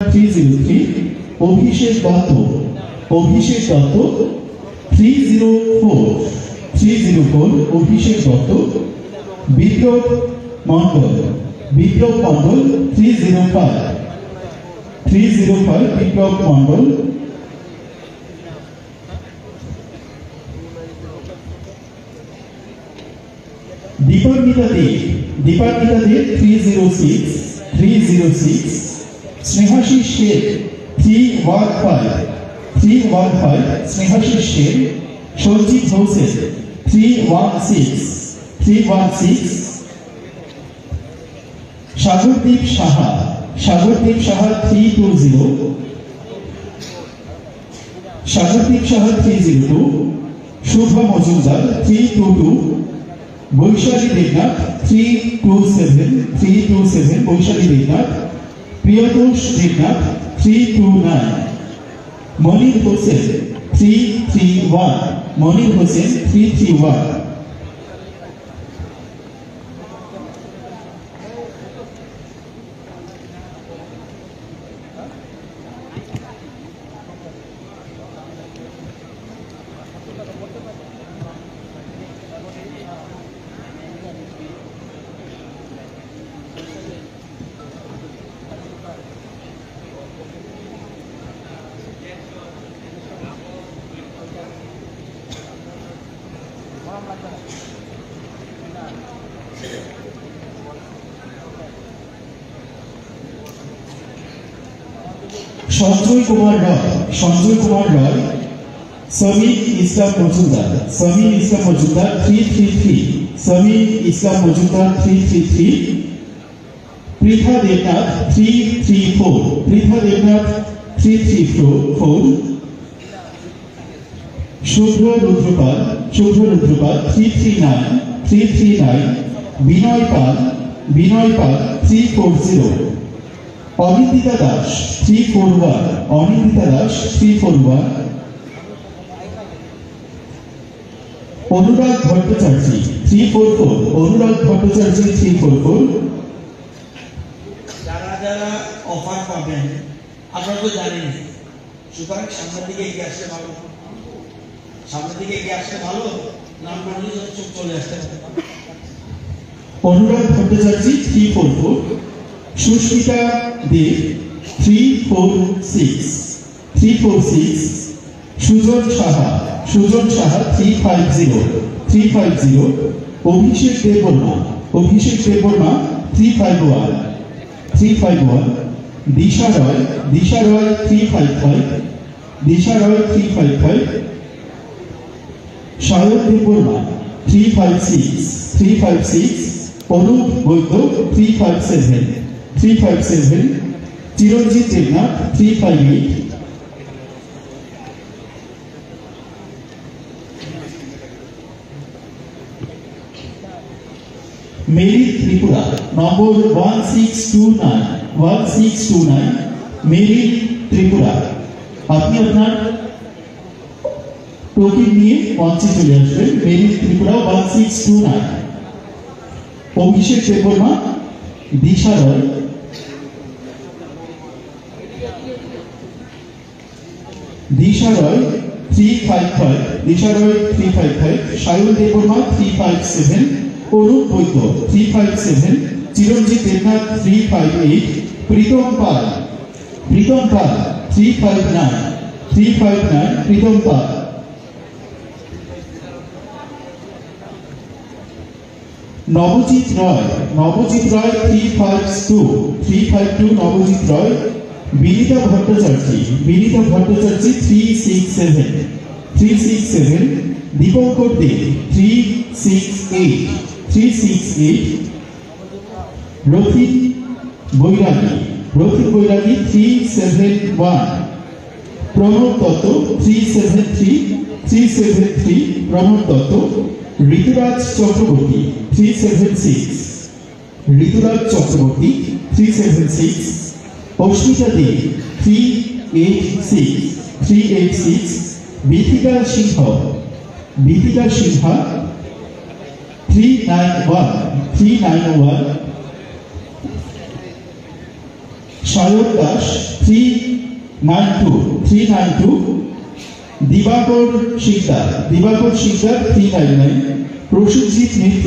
303 অভিষেক দত্ত 304 অভিষেক দত্ত বিপ্লব মণ্ডল 305 বিপ্লব মণ্ডল দীপান্বিতা দেব 306 স্নেহাশিস শেখ 315 স্নেহাশিস শেখ সঞ্জিত হোসেন 316 সাগরদীপ সাহা 302 শুভা মজুমদার 322 বৈশালী দেবনাথ 327 বৈশালী দেবনাথ প্রিয়তোষ দেবনাথ 329 মনির হোসেন 331 সঞ্জয় কুমার রয় সমীর ইসলাম মজুমদার 333 পৃথা দেবনাথ 334 শুভ্র রুদ্রপাল 339 বিনয় পাল 340 অনিন্দিতা দাস 341 অনুরাগ ভট্টাচার্য 344 যারা অফার পাবেন আপনারা তো জানেন, সুতরাং সামনের দিকে এগিয়ে আসলে ভালো নাম করলে চোখ চলে আসতে অনুরাগ ভট্টাচার্য 344 সুস্মিতা দেব 346 সুজন সাহা 350 অভিষেক দেববর্মা 351 দিশা রয় 355 সায়ন দেববর্মা 356 অনুপ বৈদ্য 357 চিরঞ্জিত দেবনাথ 358 মেরি ত্রিপুরা নম্বর 1629 মেরি ত্রিপুরা আপনি আপনার টোকেন নিয়ে মঞ্চে চলে আসবেন। মেরি ত্রিপুরা 1629 অভিষেক দেববর্মা দিশা রয় দিশা রয় 355 সায়ন দেববর্মা 357 অনুপ বৈদ্য 357 চিরঞ্জিত দেবনাথ 358 প্রীতম পাল 359 প্রীতম পাল নবজিৎ রয় 352 নবজিৎ রয় বিনীতা ভট্টাচার্য 367 দীপঙ্কর দে 368 রফিক বৈরাগী 371 প্রণব দত্ত 373 প্রণব দত্ত ঋতুরাজ চক্রবর্তী 376 অস্মিতা দে 386 বিথিকা সিংহা 391 সায়ক দাস 392, দিবাকর শিকদার 399, প্রসেনজিৎ মিত্র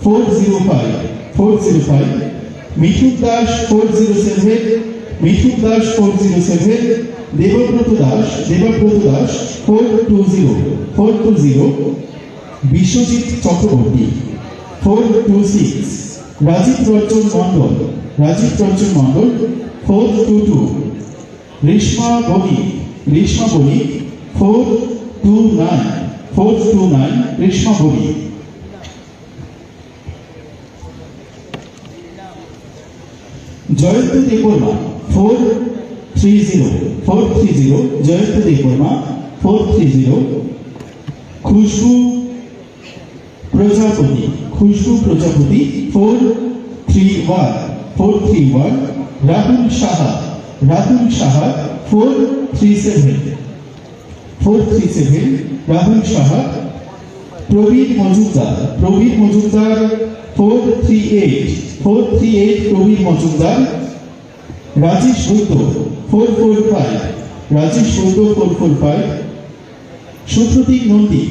405, মিঠুন দাস 407, দেবব্রত দাস 420, বিশ্বজিৎ চক্রবর্তী 426, রাজীব রঞ্জন মণ্ডল 422, রেশমা বণিক 429, রেশমা বণিক। জয়ন্ত দেববর্মা 430, জয়ন্ত দেববর্মা 430, খুশবু প্রজাপতি 431, রাহুল সাহা 437, রাহুল সাহা, প্রবীর মজুমদার 438, প্রবীর মজুমদার, রাজেশ বৈদ্য 445, সুপ্রতীক নন্দী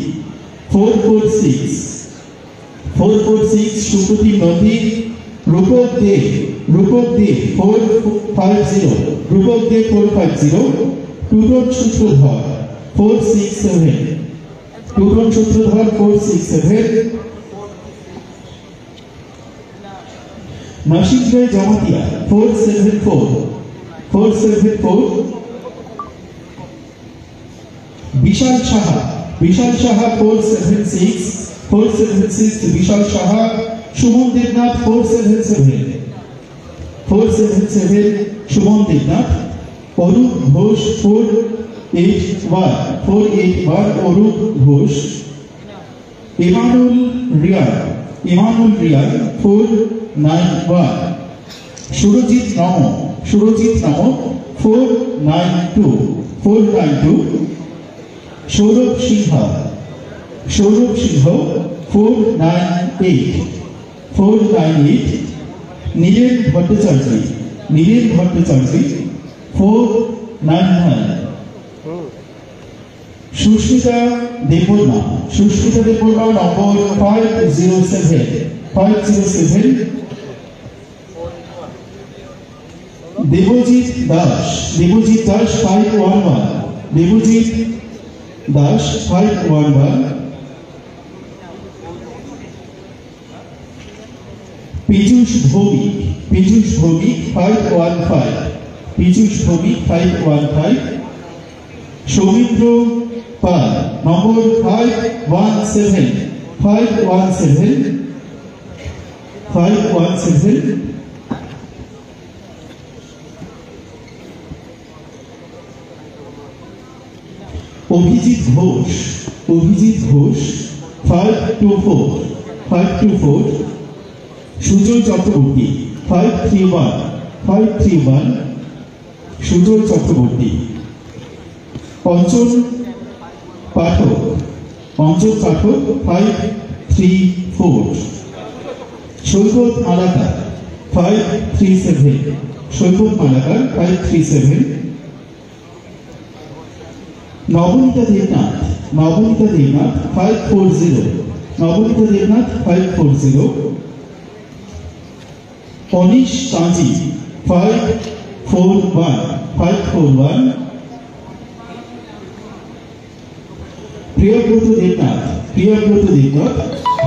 446, সুপ্রতীক নন্দী, রূপক দেব 450, টুটন সূত্রধর 467, নাসিক রায় জামাতিয়া 474, বিশাল সাহা 476, বিশাল সাহা, সুমন দেবনাথ 477, সুমন দেবনাথ, অরূপ ঘোষ 481, অরূপ ঘোষ, ইমানুল রিয়াল 491, সুরজিৎ নম 492, সৌরভ সিংহ 498, নীলেন ভট্টাচার্য 499, সুস্মিতা দেববর্মা নম্বর 507, দেবজিৎ দাস 511, পীযূষ ভৌমিক 515, সৌমিত্র পাল নম্বর 517, অভিজিৎ ঘোষ 524, সুজয় চক্রবর্তী 531, সুজয় চক্রবর্তী, অঞ্চল পাঠক 534, সৈকত মালাকার 537, নবনীতা দেবনাথ 540, অনিশ কাঞ্জি 541, প্রিয়ব্রত দেবনাথ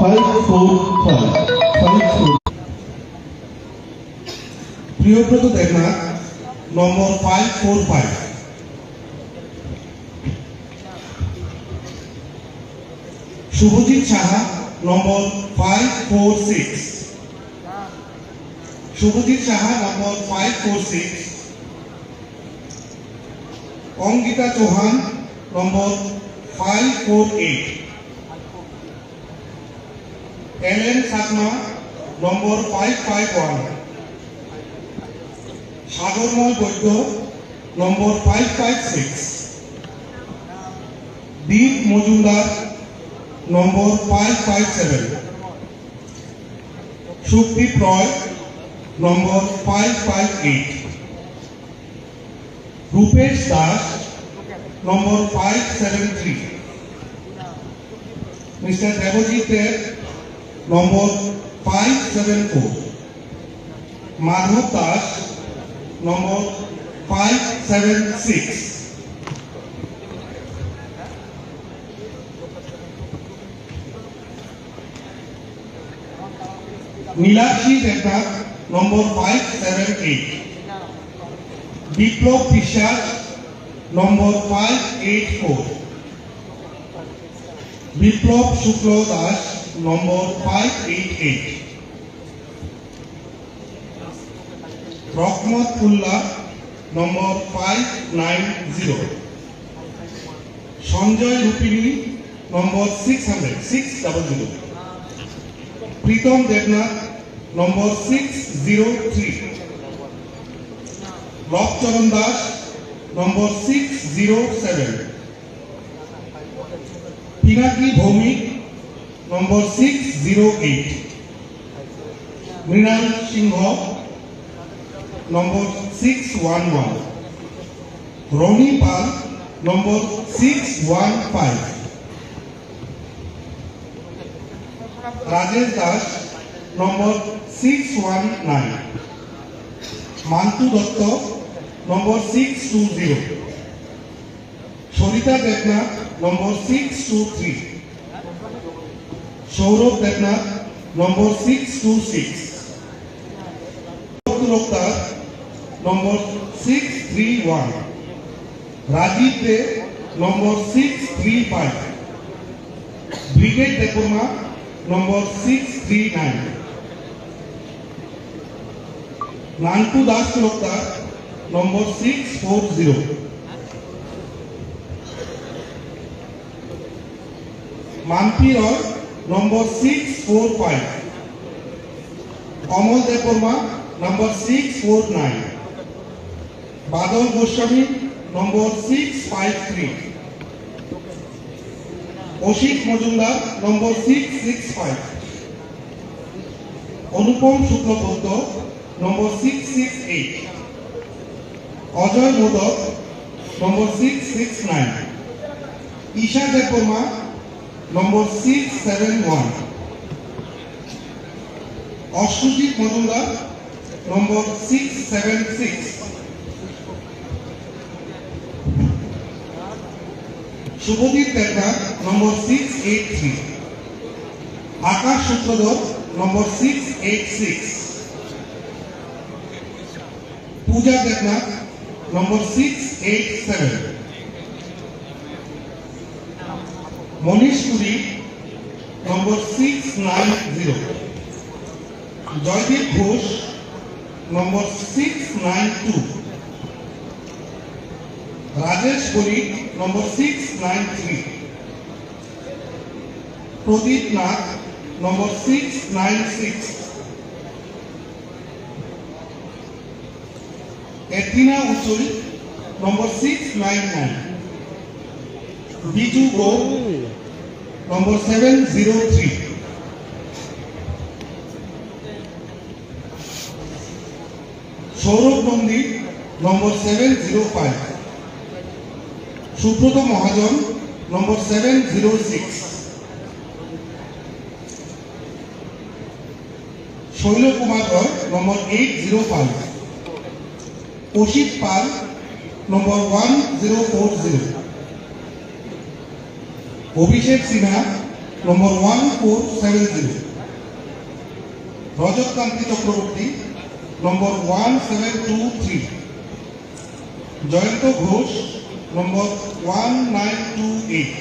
545, প্রিয়ব্রত দেবনাথ নম্বর 545, শুভজিৎ সাহা নম্বর 546, অঙ্কিতা চৌহান নম্বর 548, এলএন সাকমা নম্বর 551, সাগরময় বৈদ্য নম্বর 556, দীপ মজুমদার নম্বর 557, সুখদীপ রয় নম্বর 558, রূপেশ দাস নম্বর 573, মিস্টার দেবজিৎ দেব নম্বর 574, মাধব দাস নম্বর 576, নীলাক্ষী দেবনাথ নম্বর 578, বিপ্লব বিশ্বাস নম্বর 584, বিপ্লব শুক্ল দাস নম্বর 588, রহমত উল্লাহ নম্বর 590, সঞ্জয় রূপিনী নম্বর 600, প্রীতম দেবনাথ নম্বর 603, লবচরণ দাস নম্বর 607, পিনাকি ভৌমিক নম্বর 608, মৃণাল সিংহ নম্বর 611, রনি পাল নম্বর 615, রাজেশ দাস নম্বর 619, মান্তু দত্ত নম্বর 620, সরিতা দেবনাথ নম্বর 623, সৌরভ দেবনাথ নম্বর 626, লোকদার নম্বর 631, রাজীব দে নম্বর 635, ব্রিগেড দেববর্মা নম্বর 639, নান্টু দাস লোকদার নম্বর 640, Mampi Roy number 645, Amal Debbarma number 649, Badal Goswami number 653, Asit Majumder number 665, Anupam Shuklabaidya number 668, Ajay Modak number 669, Isha Debbarma number 671, Ashwajit Majumder number 676, Subhadip Debnath number 683, Akash Sutradhar number 686, Puja Debnath number 687, Manish Puri number 690, Joydeep Ghosh নম্বর 692, রাজেশ বণিক নম্বর 693, প্রদীপ নাথ নম্বর 696, এথিনা উচুল নম্বর 699, বিজু গো নম্বর 703, সৌরভ নন্দী নম্বর 705, সুব্রত মহাজন নম্বর 706, শৈল কুমার রয় নম্বর 805, অসিত পাল নম্বর 1040, অভিষেক সিনহা নম্বর 1470, রজত কান্তি চক্রবর্তী নম্বর 1723, জয়ন্ত ঘোষ নম্বর 1928,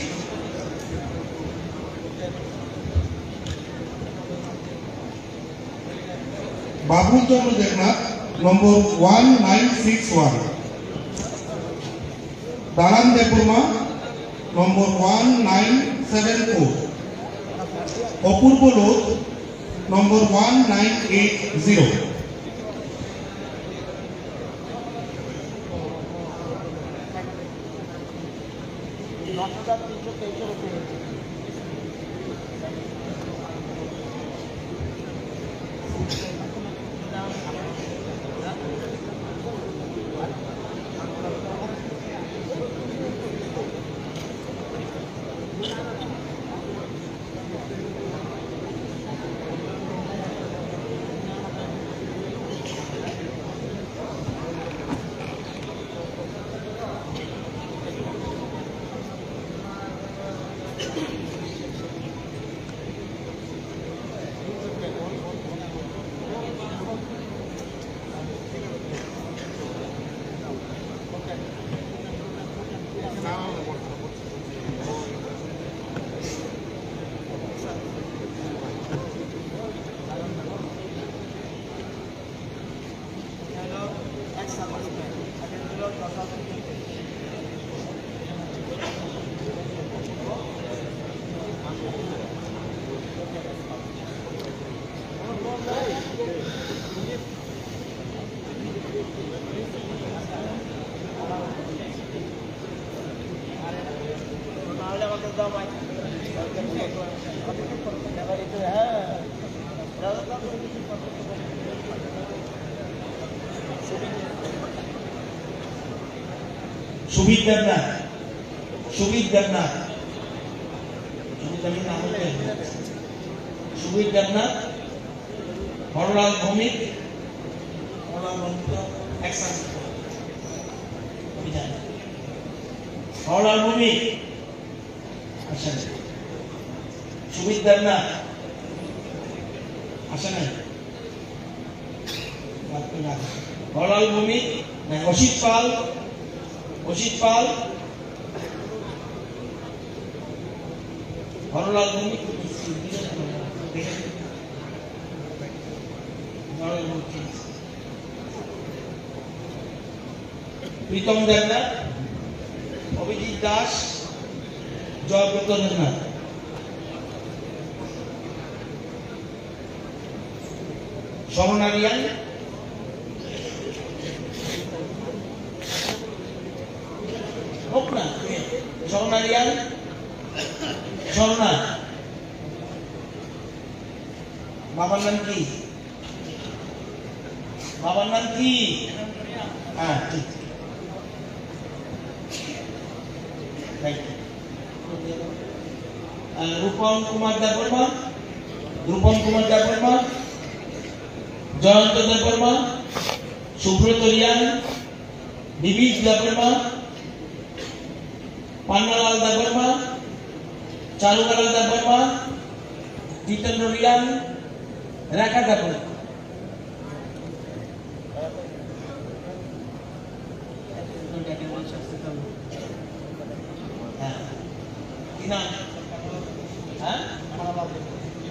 বাবুল চন্দ্র দেবনাথ নম্বর 1961, দালান দেববর্মা নম্বর 1974, অপূর্ব লোধ নম্বর 1980, সুবিধ দেবনাথ, সুবিধ দেবনাথ, সুবিধ দেবনাথ, হরলাল ভৌমিক, হরলাল ভৌমিক, আসেন। সুবিধ দেবনাথ আসেন। হরলাল ভৌমিক, অসিত পাল, অসিত পাল, হরলাল ভৌমিক, প্রীতম দেবনাথ, অভিজিৎ দাস, জয়ব্রত দেবনাথ, শরণারিয়ান, হোক না শরণারিয়ান, শরণা, বাবার নাম কি? বাবার নাম কি? হ্যাঁ ঠিক। রূপম কুমার দেববর্মা, রূপম কুমার দেববর্মা, জয়ন্ত দেববর্মা, সুব্রত রিয়ান, দিবিজ দেববর্মা, পান্নালাল দেববর্মা, চারুলাল দেববর্মা, জিতেন্দ্র রিয়ান, রেখা দেববর্মা।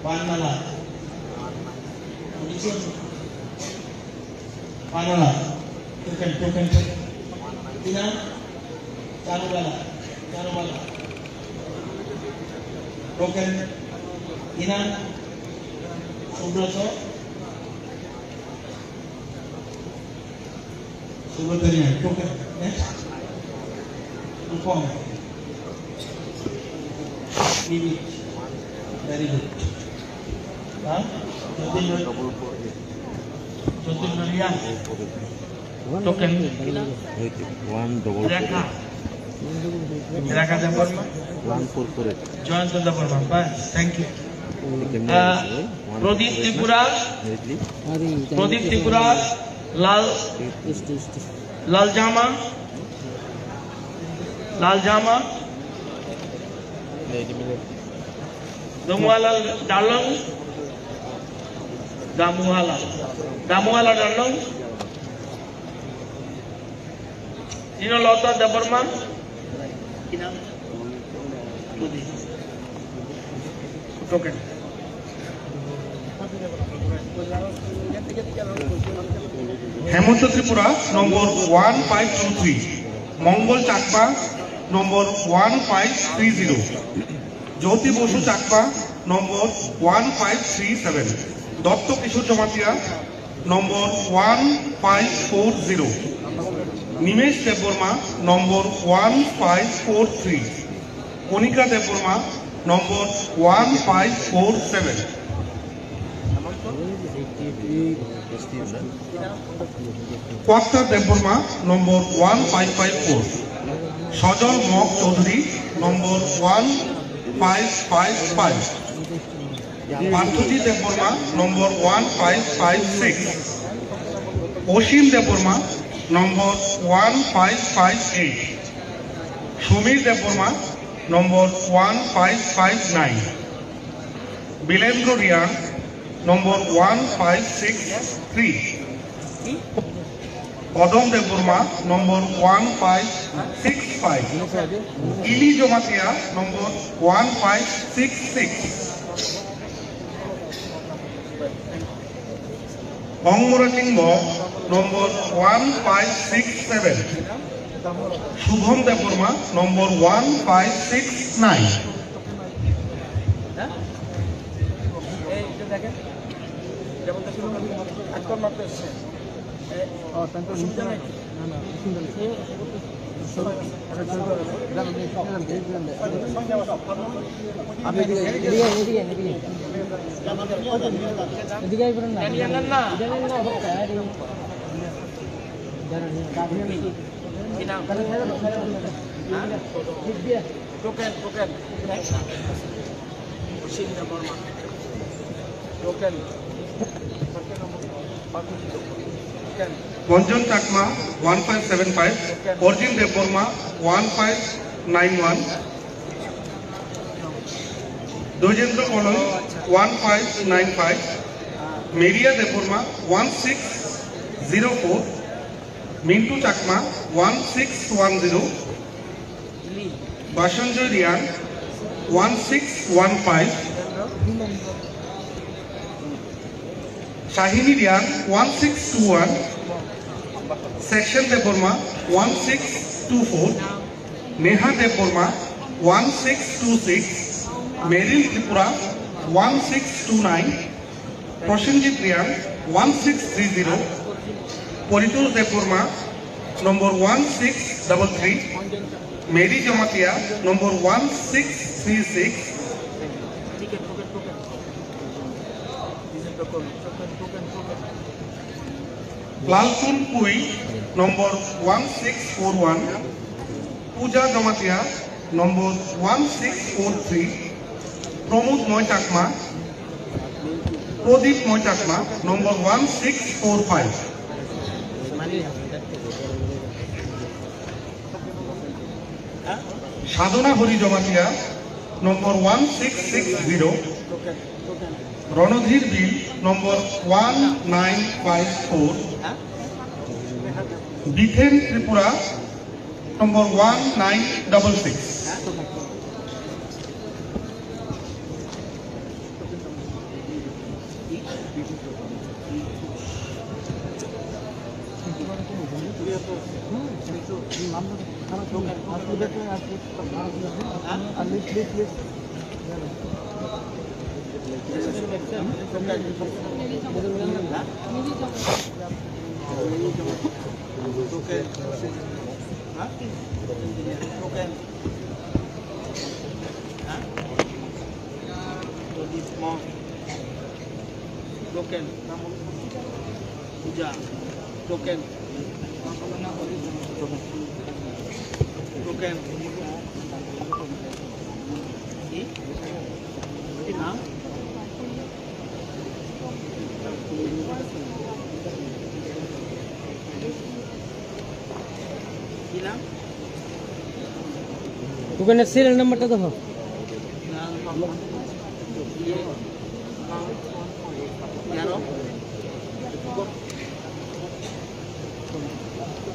পান্নালা, পান্নালা, টোকেন টোকেন, কি নাম? চারুবালা, চারুবালা, টোকেন, কি নাম? Subrata, Subrata Reang, token, Rupam, very good. Token. Rekha. Rekha Devarma. Jayant Devarma. Thank you. Pradip Tripura. Pradip Tripura. Lal Jama. Lal Jama. Damuhala Dalong, Damuhala, Damuhala Dalong, Lota Devarma, token. Hemanta Tripura number 1523, Mangal Chakma number 1530, Jyoti Basu Chakma number 1537, Dutta Kishore Jamatia number 1540, Nimesh Debbarma number 1543, Kanika Debbarma number 1547, কোয়াক্তা Debbarma number 1554, Sajal mock Chowdhury number 1555, Parthajit Debbarma number 1556, Asim Debbarma number 1558, Samir Debbarma number 1559, বিলেন্দ্র Riyan number 1563, Padam Debbarma number 1565, Ili Jamatia number 1566, অঙ্গরাজিংব number 1567, Shubham Debbarma number 1569, Bonjon Chakma 1575, Orjin Deborma 1591, Dojendra Kolon 1595, Maria Deborma 1604, Mintu Chakma 1610, Bashanjoy Rian 1615, Shahini Rian 1621, Section Deborma 1624, Neha Deborma 1626, Meryl Tripura 1629, Proshenjit Rian 1630, Politus Deborma number 1633, Mary Jamatia number 1636, Lalpun Pui number 1641, Puja Jamatia number 1643, Pramod Moitakma, Pradip Moitakma number 1645, Sadhana Hori Jamatia number 1660, Ronodhir Bill number 1954, Bithen Tripura number 1966. Token, puja, token, token, Bukan serial number tu apa?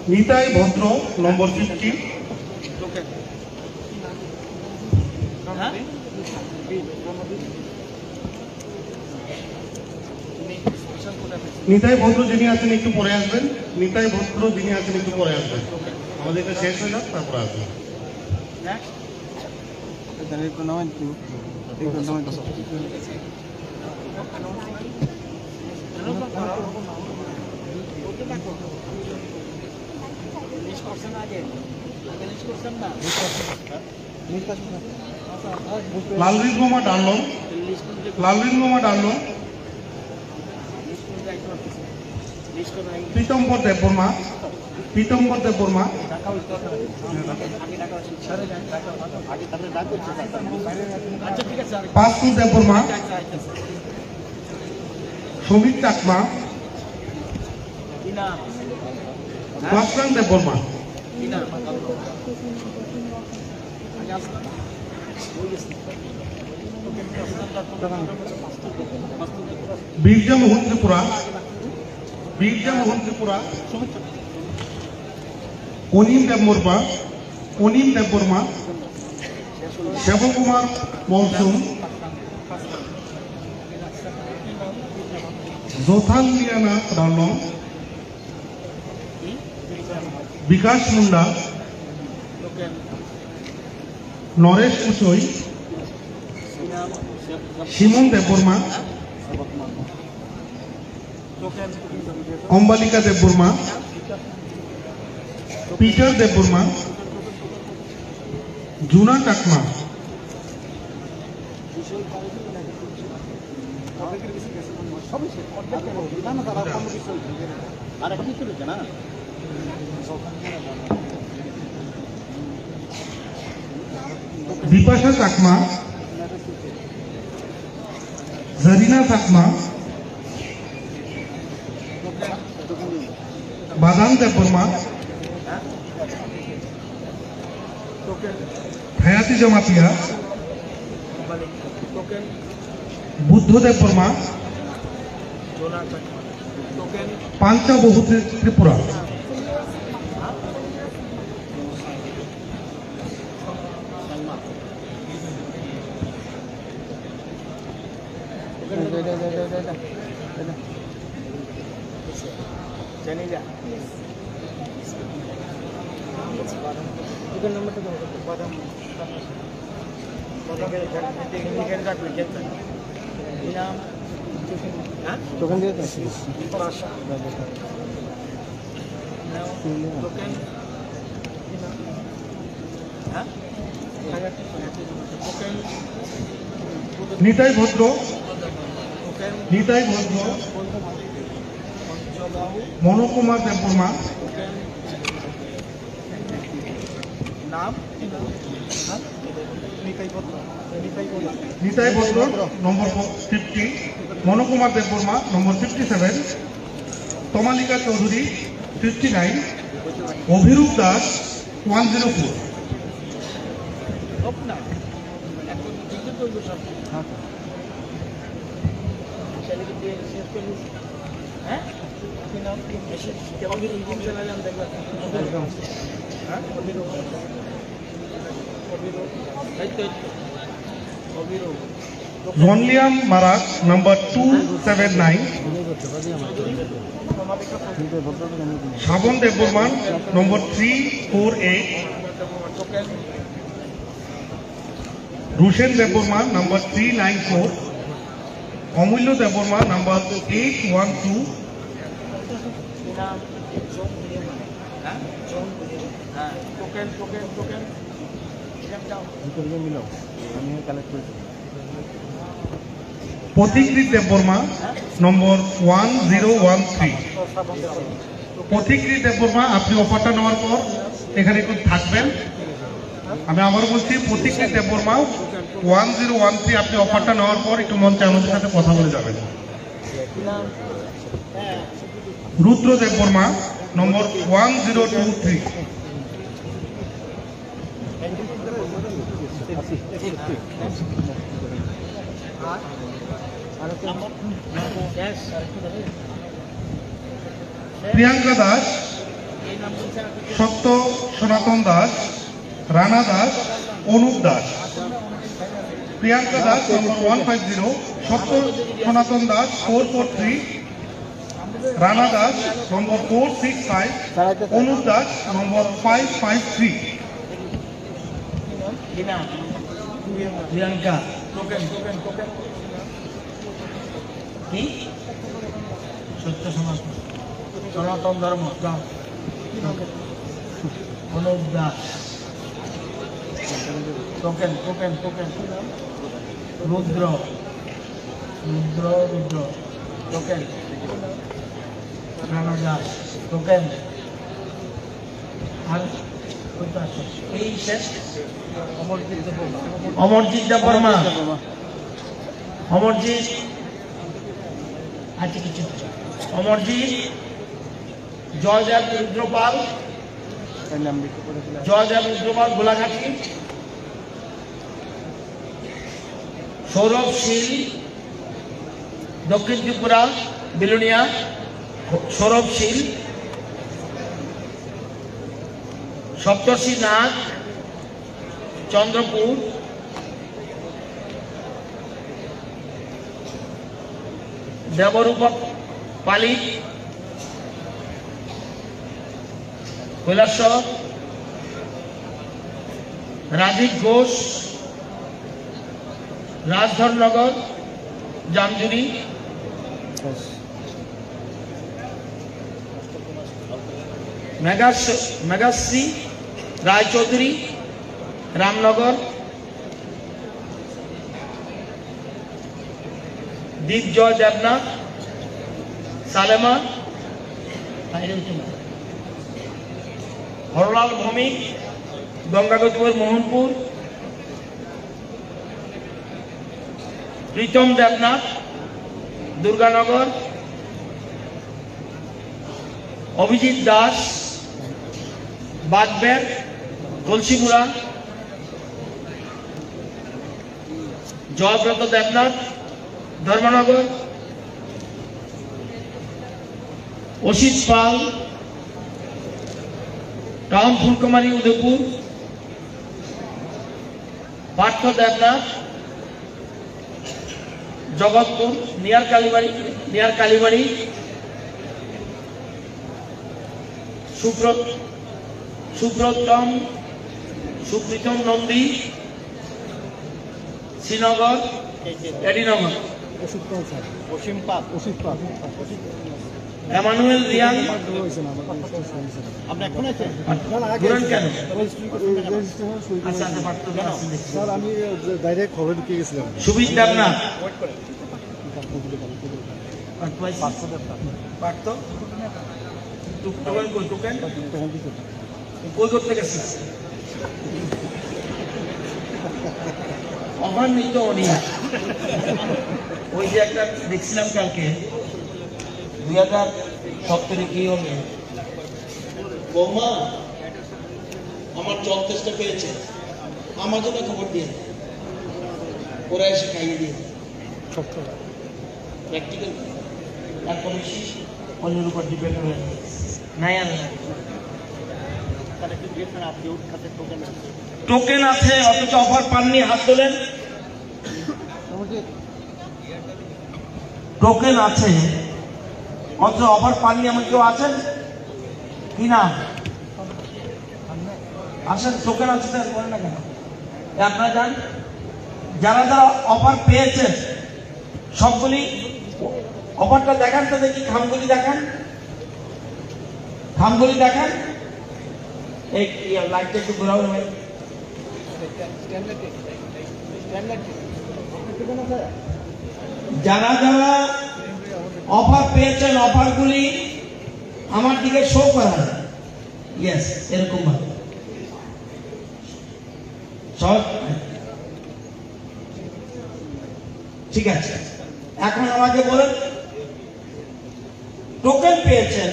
Nitai Bhadro number 50, Nitai ভদ্র যিনি আছেন একটু পরে আসবেন, নিতাই ভদ্র যিনি আছেন একটু পরে আসবেন, আমাদের এটা শেষ হয়ে যাক তারপরে আসবেন। লালরিন মোমা ডানলন, লালরিন মোমা ডানলন, পীতম্বর দেববর্মা, পীতম্বর দেববর্মা, পাঁচপুর দেববর্মা, শ্রমিক চাকমা, বাসরাং দেববর্মা, বীরজা মোহন ত্রিপুরা, বীরজা মোহন ত্রিপুরা, অনিম দেববর্মা, অনিম দেববর্মা, শ্যামকুমার মনসুন, জোথান লিয়ানা রানং, বিকাশ মুন্ডা, নরেশ কুচই, শিমন দেববর্মা, অম্বালিকা দেববর্মা, পিটার দেববর্মা, জুনা চাকমা, বিপাশা চাকমা, জারিনা চাকমা, বাদাম দেববর্মা, হায়াতি জমাতিয়া, বুদ্ধ দেববর্মা, পাঞ্চা বহু ত্রিপুরা। নিতাই ভদ্র, নিতাই ভদ্র, মনোকুমার দেববর্মা, নিতাই ভদ্র নম্বর 50, মনোকুমার দেববর্মা নম্বর 57, তমালিকা চৌধুরী 59, অভিরূপ দাস 104। জনলিয়াম মারাক নম্বর 279, শ্রাবণ দেববর্মা নম্বর 348, রুশেন দেববর্মা নম্বর 394, অমূল্য দেববর্মা নম্বর 812, পথিকৃত দেববর্মা নম্বর 1013। পথিকৃত দেববর্মা, আপনি অফারটা নেওয়ার পর এখানে একটু থাকবেন। আমি আবার বলছি, পথিকৃত দেববর্মা 1013, আপনি অফারটা নেওয়ার পর একটু মঞ্চে আমাদের সাথে কথা বলে যাবেন। রুদ্র দেববর্মা নম্বর 1023। প্রিয়াঙ্কা দাস, সত্য সনাতন দাস, রানা দাস, অনুপ দাস। প্রিয়াঙ্কা দাস নম্বর 150, সত্য সনাতন দাস 443, রানা দাস নম্বর 465, অনুপ দাস নম্বর 553। প্রিয়াঙ্কা কি সত্য Sanatan Dharma, Anup Das, token token token, Rudra Rudra Rudra token, Rana Das token, আর এই শেষ অমরজিৎ দেববর্মা, অমরজিৎ আছে কিছু, অমরজিৎ, জয়দেব রুদ্রপাল, জয়দেব রুদ্রপাল গোলাঘাটি, সৌরভ শীল দক্ষিণ ত্রিপুরা বিলুনিয়া, সৌরভ শীল, সপ্তর্ষি নাগ চন্দ্রপুর, দেবরূপ পালি কৈলাসর, রাজীব ঘোষ রাজধরনগর জামজুরি, মেঘাশ্রী রায়চৌধুরী রামনগর, দীপজয় দেবনাথ, সালেমা, হরলাল ভৌমিক, গঙ্গাগতিপুর মোহনপুর, প্রীতম দেবনাথ, দুর্গানগর, অভিজিৎ দাস, বাগবের, তুলসীপুরা, জয়ব্রত দেবনাথ, ধর্মনগর, অসিত পাল, টাউন ফুলকুমারী উদয়পুর, পার্থ দেবনাথ, জগৎপুর, নিয়ার কালীবাড়ি, সুপ্রীতম নন্দী, শ্রীনগর, এডিনগর, এমানুয়েল রিয়াং, ঘুরেন কেন? আচ্ছা, স্যার আমি ডাইরেক্ট খবর ঢুকে গেছিলাম। সুবিত দেবনাথ, পার্থ কই করতে গেছিস? অমান্বিত অনিয়া, ওই যে একটা দেখছিলাম কালকে 2017 কি হবে, বৌমা আমার জল টেস্টটা পেয়েছে, আমার জন্য খবর দিয়ে ওরা এসে খাইয়ে দিয়ে প্র্যাকটিক্যাল তারপর অন্যের উপর ডিপেন্ড হয়ে নাই। আর টোকেন আছে অথচ অফার পাননি, হাত তোলেন। টোকেন আছে অথচ অফার পাননি, এমন কেউ আছেন কি না? আসেন, টোকেন আছে তার বলেন না কেন? আপনারা যান, যারা যারা অফার পেয়েছেন সবগুলি অফারটা দেখান তো দেখি, খামগুলি দেখান, খামগুলি দেখান। এই লাইটটা একটু ঘোরাও ভাই। যারা যারা অফার পেয়েছেন অফারগুলি আমার দিকে শো করা, ইয়েস, এরকম ভাবে সব ঠিক আছে। এখন আমাকে বলেন, টোকেন পেয়েছেন,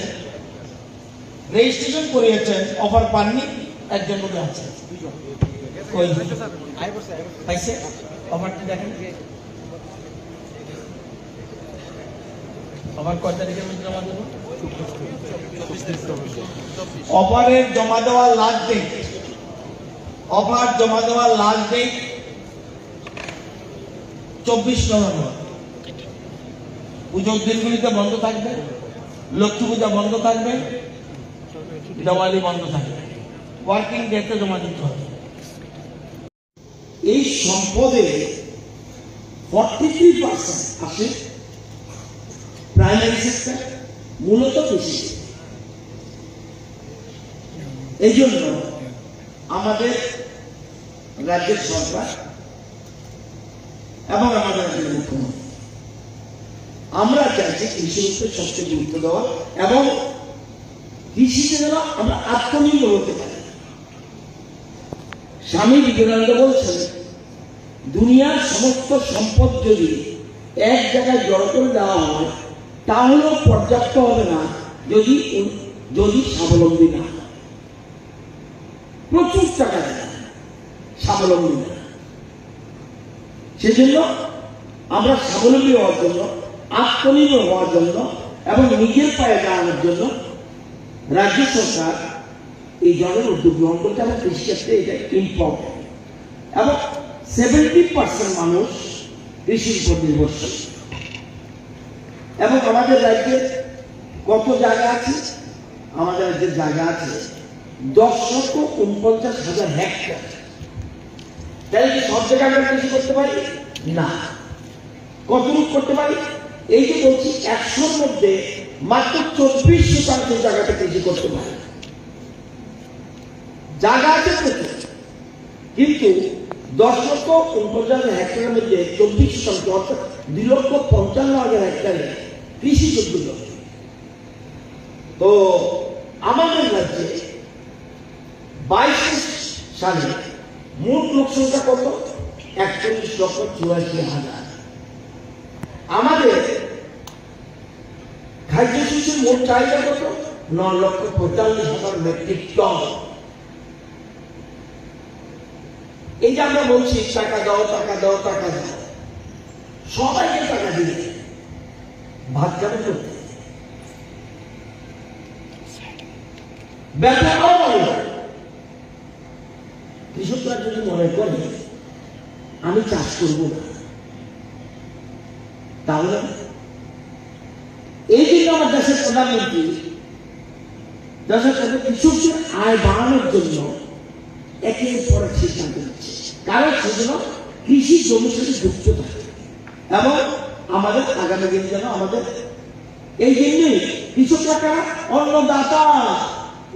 রেজিস্ট্রেশন করিয়েছেন, অফার পাননি, একজন লোক আছে পাইছে? অফারটি দেখেন, অফার কয় তারিখের মধ্যে জমা দেবো? অফারের জমা দেওয়ার লাস্ট ডেট, অফার জমা দেওয়ার লাস্ট ডেট 24 নভেম্বর। পুজোর দিনগুলিতে বন্ধ থাকবে, লক্ষ্মী পূজা বন্ধ থাকবে, দিওয়ালি বন্ধ থাকবে, ওয়ার্কিং ডেতে জমা দিতে হবে। এই সম্পদে 43% আসে প্রাইমারি সেক্টর, মূলত কৃষি। এই জন্য আমাদের রাজ্যের সরকার এবং আমাদের রাজ্যের মুখ্যমন্ত্রী, আমরা চাইছি কৃষির উপরে সবচেয়ে গুরুত্ব দেওয়া এবং কৃষিতে যেন আমরা আত্মনির্ভর হতে পারি। স্বামী বিবেকানন্দ বলছেন, দুনিয়ার সমস্ত সম্পদ যদি এক জায়গায় জড়ো করে দেওয়া হয় তাহলেও পর্যাপ্ত হবে না যদি যদি স্বাবলম্বী না হয়। প্রচুর টাকা স্বাবলম্বী না, সেজন্য আমরা স্বাবলম্বী হওয়ার জন্য, আত্মনির্ভর হওয়ার জন্য এবং নিজের পায়ে দাঁড়ানোর জন্য রাজ্য সরকার এই ধরনের উদ্যোগ গ্রহণ করছে এবং কৃষিক্ষেত্রে এটা ইম্পর্টেন্ট। এবং 70% মানুষ কৃষির উপর নির্ভরশীল। এবং আমাদের রাজ্যে কত জায়গা আছে? আমাদের রাজ্যের জায়গা আছে 10,49,000 হেক্টর। তাহলে কি সব জায়গায় আমরা কৃষি করতে পারি না? কতটুকু করতে পারি? এই যে বলছি 100-র মধ্যে মাত্র 24% জায়গাতে কৃষি করতে পারি। জায়গা আছে প্রচুর, কিন্তু 10,49,000 হেক্টরের মধ্যে 24% অর্থাৎ 2,55,000 হেক্টরে কৃষি যোগ্য। তো আমাদের রাজ্যে 22 সালে মোট লোক সংখ্যা কত? 41,84,000। আমাদের খাদ্য শস্যের মোট চাহিদা কত? 9,45,000 মেট্রিক টন। এই যে আমরা বলছি টাকা দাও টাকা দাও টাকা দাও, সবাইকে টাকা দিলে ভাত কেমন করতে? ব্যাপারটাও বলে কৃষকরা যদি মনে করে আমি চাষ করব না, তাহলে এই জন্য আমার দেশের প্রধানমন্ত্রী দেশের কৃষকদের আয় বাড়ানোর জন্য একের পর এক সিদ্ধান্ত নিচ্ছে। কারণ সেজন্য কৃষি জমির সাথে যুক্ত থাকে এবং আমাদের আগামী দিন যেন আমাদের এই জন্যই কৃষকরা অন্নদাতা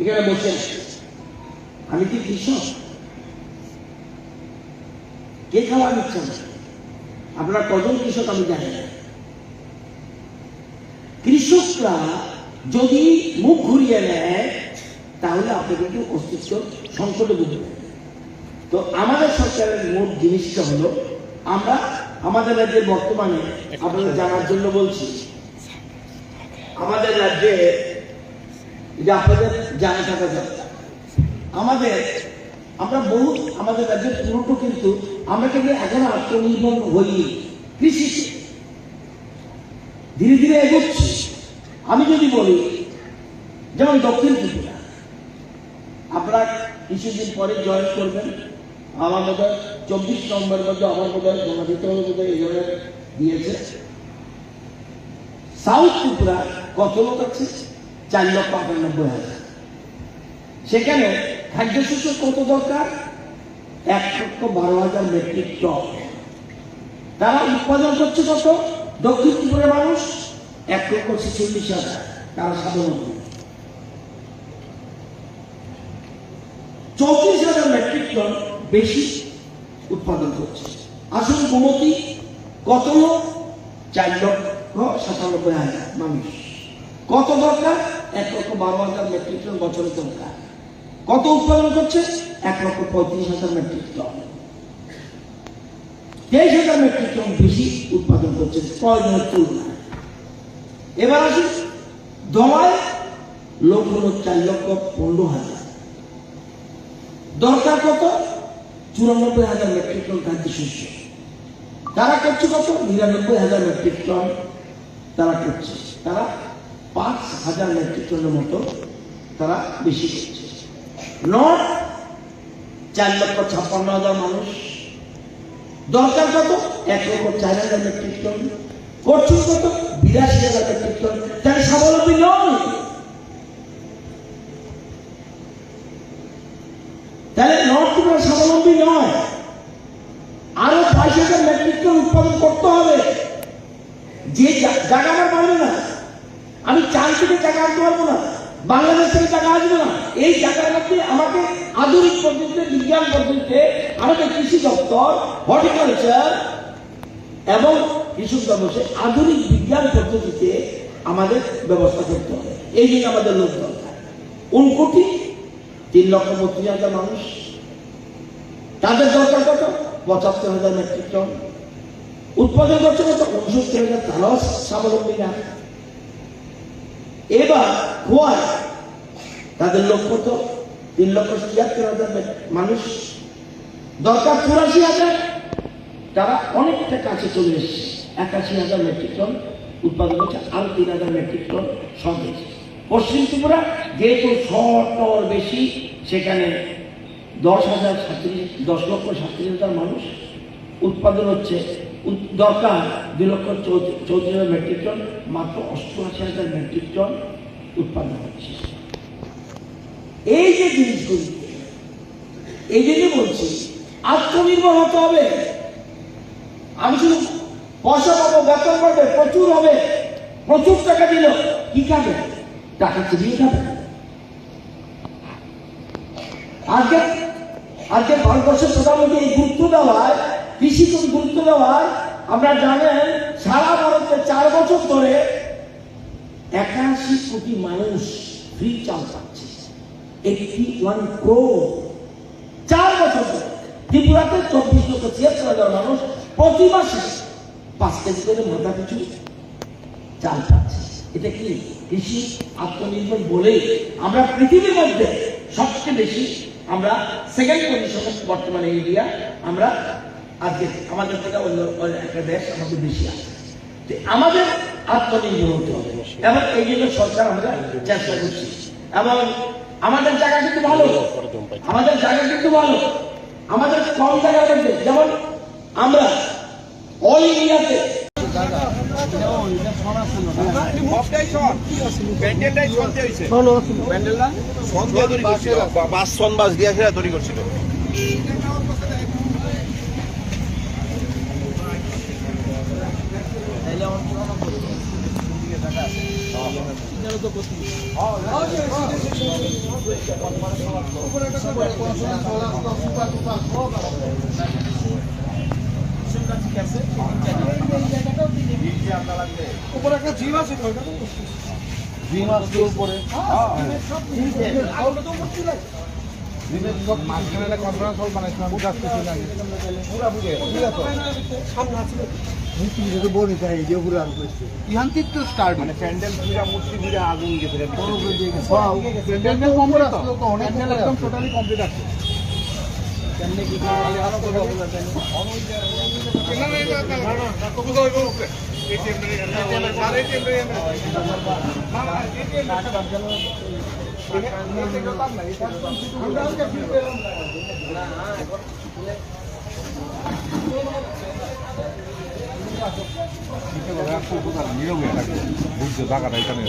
এখানে বসে আছে। আমি কি কৃষক? কে খাওয়া নিচ্ছে না? আপনারা কজন কৃষক আমি জানি না। কৃষকরা যদি মুখ ঘুরিয়ে নেয় তাহলে আপনাদের কিন্তু অস্তিত্ব সংকটে বুঝবে। তো আমাদের সরকারের মোট জিনিসটা হলো, আমরা আমাদের রাজ্যে বর্তমানে আপনাদের জানার জন্য বলছি, আমাদের রাজ্যে যে আপনাদের জানা থাকা দরকার, আমাদের রাজ্যের পুরোটা কিন্তু আমরা কিন্তু এখন আত্মনির্ভর হই কৃষিতে, ধীরে ধীরে এগোচ্ছি। আমি যদি বলি যেমন দক্ষিণ ত্রিপুরা, আপনারা কিছুদিন পরে জয়েন করবেন। আমার বোধ হয় 24 নভেম্বর মধ্যে আমার বোধ হয় জমা দিতে হলে বোধ হয় এই জন্য দিয়েছে। সাউথ ত্রিপুরা কত লোক আছে? 4,98,000। সেখানে খাদ্যশস্য কত দরকার? 1,12,000 মেট্রিক টন। তারা উৎপাদন করছে কত? দক্ষিণ ত্রিপুরার মানুষ 1,46,000, তারা সাধারণ 34,000 মেট্রিক টন বেশি উৎপাদন করছে। আসলে গোমতী কত লোক? 4,97,000 মানুষ। কত দরকার? 1,12,000 মেট্রিক টন বছরের দরকার। কত উৎপাদন করছে? 1,35,000 মেট্রিক টন। 23,000 মেট্রিক টন বেশি উৎপাদন করছে প্রয়োজনের তুলনায়। এবার আসুন দমায় লোক হলো 4,15,000। দরকার কত? 94,000 মেট্রিক টন খাদ্যশস্য। তারা করছে কত? 99,000 মেট্রিক টন তারা করছে। তারা 5,000 মেট্রিক টনের মতো তারা বেশি করছে। নর্থ 4,56,000 মানুষ। দরকার কত? 1,04,000 মেট্রিক টন। করছেন কত? 82,000 মেট্রিক টন। তাই স্বাবলম্বী নয়। তাহলে নর্থ ত্রিপুরা স্বাবলম্বী নয়। আরো 22,000 মেট্রিক টন উৎপাদন করতে হবে। যে জায়গা আমার পারবে না, আমি চাল থেকে টাকা আনতে পারবো না, বাংলাদেশ থেকে টাকা আসবে না। এই জায়গার মধ্যে আমাকে আধুনিক পদ্ধতিতে, বিজ্ঞান পদ্ধতিতে আমাদের কৃষি দপ্তর, হর্টিকালচার এবং কৃষক ব্যবসায় আধুনিক বিজ্ঞান পদ্ধতিতে আমাদের ব্যবস্থা করতে হবে। এই জন্য আমাদের লোক দরকার। 3,32,000 মানুষ। তাদের দরকার কত? 75,000 মেট্রিক টন। উৎপাদন করছে কত? 69,000। তারাও স্বাবলম্বী না। এবার খোয়ায় তাদের লক্ষ্য তো 3,76,000 মানুষ। দরকার 84,000। তারা অনেকটা কাছে চলে এসছে। 81,000 মেট্রিক টন উৎপাদন হচ্ছে। আরো 3,000 মেট্রিক টন সন্দেশ। পশ্চিম ত্রিপুরা যেহেতু শহর বেশি, সেখানে 10,37,000 মানুষ। উৎপাদন হচ্ছে দরকার 2,34,000 মেট্রিক টন। মাত্র 88,000 মেট্রিক টন উৎপাদন হচ্ছে। এই যে জিনিসগুলি, এই জন্য বলছি আত্মনির্ভর হতে হবে। আমি শুধু পয়সা পাবো, বেতন পাবে, প্রচুর হবে, প্রচুর টাকা দিল, কি খাবে? টাকা চিবিয়ে খাবে। আজকে আজকে ভারতবর্ষের প্রধানমন্ত্রী এই গুরুত্ব দেওয়ায়, কৃষিকে গুরুত্ব দেওয়ায়, আপনারা জানেন সারা ভারতে 4 বছর ধরে 81 কোটি মানুষ ফ্রি চাল পাচ্ছে। 81 crore 4 বছর ধরে। ত্রিপুরাতে 24,76,000 মানুষ প্রতি মাসে 5 কেজি করে মাথা পিছু চাল পাচ্ছে। এটা কি কৃষি আত্মনির্ভর বলে আমরা পৃথিবীর মধ্যে সবচেয়ে বেশি, আমরা সেকেন্ড পজিশনে বর্তমানে ইন্ডিয়া, আমরা আজকে আমাদের থেকে অন্য একটা দেশ আমাদের বেশি আছে। আমাদের আত্মনির্ভর হতে হবে এবং এই জন্য সরকার আমরা চেষ্টা করছি। এবং আমাদের জায়গা কিন্তু ভালো, আমাদের জায়গা কিন্তু ভালো, আমাদের কম জায়গার মধ্যে, যেমন আমরা অল ইন্ডিয়াতে বাস দিয়ে তৈরি করছিল। উপরে একটা জিম আছে, জিম আছে উপরে, মাঝখানে কনফারেন্স হল বানাইছিলাম, পুরা বুঝে সামনে আছে ইহান্তির তো স্টার্ট মানে প্যান্ডেল পুরা মূর্তি পুরা আগুন গেছে, প্যান্ডেল কমপ্লিট অনেক একদম টোটালি কমপ্লিট আছে। কেমনে কি নীরবে থাকবে, বুঝছো টাকাটা এখানে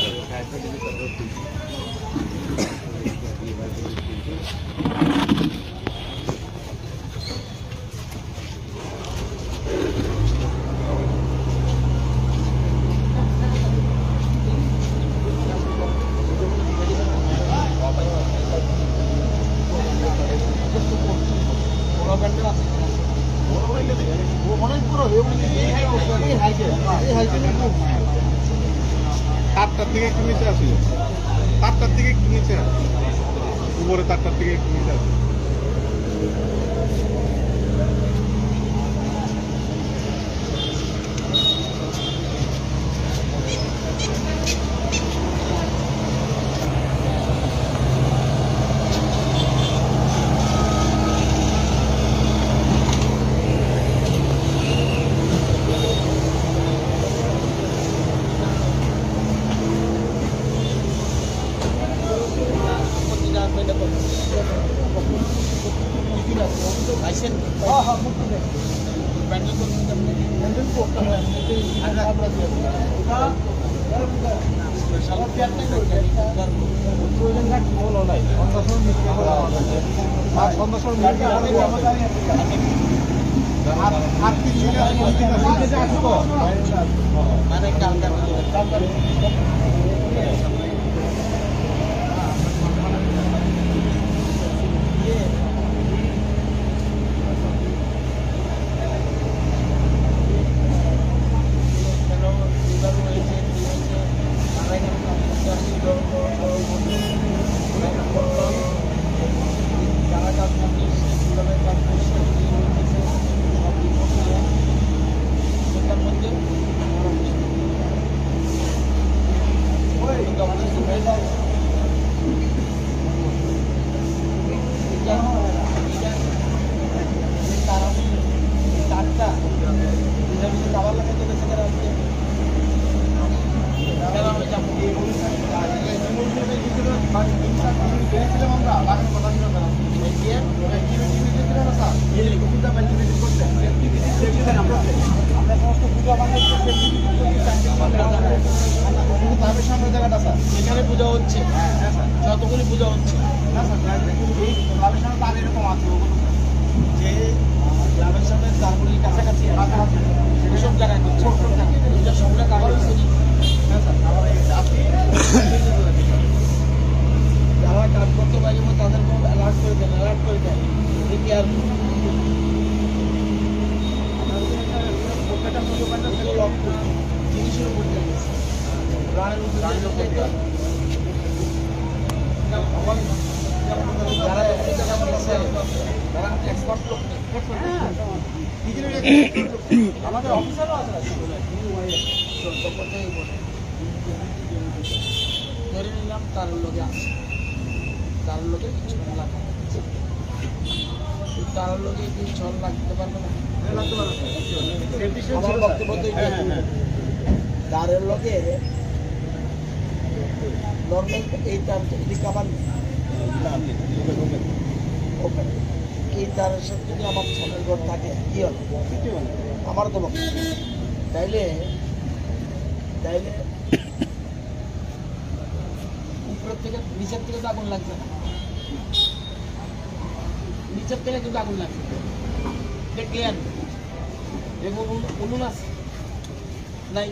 তারটার থেকে একটু নিচে আসি, তারটার থেকে একটু নিচে উপরে, তারটার থেকে একটু নিচে আসি। এখানে পূজা হচ্ছে, যতগুলি পূজা হচ্ছে না স্যার, এই ক্লাবের সামনে তার এরকম আছে যে ক্লাবের সামনে তারগুলির কাছাকাছি সেসব জায়গায় করছে, সবগুলো কাগজ যারা কাজ করতে পারে তাদেরকে অ্যালার্ট করে দেন, অ্যালার্ট করে দেয়। প্রত্যেকটা দোকানটা ছিল লক জিনিসের উপর প্রাণের উপর যারা তারা এক্সপার্ট লোক আমাদের অফিসারও আছে ধরে নিলাম তার লোকে আছে তার লোকে কিছু লাগবে তার লোকে কি ছল লাগতে পারবে না আমার বক্তব্য তো তারের লোকে নর্মাল এই তারটা যদি কামান এই তারের সাথে যদি আমার ছলের ঘর থাকে কি হবে আমার তো বক্তব্য তাইলে তাইলে উপরের থেকে নিচের থেকে তো আগুন লাগবে না নিচের থেকে কিন্তু আগুন লাগবে ক্লিয়ার এবং উনুন আছে নাই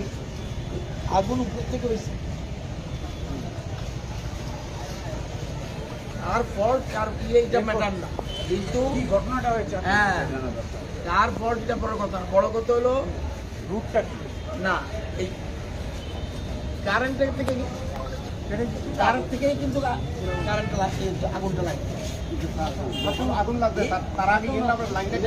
আগুন উপর থেকে হয়েছে আর ফল্ট আর কি এইটা ম্যাটার না কিন্তু ঘটনাটা হয়েছে হ্যাঁ আর ফল্ট এটা বড় কথা না বড় কথা হলো রুটটা কি না এই কারেন্টের থেকে কারেন্ট থেকেই কিন্তু কারেন্টটা লাগে আগুনটা লাগে আগুন লাগবে তার আগে কিন্তু আমরা লাইনটা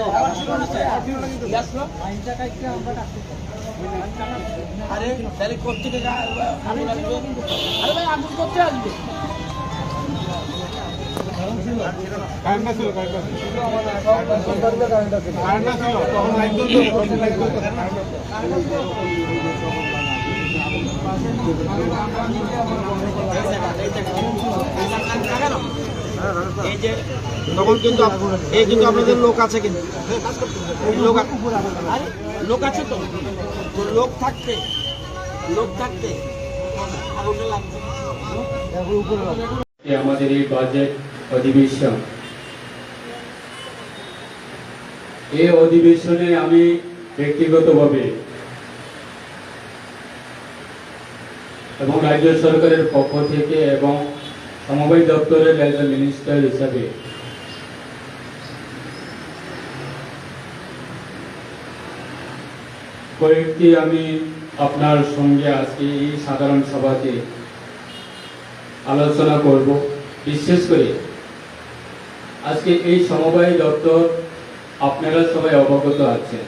আরে তাহলে কোথেকে আগুন আসবে আরে ভাই আগুন করতে আসবে কারেন্টটা ছিল তখন লাইট এই যে তখন কিন্তু এই কিন্তু আপনাদের লোক আছে কিন্তু লোক আছে তো লোক থাকতে আগুনটা লাগছে আমাদের এই বাজেট অধিবেশন এই অধিবেশনে আমি ব্যক্তিগতভাবে এবং রাজ্য সরকারের পক্ষ থেকে এবং সমবায় দপ্তরের একজন মিনিস্টার হিসাবে কয়েকটি আমি আপনার সঙ্গে আজকে এই সাধারণ সভাতে আলোচনা করব। বিশেষ করে আজকে এই সমবায় দপ্তর আপনারা সবাই অবগত আছেন,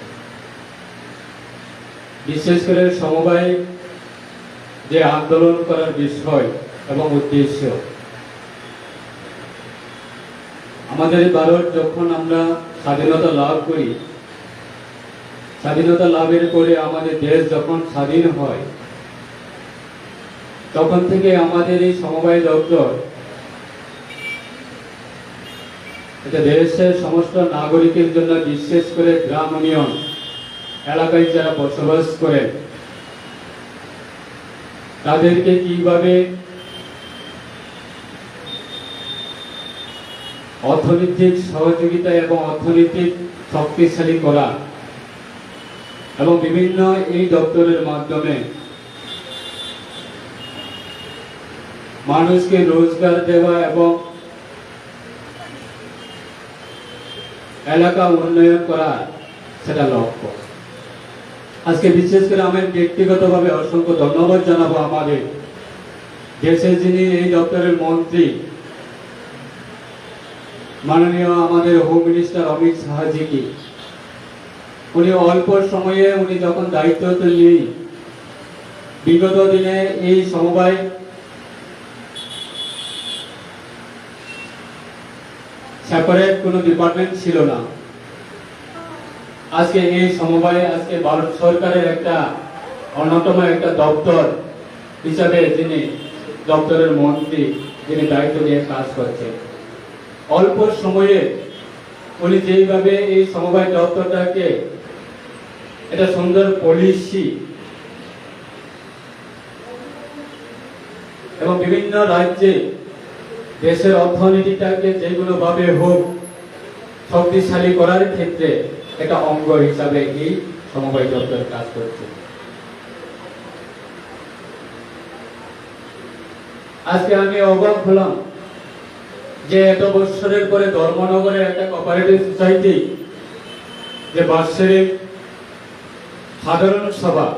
বিশেষ করে সমবায় যে আন্দোলন করার বিষয় এবং উদ্দেশ্য, আমাদের ভারত যখন আমরা স্বাধীনতা লাভ করি, স্বাধীনতা লাভের পরে আমাদের দেশ যখন স্বাধীন হয়, তখন থেকে আমাদের এই সমবায় দপ্তর এটা দেশের সমস্ত নাগরিকের জন্য, বিশেষ করে গ্রাম ইউনিয়ন এলাকায় যারা বসবাস করেন তাদেরকে কিভাবে অর্থনৈতিক সহযোগিতা এবং অর্থনৈতিক শক্তিশালী করা এবং বিভিন্ন এই দপ্তরের মাধ্যমে মানুষকে রোজগার দেওয়া এবং এলাকা উন্নয়ন করা, সেটা লক্ষ্য। আজকে বিশেষ করে আমি ব্যক্তিগতভাবে অসংখ্য ধন্যবাদ জানাবো আমাদের দেশের যিনি এই দপ্তরের মন্ত্রী মাননীয় আমাদের হোম মিনিস্টার অমিত শাহজিকে। উনি অল্প সময়ে উনি যখন দায়িত্ব নিয়ে বিগত দিনে এই সমবায় সেপারেট কোনো ডিপার্টমেন্ট ছিল না, আজকে এই সমবায় আজকে ভারত সরকারের একটা অন্যতম একটা দপ্তর হিসাবে যিনি দপ্তরের মন্ত্রী, যিনি দায়িত্ব নিয়ে কাজ করছেন। অল্প সময়ে উনি যেইভাবে এই সমবায় দপ্তরটাকে এটা সুন্দর পলিসি এবং বিভিন্ন রাজ্যে দেশের অর্থনীতিটাকে যেগুলো ভাবে হোক শক্তিশালী করার ক্ষেত্রে একটা অঙ্গ হিসাবে এই সমবায় দপ্তর কাজ করছে। আজকে আমি অবাক হলাম যে এত বছরের পরে ধর্মনগরের একটা কোঅপারেটিভ সোসাইটি যে বাৎসরিক সাধারণ সভা,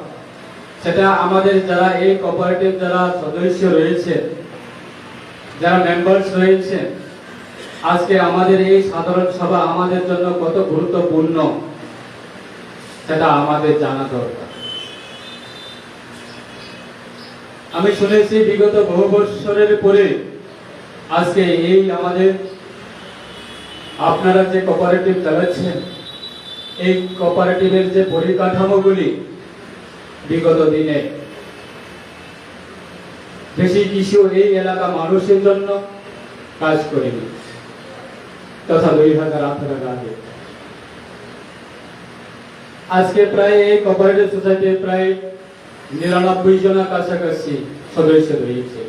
সেটা আমাদের যারা এই কোঅপারেটিভ যারা সদস্য রয়েছে, যারা মেম্বার্স রয়েছে, আজকে আমাদের এই সাধারণ সভা আমাদের জন্য কত গুরুত্বপূর্ণ সেটা আমাদের জানা দরকার। আমি শুনেছি বিগত বহু বছরের পরে আজকে এই আমাদের আপনারা যে কোঅপারেটিভ চালাচ্ছেন, এই কোঅপারেটিভের যে পরিকাঠামোগুলি বিগত দিনে বেশি কিছু এই এলাকা মানুষের জন্য কাজ করেনি, তথা 2018 আগে। আজকে প্রায় এই কোঅপারেটিভ সোসাইটির প্রায় 99 জনের কাছাকাছি সদস্য রয়েছে।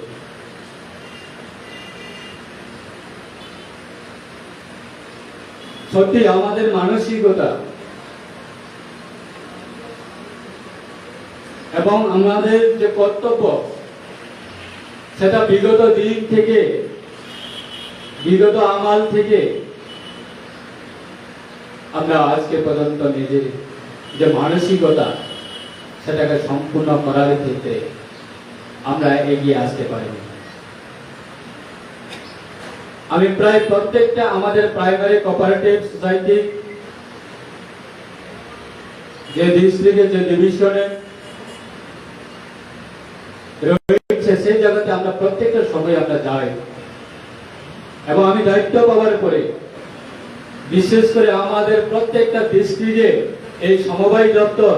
সত্যি আমাদের মানসিকতা এবং আমাদের যে কর্তব্য সেটা বিগত দিন থেকে, বিগত আমল থেকে আমরা আজকে পর্যন্ত নিজের যে মানসিকতা সেটাকে সম্পূর্ণ করার ক্ষেত্রে আমরা এগিয়ে আসতে পারিনি। আমি প্রায় প্রত্যেকটা আমাদের প্রাইমারি কোঅপারেটিভ সোসাইটি যে ডিস্ট্রিক্টে যে ডিভিশনে রয়েছে সেই জায়গাতে আমরা প্রত্যেকটা সময় আমরা যাই, এবং আমি দায়িত্ব পাওয়ার পরে বিশেষ করে আমাদের প্রত্যেকটা ডিস্ট্রিক্টে এই সমবায় দপ্তর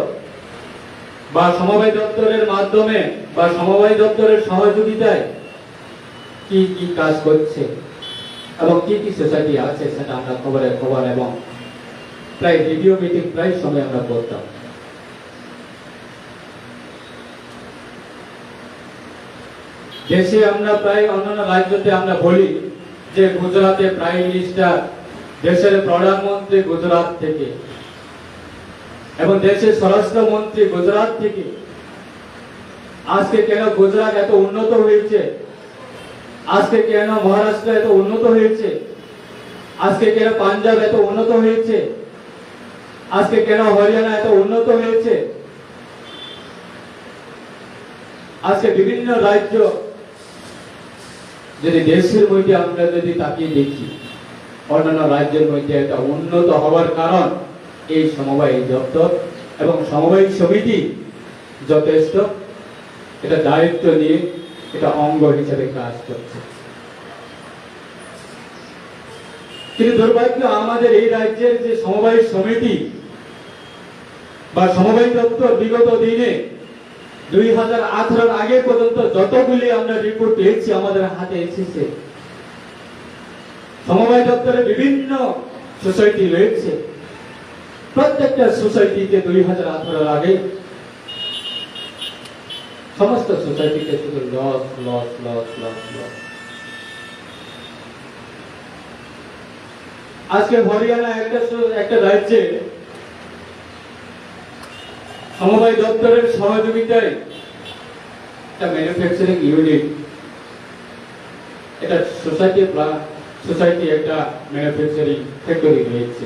বা সমবায় দপ্তরের মাধ্যমে বা সমবায় দপ্তরের সহযোগিতায় কি কি কাজ করছে এবং কি কি সোসাইটি আছে সেটা আমরা খবর এবং প্রায় ভিডিও মিটিং প্রায় সময় আমরা করতাম। দেশে আমরা প্রায় অন্যান্য রাজ্যতে আমরা বলি যে গুজরাটে প্রাইম মিনিস্টার, দেশের প্রধানমন্ত্রী গুজরাট থেকে, এবং দেশের স্বরাষ্ট্রমন্ত্রী গুজরাট থেকে। আজকে কেন গুজরাট এত উন্নত হয়েছে, আজকে কেন মহারাষ্ট্র এত উন্নত হয়েছে, আজকে কেন পাঞ্জাব এত উন্নত হয়েছে, আজকে কেন হরিয়ানা এত উন্নত হয়েছে, আজকে বিভিন্ন রাজ্য যদি দেশের মধ্যে আমরা যদি তাকিয়ে দেখি, অন্যান্য রাজ্যের মধ্যে এটা উন্নত হওয়ার কারণ এই সমবায় দপ্তর এবং সমবায় সমিতি যথেষ্ট এটা দায়িত্ব নিয়ে এটা অঙ্গ হিসেবে কাজ করছে। কিন্তু দুর্ভাগ্য আমাদের এই রাজ্যের যে সমবায় সমিতি বা সমবায় দপ্তর বিগত দিনে 2018 আগে পর্যন্ত যতগুলি আমরা রিপোর্ট পেয়েছি আমাদের হাতে এসেছে, সমবায় দপ্তরে বিভিন্ন সোসাইটি রয়েছে, প্রত্যেকটা সোসাইটিতে 2018 আগে সমস্ত সোসাইটিতে শুধু loss loss loss loss loss. আজকে হরিয়ানা একটা রাজ্যে সমবায় দপ্তরের সহযোগিতায় একটা ম্যানুফ্যাকচারিং ইউনিট, এটা সোসাইটি একটা ম্যানুফ্যাকচারিং ফ্যাক্টরি রয়েছে।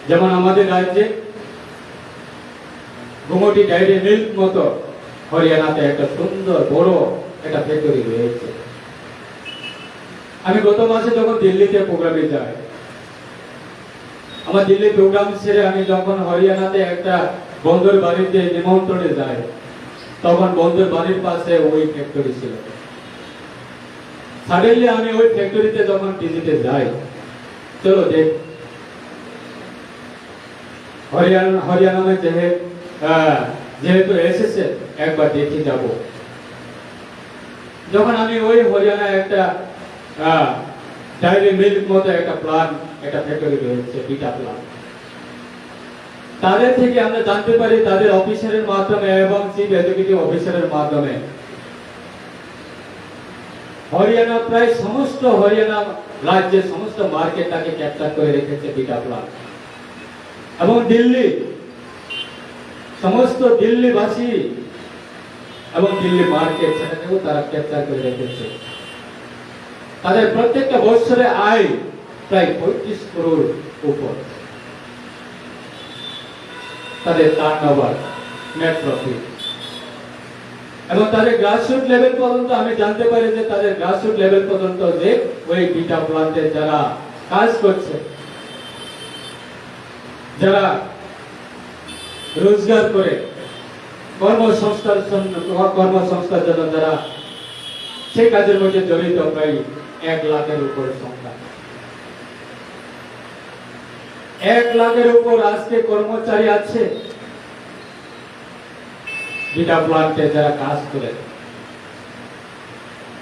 যেমন আমাদের রাজ্যে গুমটি ডায়েরি মিল্ক মতো হরিয়ানাতে একটা সুন্দর বড় একটা ফ্যাক্টরি রয়েছে। আমি গত মাসে যখন দিল্লিতে প্রোগ্রামে যাই, আমার দিল্লি প্রোগ্রাম ছেড়ে আমি যখন হরিয়ানাতে একটা বন্ধুর বাড়িতে নিমন্ত্রণে যাই, তখন বন্ধুর বাড়ির পাশে ওই ফ্যাক্টরি ছিল। সাডেনলি আমি ওই ফ্যাক্টরিতে যখন ভিজিটে যাই, চলো দেখ হরিয়ানা में যেহেতু এসেছে একবার দেখে যাব। যখন আমি ওই হরিয়ানা একটা ডায়েরি মিল্ক মতো একটা প্লান্ট, একটা ফ্যাক্টরি রয়েছে, বিটা প্লান্ট, তাদের থেকে আমরা জানতে পারি তাদের অফিসারের মাধ্যমে এবং চিফ এক্সিকিউটিভ অফিসারের মাধ্যমে হরিয়ানা প্রায় সমস্ত হরিয়ানা রাজ্যের সমস্ত মার্কেটটাকে ক্যাপচার করে রেখেছে বিটা প্লান্ট, এবং দিল্লি সমস্ত দিল্লিবাসী এবং দিল্লি মার্কেট সেটাকেও তারা ক্যাপচার করে রেখেছে। তাদের প্রত্যেকটা বছরে আয় প্রায় 35 করোড় উপর, তাদের টার্নওভার, নেট প্রফিট। এবং তাদের গ্রাসরুট লেভেল পর্যন্ত আমি জানতে পারি যে তাদের গ্রাসরুট লেভেল পর্যন্ত যে ওই বিটা প্লান্টে যারা কাজ করছে, যারা রোজগার করে কর্মসংস্থার জন্য যারা সেই কাজের মধ্যে জড়িত প্রায় 1 লাখের উপর সংখ্যা। 1 লাখের উপর আজকে কর্মচারী আছে বিটা প্লান্টে যারা কাজ করে।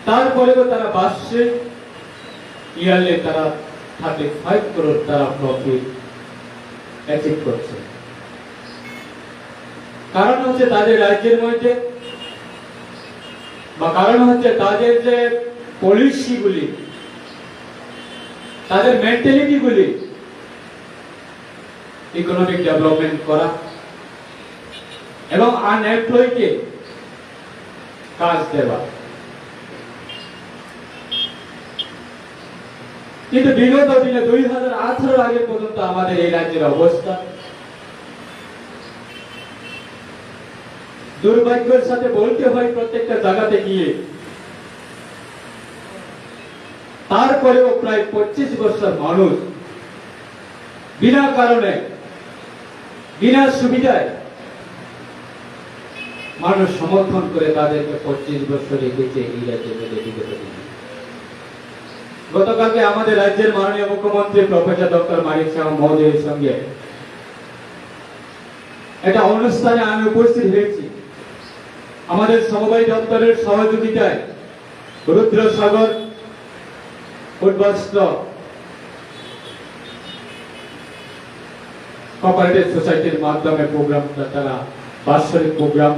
তারপরেও তারা বার্ষিক ইয়ারলি তারা 35 করোড় তারা প্রফিট অ্যাচিভ করছে। কারণ হচ্ছে তাদের রাজ্যের মধ্যে বা কারণ হচ্ছে তাদের যে পলিসিগুলি, তাদের মেন্টালিটিগুলি ইকোনমিক ডেভেলপমেন্ট করা এবং আনএমপ্লয়কে কাজ দেওয়া। কিন্তু বিগত দিনে 2018 আগে পর্যন্ত আমাদের এই রাজ্যের অবস্থা দুর্ভাগ্যের সাথে বলতে হয় প্রত্যেকটা জায়গাতে গিয়ে, তারপরেও প্রায় 25 বছর মানুষ বিনা কারণে বিনা সুবিধায় মানুষ সমর্থন করে তাদেরকে 25 বছর রেখেছে এই রাজ্যের মধ্যে বিগত দিনে। গতকালকে আমাদের রাজ্যের মাননীয় মুখ্যমন্ত্রী প্রফেসর ডক্টর মানিক সাহা মহোদয়ের সঙ্গে একটা অনুষ্ঠানে আমি উপস্থিত হয়েছি। আমাদের সমবায় দপ্তরের সহযোগিতায় রুদ্রসাগর উদ্বাস্ত কোঅপারেটিভ সোসাইটির মাধ্যমে প্রোগ্রামটা তারা বাৎসরিক প্রোগ্রাম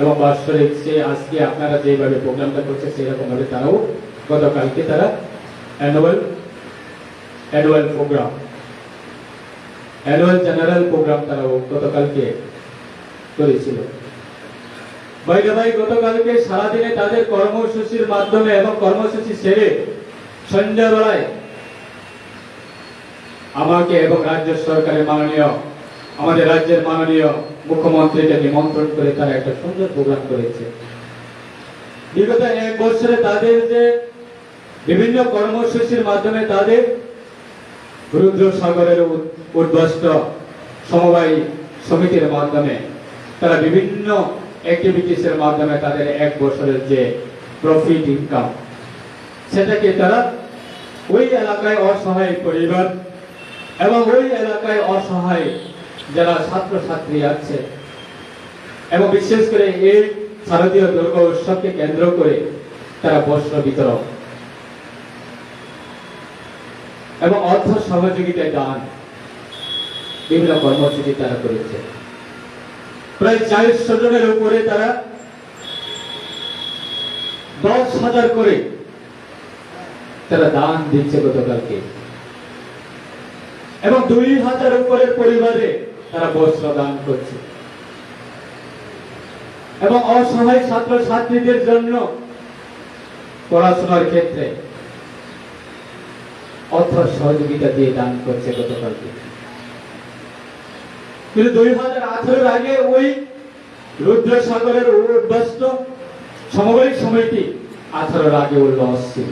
এবং বাৎসরিক সে আজকে আপনারা যেভাবে প্রোগ্রামটা করছে সেরকম ভাবে তারাও গতকালকে তারা annual programme, annual general programme তারাও গতকালকে করেছিল। ভাই গতকালকে সারাদিনে তাদের কর্মসূচির মাধ্যমে এবং কর্মসূচি সেরে সন্ধ্যাবেলায় আমাকে এবং রাজ্য সরকারের আমাদের রাজ্যের মাননীয় মুখ্যমন্ত্রীকে নিমন্ত্রণ করে তারা একটা সুন্দর প্রোগ্রাম করেছে। বিগত 1 বছরে তাদের যে বিভিন্ন কর্মসূচির মাধ্যমে তাদের রুদ্রসাগরের উদ্বাস্ত সমবায় সমিতির মাধ্যমে তারা বিভিন্ন অ্যাক্টিভিটিসের মাধ্যমে তাদের 1 বছরের যে প্রফিট ইনকাম সেটাকে তারা ওই এলাকায় অসহায় পরিবার এবং ওই এলাকায় অসহায় যারা ছাত্রছাত্রী আছে এবং বিশেষ করে এই শারদীয় দুর্গা উৎসবকে কেন্দ্র করে তারা বস্ত্র বিতরণ এবং অর্থ সহযোগিতা দান বিভিন্ন কর্মসূচি তারা করেছে। প্রায় 400 জনের উপরে তারা 10,000 করে তারা দান দিচ্ছে গতকালকে এবং 2,000 উপরের পরিবারে তারা বস্ত্র দান করছে এবং অসহায় ছাত্র ছাত্রীদের জন্য পড়াশোনার ক্ষেত্রে অর্থ সহযোগিতা দিয়ে দান করছে গতকালকে। কিন্তু 2018 আগে ওই রুদ্রসাগরের উদ্বাস্ত সমবায় সমিতি 18 আগে ওর লস ছিল।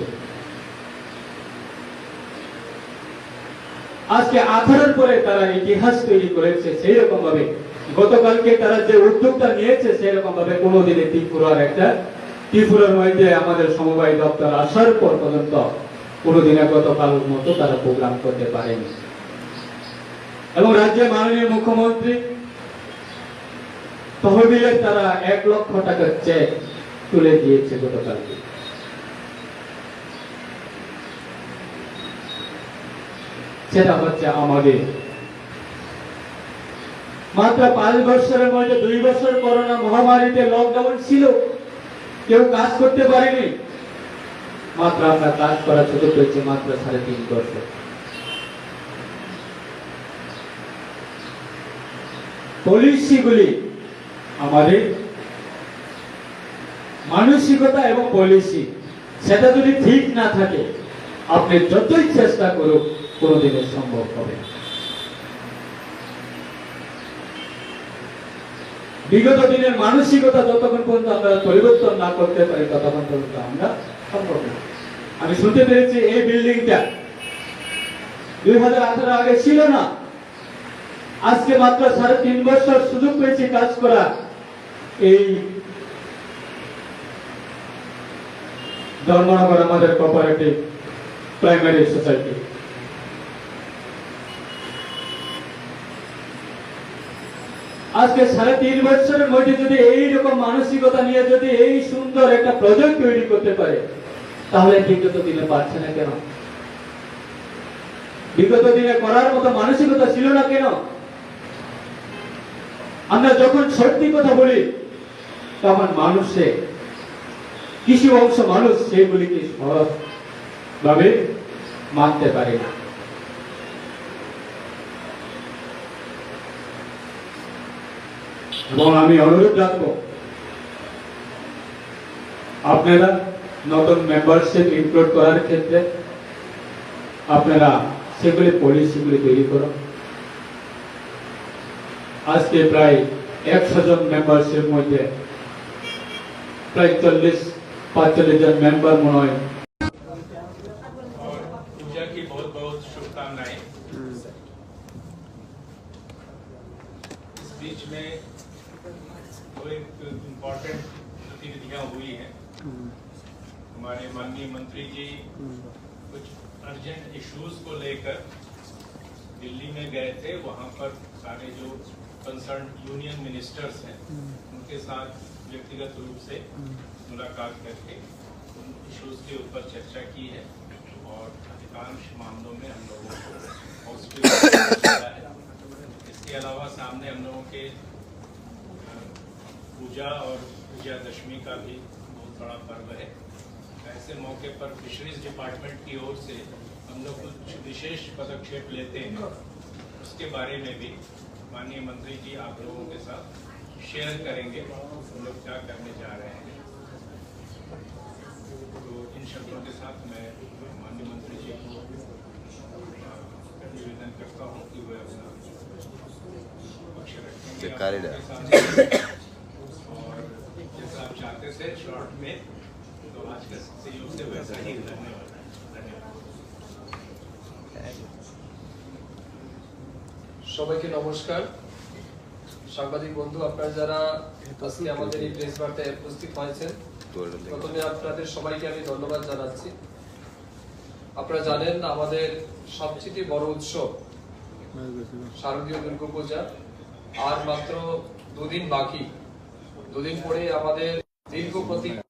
আজকে 18 পরে তারা ইতিহাস তৈরি করেছে। সেই রকম ভাবে গতকালকে তারা যে উদ্যোগটা নিয়েছে সেরকম ভাবে কোনোদিনে ত্রিপুরার মধ্যে আমাদের সমবায় দপ্তর আসার পর পর্যন্ত কোনোদিনে গতকাল মতো তারা প্রোগ্রাম করতে পারেনি। এবং রাজ্যের মাননীয় মুখ্যমন্ত্রী তহবিলের তারা 1 লক্ষ টাকার চেক তুলে দিয়েছে গতকালকে। সেটা হচ্ছে আমাদের মাত্র 5 বছরের মধ্যে 2 বছর করোনা মহামারীতে লকডাউন ছিল, কেউ কাজ করতে পারেনি। মাত্র আমরা কাজ করা সুযোগ পেয়েছি মাত্র 3.5 বছর। পলিসিগুলি আমাদের মানসিকতা এবং পলিসি সেটা যদি ঠিক না থাকে আপনি যতই চেষ্টা করুক কোনোদিনই সম্ভব হবে না। বিগত দিনের মানসিকতা যতক্ষণ পর্যন্ত আমরা পরিবর্তন না করতে পারি ততক্ষণ পর্যন্ত আমরা সম্ভব না। আমি শুনতে পেরেছি এই বিল্ডিংটা 2018 আগে ছিল না, আজকে মাত্র 3.5 বছর সুযোগ পেয়েছি কাজ করা এই ধর্মনগর আমাদের কোঅপারেটিভ প্রাইমারি সোসাইটি। আজকে 3.5 বছরের মধ্যে যদি এইরকম মানসিকতা নিয়ে যদি এই সুন্দর একটা প্রজেক্ট তৈরি করতে পারে তাহলে বিগত দিনে পারছে না কেন? বিগত দিনে করার মতো মানসিকতা ছিল না কেন? আমরা যখন সত্যি কথা বলি তখন মানুষে কিছু অংশ মানুষ সেগুলিকে সহজ ভাবে মানতে পারে না। এবং আমি অনুরোধ রাখবো আপনারা নতুন মেম্বারশিপ ইনক্লুড করার ক্ষেত্রে আপনারা সেগুলি পলিসিগুলি তৈরি করুন। আজকে প্রায় 100 জন মেম্বারশিপ মধ্যে প্রায় 40-45 জন মেম্বার মনে হয়। और पूजा की बहुत बहुत शुभकामनाएं। इस बीच में वो एक इम्पोर्टेंट गतिविधियां हुई हैं। हमारे माननीय मंत्री जी कुछ अर्जेंट इश्यूज को लेकर दिल्ली में गए थे। वहां पर सारे जो कंसर्न यूनियन मिनिस्टर्स हैं उनके साथ व्यक्तिगत रूप से मुलाकात करके उन इश्यूज के ऊपर चर्चा की है और अधिकांश मामलों में हम लोगों को पॉजिटिव मिला है। इसके अलावा सामने हम लोगों के पूजा और विजयादशमी का भी बहुत बड़ा पर्व है। ऐसे मौके पर फिशरीज डिपार्टमेंट की ओर से हम लोग कुछ विशेष पदक्षेप लेते हैं, उसके बारे में भी माननीय मंत्री जी आप लोगों के साथ शेयर करेंगे हम लोग क्या करने जा रहे हैं। तो इन शब्दों के साथ मैं माननीय मंत्री जी को निवेदन करता हूं कि वे अपना पक्ष रखेंगे और जैसा आप चाहते थे शॉर्ट में, तो आज के सहयोग से वैसा ही धन्यवाद। সবাইকে নমস্কার। সাংবাদিক বন্ধু আপনারা যারা আজকে আমাদের এই প্রেস বার্তায় উপস্থিত হয়েছেন, প্রথমে আপনাদের সবাইকে আমি ধন্যবাদ জানাচ্ছি। আপনারা জানেন আমাদের সবচেয়ে বড় উৎসব শারদীয় দুর্গাপূজা আর মাত্র 2 দিন বাকি। 2 দিন পরে আমাদের দীর্ঘ প্রতীক্ষা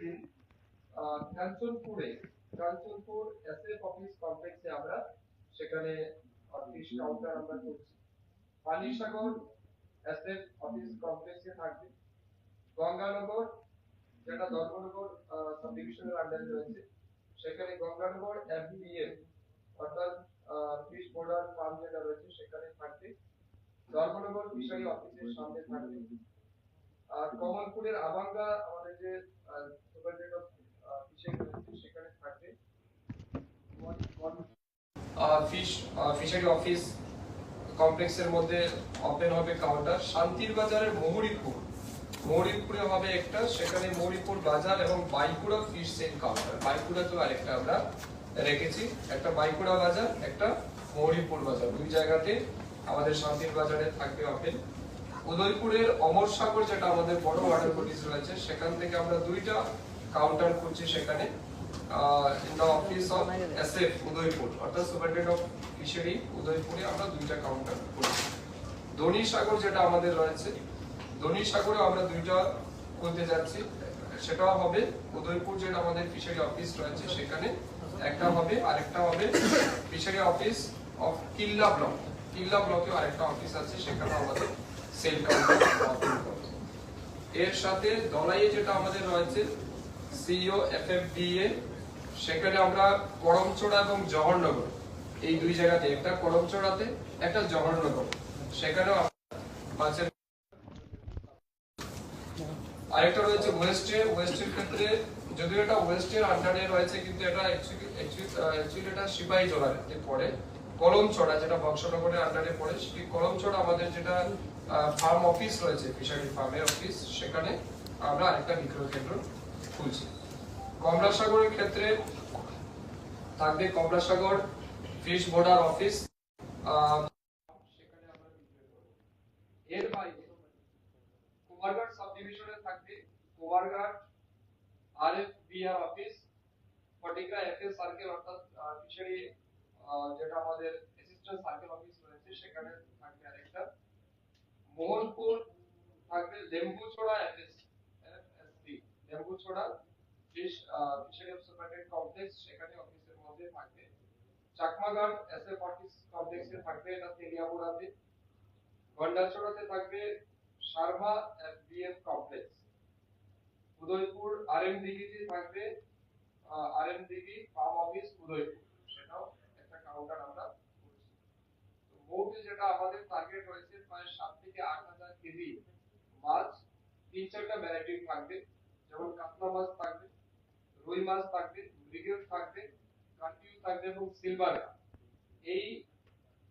দিন কাঞ্চনপুর এসএফ অফিস কমপ্লেক্সে আমরা সেখানে ফিশ কাউন্টার আমরা করছি। পানিসাগর এসএফ অফিস কমপ্লেক্সে থাকবে। গঙ্গানগর যেটা ধর্মনগর সাব ডিভিশনের আন্ডারে রয়েছে, সেখানে গঙ্গানগর এফবিএফ অর্থাৎ ফিশ বোর্ডার ফার্ম যেটা রয়েছে সেখানে থাকবে। ধর্মনগর ফিশারি অফিসের সামনে থাকবে। আর কমলপুরের আবাঙ্গা আমাদের যে সুপারিনটেন্ডেন্ট অফ ফিশারি রয়েছে সেখানে থাকবে। ফিশারি অফিস কমপ্লেক্সের মধ্যে ওপেন হবে কাউন্টার। শান্তির বাজারের মৌরিপুরে হবে একটা, সেখানে মৌরিপুর বাজার এবং বাইকুড়া ফিশ সেল কাউন্টার। বাইকুড়াতেও আরেকটা আমরা রেখেছি, একটা বাইকুড়া বাজার, একটা মৌরিপুর বাজার, দুই জায়গাতে আমাদের শান্তির বাজারে থাকবে ওপেন। উদয়পুরের অমর সাগর যেটা আমাদের বড় ওয়াটার বডিজ রয়েছে, সেখান থেকে আমরা দুইটা কাউন্টার করছি সেখানে in the office of SF Udaipur অর্থাৎ সুপারিনটেন্ডেন্ট অফ ফিশারি উদয়পুরে আমরা দুইটা কাউন্টার করছি। ধনী সাগর যেটা আমাদের রয়েছে, ধনী সাগরে আমরা দুইটা করতে যাচ্ছি, সেটাও হবে উদয়পুর যেটা আমাদের ফিশারি অফিস রয়েছে সেখানে একটা হবে, আরেকটা হবে ফিশারি অফিস অফ কিল্লা ব্লকে আরেকটা অফিস আছে, সেখানে আমাদের সেল কাউন্টার ওপেন করব। এর সাথে দলাইয়ে যেটা আমাদের রয়েছে সিইও এফএফডিএ, সেখানে আমরা করমচড়া এবং জওহরনগর এই দুই জায়গাতে, একটা করমচড়াতে একটা জওহরনগর, সেখানেও মাছের। আরেকটা রয়েছে ওয়েস্টের ক্ষেত্রে, যদিও এটা ওয়েস্টের আন্ডারে রয়েছে কিন্তু এটা অ্যাকচুয়ালি এটা সিপাহী জলাতে পড়ে। কলমচড়া যেটা বংশনগরের আন্ডারে পড়ে, সেই কলমচড়া আমাদের যেটা ফার্ম অফিস রয়েছে ফিশারি ফার্মের অফিস, সেখানে আমরা আরেকটা বিক্রয় কেন্দ্র খুলছি। কমলাসাগরের ক্ষেত্রে থাকবে কমলাসাগর ফিশ বোর্ডার অফিস, সেখানে আমরা বিক্রয় করব। এর বাইরে কোমারঘাট সাব ডিভিশনে থাকবে কোমারঘাট আরএফবিআর অফিস, ফটিকা এফএস সার্কেল অর্থাৎ ফিশারি যেটা আমাদের অ্যাসিস্ট্যান্ট সার্কেল অফিস রয়েছে সেখানে থাকবে আরেকটা। মোহনপুর থাকবে Lembuchhara FSD, Lembuchhara fishery superintendent complex, সেখানে অফিসের মধ্যে থাকবে। চাকমাঘাট এসএফ অফিস কমপ্লেক্সে থাকবে, এটা তেলিয়ামুড়াতে। গন্ডাছড়াতে থাকবে সারভা এফবিএফ কমপ্লেক্স। উদয়পুর আরএমডিগিতে থাকবে আরএমডিগি ফার্ম অফিস উদয়পুর, সেটাও একটা কাউন্টার আমরা করছি। তো মোট যেটা আমাদের টার্গেট রয়েছে প্রায় 7 থেকে 8,000 কেজি মাছ, 3-4টা ভ্যারাইটি থাকবে, যেমন কাতলা মাছ থাকবে, রুই মাছ থাকবে, মৃগেল থাকবে, কার্পিউ থাকবে এবং সিলভার। এই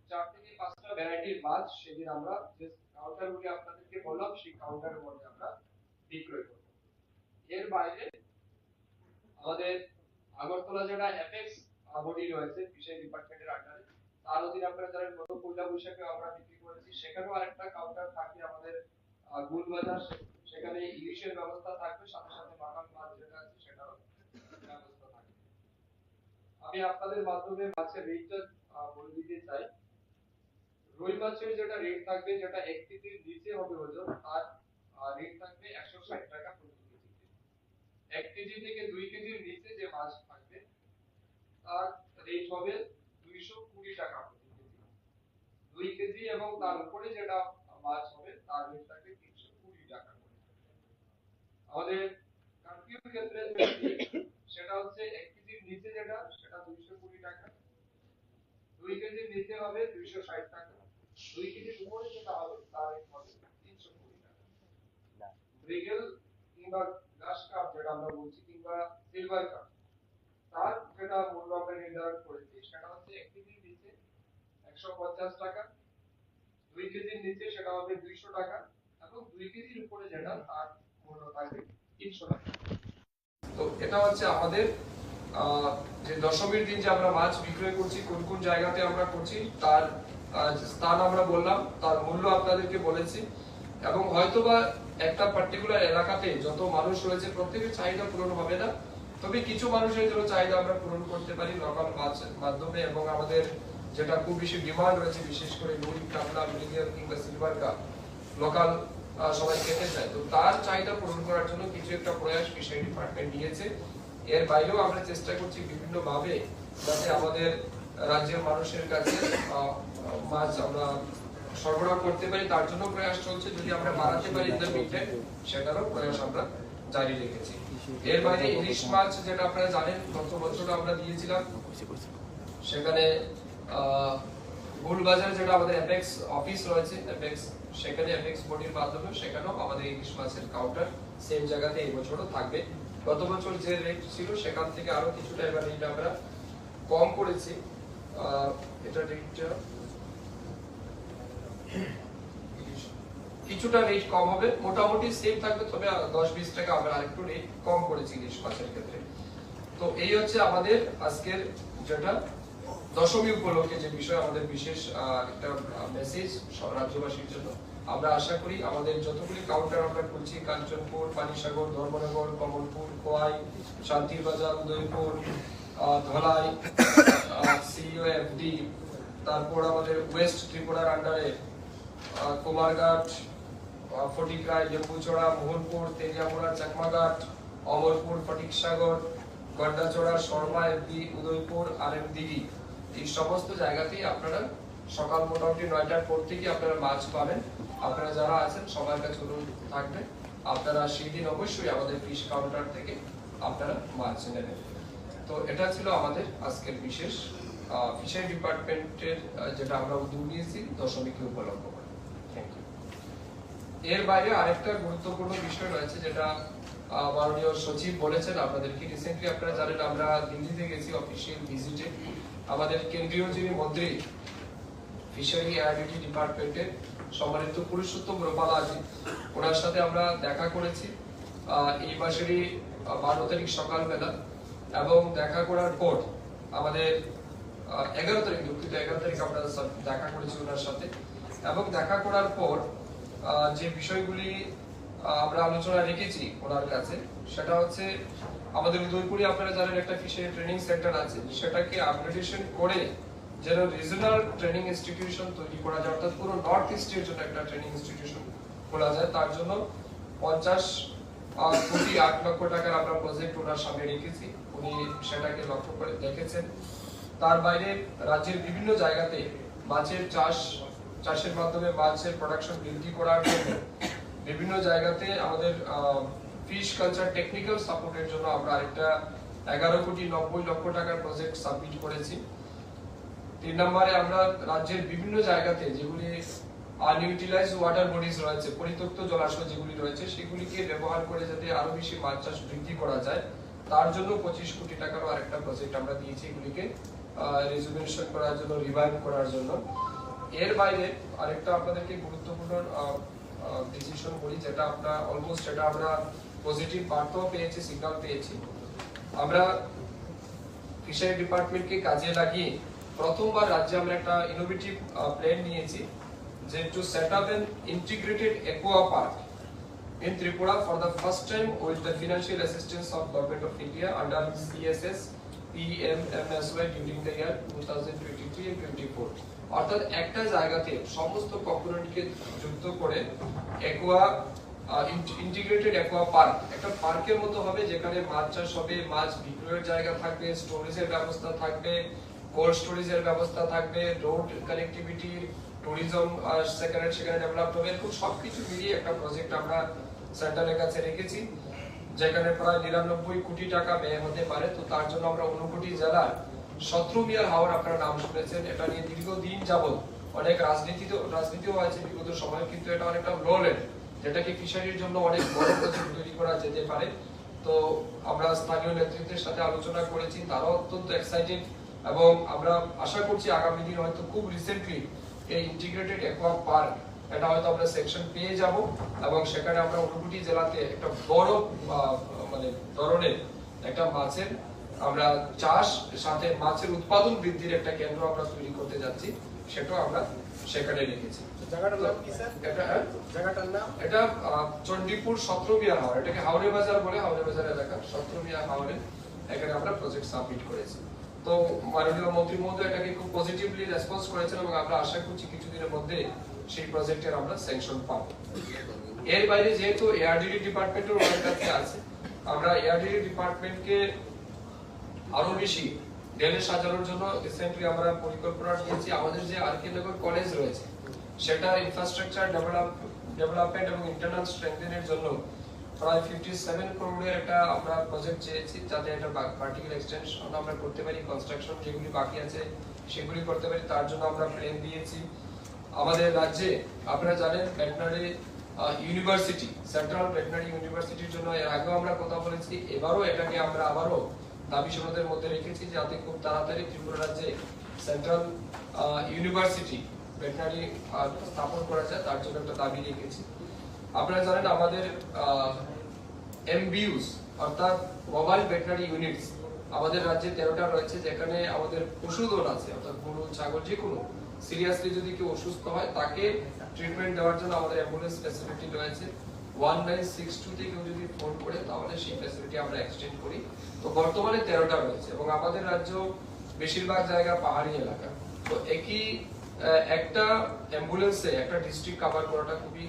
4 থেকে 5টা ভ্যারাইটির মাছ সেদিন আমরা যে কাউন্টারগুলি আপনাদেরকে বললাম সেই কাউন্টারের মধ্যে আমরা বিক্রয় করব। এর বাইরে আমাদের আগরতলা যেটা এফএক্স বডি রয়েছে ফিশারি ডিপার্টমেন্টের আন্ডারে, তার অধীনে আপনারা যারা গত পয়লা বৈশাখে আমরা বিক্রি করেছি, সেখানেও আরেকটা কাউন্টার থাকবে আমাদের গুলবাজার, সেখানে ইলিশের ব্যবস্থা থাকবে, সাথে সাথে বাগান মাছ যেটা আছে সেটারও ব্যবস্থা থাকবে। আমি আপনাদের মাধ্যমে মাছের রেটটা বলে দিতে চাই। রুই মাছের যেটা রেট থাকবে, যেটা 1 কেজির নিচে হবে ওজন, তার রেট থাকবে 160 টাকা প্রতি কেজিতে। 1 কেজি থেকে 2 কেজির নিচে যে মাছ থাকবে তার রেট হবে 220 টাকা প্রতি কেজি। 2 কেজি এবং তার উপরে যেটা মাছ হবে তার রেট থাকবে 320 টাকা করে। আমাদের কার্পিউর ক্ষেত্রে সেটা হচ্ছে 1 কেজির নিচে যেটা সেটা 220 টাকা, 2 কেজির নিচে হবে 260 টাকা, 2 কেজির উপরে যেটা হবে তার রেট হবে 320 টাকা। মৃগেল কিংবা গ্লাস কাপ যেটা আমরা বলছি কিংবা সিলভার কাপ, তার যেটা মূল্য আমরা নির্ধারণ করেছি সেটা হচ্ছে 1 কেজির নিচে 150 টাকা, 2 কেজির নিচে সেটা হবে 200 টাকা এবং 2 কেজির উপরে যেটা তার মূল্য থাকবে 300 টাকা। তো এটা হচ্ছে আমাদের যে দশমীর দিন যে আমরা মাছ বিক্রয় করছি, কোন কোন জায়গাতে আমরা করছি তার স্থান আমরা বললাম, তার মূল্য আপনাদেরকে বলেছি, এবং হয়তোবা একটা পার্টিকুলার এলাকাতে যত মানুষ রয়েছে প্রত্যেকের চাহিদা পূরণ হবে না, তবে কিছু মানুষের জন্য চাহিদা আমরা পূরণ করতে পারি লোকাল মাছের মাধ্যমে। এবং আমাদের যেটা খুব বেশি ডিমান্ড রয়েছে বিশেষ করে রুই, কাতলা, মৃগেল কিংবা সিলভার কাপ, লোকাল সবাই খেতে চায়। তো তার চাহিদা পূরণ করার জন্য কিছু একটা প্রয়াস ফিশারি ডিপার্টমেন্ট নিয়েছে। এর বাইরেও আমরা চেষ্টা করছি বিভিন্ন ভাবে যাতে আমাদের রাজ্যের মানুষের কাছে মাছ আমরা সরবরাহ করতে পারি, তার জন্য প্রয়াস চলছে। যদি আমরা বাড়াতে পারি ইন দ্য মিড টাইম, সেটারও প্রয়াস আমরা জারি রেখেছি। এর বাইরে ইলিশ মাছ যেটা আপনারা জানেন গত বছর আমরা দিয়েছিলাম, সেখানে গোলবাজারে যেটা আমাদের অ্যাপেক্স অফিস রয়েছে অ্যাপেক্স, সেখানে অ্যাপেক্স বডির মাধ্যমে সেখানেও আমাদের ইলিশ মাছের কাউন্টার সেম জায়গাতে এই বছরও থাকবে। গত বছর যে রেট ছিল সেখান থেকে আরো কিছুটা এবার রেট আমরা কম করেছি। এটা রেটটা কিছুটা রেট কম হবে, মোটামুটি সেম থাকবে, তবে 10-20 টাকা আমরা আরেকটু রেট কম করেছি ইলিশ মাছের ক্ষেত্রে। তো এই হচ্ছে আমাদের আজকের যেটা দশমী উপলক্ষে যে বিষয়, আমাদের বিশেষ একটা মেসেজ সব রাজ্যবাসীর জন্য। আমরা আশা করি আমাদের যতগুলি কাউন্টার আমরা খুলছি, কাঞ্চনপুর, পানিসাগর, ধর্মনগর, কমলপুর, কোয়াই, শান্তিরবাজার, উদয়পুর, ধলাই, সিইওএফডি, তারপর আমাদের ওয়েস্ট ত্রিপুরার আন্ডারে কুমারঘাট, ফটিকরাই, লেম্বুচড়া, মোহনপুর, তেলিয়ামুড়া, চাকমাঘাট, অমরপুর, ফটিকসাগর, গন্ডাচড়া, শর্মা এফডি, উদয়পুর, আরএমদিঘি, এই সমস্ত জায়গাতেই আপনারা সকাল মোটামুটি 9টার পর থেকে আপনারা মাছ পাবেন। আপনারা যারা আছেন সবার কাছে অনুরোধ থাকবে, আপনারা সেই দিন অবশ্যই আমাদের ফিশ কাউন্টার থেকে আপনারা মাছ নেবেন। তো এটা ছিল আমাদের আজকের বিশেষ ফিশারি ডিপার্টমেন্টের যেটা আমরা উদ্যোগ নিয়েছি দশমীকে উপলক্ষ করে। Thank you. এর বাইরে আরেকটা গুরুত্বপূর্ণ বিষয় রয়েছে যেটা মাননীয় সচিব বলেছেন আপনাদেরকে। রিসেন্টলি আপনারা জানেন আমরা দিল্লিতে গেছি অফিসিয়াল ভিজিটে। আমাদের কেন্দ্রীয় যিনি মন্ত্রী ফিশারি আইডিটি ডিপার্টমেন্টের সম্মানিত পুরুষোত্তম রূপালাজি, ওনার সাথে আমরা দেখা করেছি এই মাসেরই 12 তারিখ সকালবেলা, এবং দেখা করার পর আমাদের 11 তারিখ দুঃখিত 11 তারিখ আমরা দেখা করেছি ওনার সাথে, এবং দেখা করার পর যে বিষয়গুলি আমরা আলোচনা রেখেছি ওনার কাছে, সেটা হচ্ছে আমাদের উদয়পুরে আপনারা জানেন একটা ফিশারি ট্রেনিং সেন্টার আছে, সেটাকে আপগ্রেডেশন করে যেন রিজনাল ট্রেনিং ইনস্টিটিউশন তৈরি করা যায়, অর্থাৎ পুরো নর্থ ইস্টের জন্য একটা ট্রেনিং ইনস্টিটিউশন খোলা যায়। তার জন্য 50 কোটি 8 লক্ষ টাকার আমরা প্রজেক্ট ওনার সামনে রেখেছি, উনি সেটাকে লক্ষ্য করে দেখেছেন। তার বাইরে রাজ্যের বিভিন্ন জায়গাতে মাছের চাষের মাধ্যমে মাছের প্রোডাকশন বৃদ্ধি করার জন্য বিভিন্ন জায়গাতে আমাদের ফিশ কালচার টেকনিক্যাল সাপোর্টের জন্য আমরা আরেকটা 11 কোটি 90 লক্ষ টাকার প্রজেক্ট সাবমিট করেছি। 3 নম্বরে আমরা রাজ্যের বিভিন্ন জায়গাতে যেগুলি আনইউটিলাইজড ওয়াটার বডিজ রয়েছে, পরিত্যক্ত জলাশয় যেগুলি রয়েছে, সেগুলিকে ব্যবহার করে যাতে আরো বেশি মাছ চাষ বৃদ্ধি করা যায়, তার জন্য 25 কোটি টাকারও আরেকটা প্রজেক্ট আমরা দিয়েছি এগুলিকে রিজুভেনেশন করার জন্য, রিভাইভ করার জন্য। এর বাইরে আরেকটা আপনাদেরকে গুরুত্বপূর্ণ ডিসিশন বলি, যেটা আমরা অলমোস্ট সেটা আমরা পজিটিভ বার্তাও পেয়েছি, সিগন্যাল পেয়েছি। আমরা ফিশারি ডিপার্টমেন্টকে কাজে লাগিয়ে প্রথমবার রাজ্যে আমরা একটা ইনোভেটিভ প্ল্যান নিয়েছি, যে to set up an integrated aqua park in Tripura for the first time with the financial assistance of Government of India under CSS PMMSY during the year 2023 and 24. অর্থাৎ একটা জায়গাতে সমস্ত কম্পোনেন্টকে যুক্ত করে অ্যাকোয়া ইন্টিগ্রেটেড অ্যাকোয়া পার্ক, একটা পার্কের মতো হবে যেখানে মাছ চাষ হবে, মাছ বিক্রয়ের জায়গা থাকবে, স্টোরেজের ব্যবস্থা থাকবে, কোল্ড স্টোরেজের ব্যবস্থা থাকবে, রোড কানেক্টিভিটি, ট্যুরিজম সেখানে ডেভেলপ হবে, এরকম সবকিছু মিলিয়ে একটা প্রজেক্ট আমরা সেন্টারের কাছে রেখেছি, যেখানে প্রায় 99 কোটি টাকা ব্যয় হতে পারে। তো তার জন্য আমরা ঊনকোটি জেলার 17 মিয়ার হাওর আপনারা নাম শুনেছেন, এটা নিয়ে দীর্ঘদিন যাবত অনেক রাজনীতিও হয়েছে বিগত সময়, কিন্তু এটা অনেকটা লোলেড, যেটাকে ফিশারির জন্য অনেক বড় প্রজেক্ট তৈরি করা যেতে পারে। তো আমরা স্থানীয় নেতৃত্বের সাথে আলোচনা করেছি, তারাও অত্যন্ত এক্সাইটেড, এবং আমরা আশা করছি আগামী দিন হয়তো খুব রিসেন্টলি এই ইন্টিগ্রেটেড অ্যাকোয়া পার্ক এটা হয়তো আমরা সেকশন পেয়ে যাব, এবং সেখানে আমরা ঊনকোটি জেলাতে একটা বড় মানে ধরনের একটা মাছের আমরা চাষ সাথে মাছের উৎপাদন বৃদ্ধির একটা কেন্দ্র আমরা তৈরি করতে যাচ্ছি, সেটাও আমরা সেখানে রেখেছি। জায়গাটার নাম কি স্যার? জায়গাটার নাম এটা চণ্ডীপুর 17 মিয়ার হাওর, এটাকে হাওড়ে বাজার বলে, হাওড়ে বাজার এলাকা 17 মিয়ার হাওরে এখানে আমরা প্রজেক্ট সাবমিট করেছি। তো মাননীয় মন্ত্রী মহোদয় এটাকে খুব পজিটিভলি রেসপন্স করেছেন, এবং আমরা আশা করছি কিছুদিনের মধ্যে সেই প্রজেক্টের আমরা স্যাংশন পাবো। এর বাইরে যেহেতু এআরডিডি ডিপার্টমেন্টের ওনার কাছে আছে, আমরা এআরডিডি ডিপার্টমেন্টকে আরো বেশি ডেলে সাজানোর জন্য রিসেন্টলি আমরা পরিকল্পনা নিয়েছি। আমাদের যে আরকে নগর কলেজ রয়েছে সেটা ইনফ্রাস্ট্রাকচার ডেভেলপমেন্ট এবং ইন্টারনাল স্ট্রেংথেনের জন্য প্রায় 57 করোড়ের একটা আমরা প্রজেক্ট চেয়েছি, যাতে একটা ভার্টিক্যাল এক্সটেনশন আমরা করতে পারি, কনস্ট্রাকশন যেগুলি বাকি আছে সেগুলি করতে পারি, তার জন্য আমরা প্ল্যান দিয়েছি। আমাদের রাজ্যে আপনারা জানেন ভেটেরিনারি ইউনিভার্সিটি, সেন্ট্রাল ভেটেরিনারি ইউনিভার্সিটির জন্য এর আগেও আমরা কথা বলেছি, এবারও এটাকে আমরা আবারও দাবি সনদের মধ্যে রেখেছি, যাতে খুব তাড়াতাড়ি ত্রিপুরা রাজ্যে সেন্ট্রাল ইউনিভার্সিটি ভেটেরিনারি স্থাপন করা যায়, তার জন্য একটা দাবি রেখেছি। আপনারা জানেন আমাদের এমবিইউস অর্থাৎ মোবাইল ভেটেরিনারি ইউনিটস আমাদের রাজ্যে 13টা রয়েছে, যেখানে আমাদের পশুধন আছে, অর্থাৎ গরু ছাগল যে কোনো সিরিয়াসলি যদি কেউ অসুস্থ হয় তাকে ট্রিটমেন্ট দেওয়ার জন্য আমাদের অ্যাম্বুলেন্স ফ্যাসিলিটি রয়েছে। 1962 তে কেউ যদি ফোন করে তাহলে সেই ফ্যাসিলিটি আমরা এক্সটেন্ড করি। তো বর্তমানে 13টা রয়েছে এবং আমাদের রাজ্য বেশিরভাগ জায়গা পাহাড়ি এলাকা, তো একই একটা অ্যাম্বুলেন্সে একটা ডিস্ট্রিক্ট কভার করাটা খুবই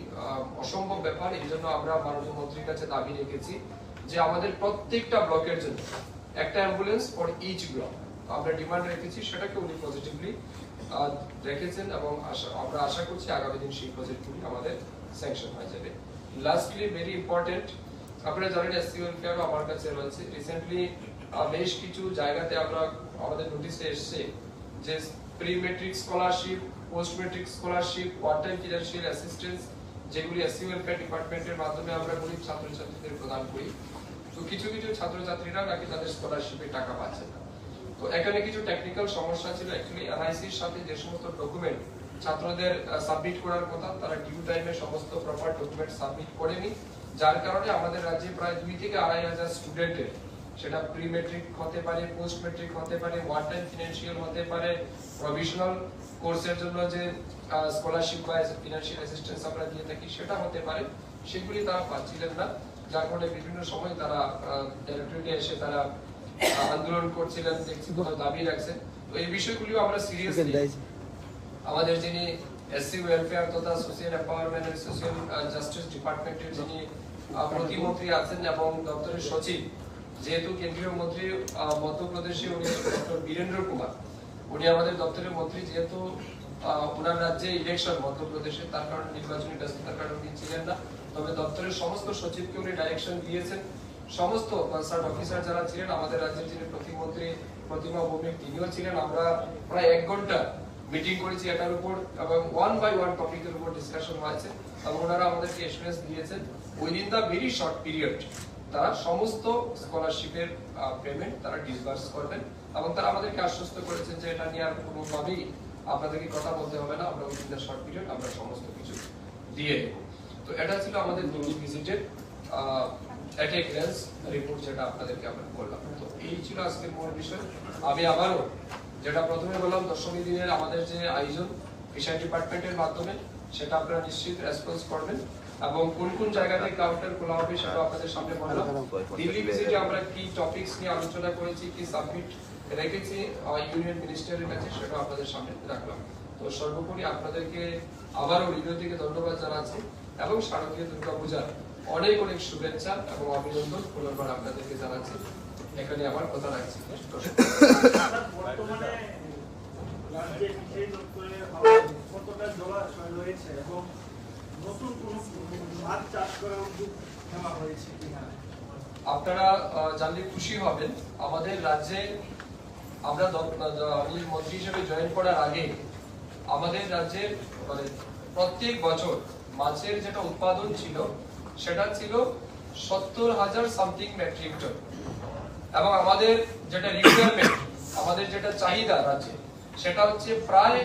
অসম্ভব ব্যাপার। এই জন্য আমরা মাননীয় মন্ত্রীর কাছে দাবি রেখেছি যে আমাদের প্রত্যেকটা ব্লকের জন্য একটা অ্যাম্বুলেন্স ফর ইচ ব্লক আমরা ডিমান্ড রেখেছি, সেটাকে উনি পজিটিভলি রেখেছেন এবং আমরা আশা করছি আগামী দিন সেই প্রজেক্টগুলি আমাদের স্যাংশন হয়ে যাবে। লাস্টলি ভেরি ইম্পর্টেন্ট, আপনারা জানেন এসসি ওয়েলফেয়ারও আমার কাছে রয়েছে। রিসেন্টলি বেশ কিছু জায়গাতে আমরা আমাদের নোটিশে এসছে যে pre metric scholarship, post metric scholarship, part time financial assistance যেগুলি এসসি ওয়েলফেয়ার ডিপার্টমেন্টের মাধ্যমে আমরা গরিব ছাত্রছাত্রীদের প্রদান করি, তো কিছু কিছু ছাত্রছাত্রীরা নাকি তাদের স্কলারশিপের টাকা পাচ্ছে না। তো এখানে কিছু টেকনিক্যাল সমস্যা ছিল। অ্যাকচুয়ালি এনআইসির সাথে যে সমস্ত ডকুমেন্ট ছাত্রদের সাবমিট করার কথা, তারা ডিউ টাইমে সমস্ত প্রপার ডকুমেন্ট সাবমিট করেনি, যার কারণে আমাদের রাজ্যে প্রায় 2 থেকে 2.5 হাজার স্টুডেন্টের, সেটা প্রি মেট্রিক হতে পারে, পোস্ট মেট্রিক হতে পারে, ওয়ান টাইম ফিনান্সিয়াল হতে পারে, প্রভিশনাল কোর্সের জন্য যে স্কলারশিপ বা ফিনান্সিয়াল অ্যাসিস্ট্যান্স আমরা দিয়ে থাকি সেটা হতে পারে, সেগুলি তারা পাচ্ছিলেন না, যার কারণে বিভিন্ন সময় তারা ডাইরেক্টরেটে এসে তারা আন্দোলন করছিলেন, দেখছি কোথাও দাবি রাখছেন। তো এই বিষয়গুলিও আমরা সিরিয়াসলি আমাদের যিনি এসসি ওয়েলফেয়ার তথা social empowerment and social justice ডিপার্টমেন্টের যিনি প্রতিমন্ত্রী আছেন এবং দপ্তরের সচিব, যেহেতু কেন্দ্রীয় মন্ত্রী মধ্যপ্রদেশে উনি ডক্টর বীরেন্দ্র কুমার, উনি আমাদের দপ্তরের মন্ত্রী, যেহেতু ওনার রাজ্যে ইলেকশন মধ্যপ্রদেশে, তার কারণে নির্বাচনী ব্যস্ততার কারণে উনি ছিলেন না, তবে দপ্তরের সমস্ত সচিবকে উনি ডাইরেকশন দিয়েছেন। সমস্ত কনসার্ন অফিসার যারা ছিলেন, আমাদের রাজ্যের যিনি প্রতিমন্ত্রী প্রতিমা ভৌমিক তিনিও ছিলেন, আমরা প্রায় 1 ঘন্টা মিটিং করেছি এটার উপর এবং 1 বাই 1 টপিকের উপর ডিসকাশন হয়েছে এবং ওনারা আমাদেরকে এসুরেন্স দিয়েছেন within the very short period তারা সমস্ত স্কলারশিপের পেমেন্ট তারা ডিসবার্স করবেন এবং তারা আমাদেরকে আশ্বস্ত করেছেন যে এটা নিয়ে আর কোনোভাবেই আপনাদেরকে কথা বলতে হবে না, আমরা উইদিন দ্য শর্ট পিরিয়ড আমরা সমস্ত কিছু দিয়ে দেব। তো এটা ছিল আমাদের দিল্লি ভিজিটের একটা গ্ল্যান্স রিপোর্ট যেটা আপনাদেরকে আমরা বললাম। তো এই ছিল আজকের মূল বিষয়। আমি আবারও যেটা প্রথমে বললাম, দশমী দিনের আমাদের যে আয়োজন ফিশারি ডিপার্টমেন্টের মাধ্যমে, সেটা আপনারা নিশ্চিত রেসপন্স করবেন এবং কোন কোন জায়গাতে কাউন্টার খোলা হবে সেটা আপনাদের সামনে বললাম। দিল্লি ভিজিটে আমরা কি টপিকস নিয়ে আলোচনা করেছি, কি সাবমিট রেখেছি ইউনিয়ন মিনিস্টারের কাছে, সেটা আপনাদের সামনে রাখলাম। তো সর্বোপরি আপনাদেরকে আবারও হৃদয় থেকে ধন্যবাদ জানাচ্ছি এবং শারদীয় দুর্গাপূজার অনেক অনেক শুভেচ্ছা এবং অভিনন্দন পুনর্বার আপনাদেরকে জানাচ্ছি। এখানে আমার কথা রাখছি। বর্তমানে রাজ্যে কৃষি দপ্তরে কতটা জলাশয় রয়েছে এবং নতুন কোন মাছ চাষ করার উদ্যোগ নেওয়া হয়েছে কিনা? আপনারা জানলে খুশি হবেন, আমাদের রাজ্যে আমরা আমি মন্ত্রী হিসেবে জয়েন করার আগে আমাদের রাজ্যের মানে প্রত্যেক বছর মাছের যেটা উৎপাদন ছিল সেটা ছিল 70,000 সামথিং মেট্রিক টন এবং আমাদের যেটা রিকোয়ারমেন্ট, আমাদের যেটা চাহিদা রাজ্যে, সেটা হচ্ছে প্রায়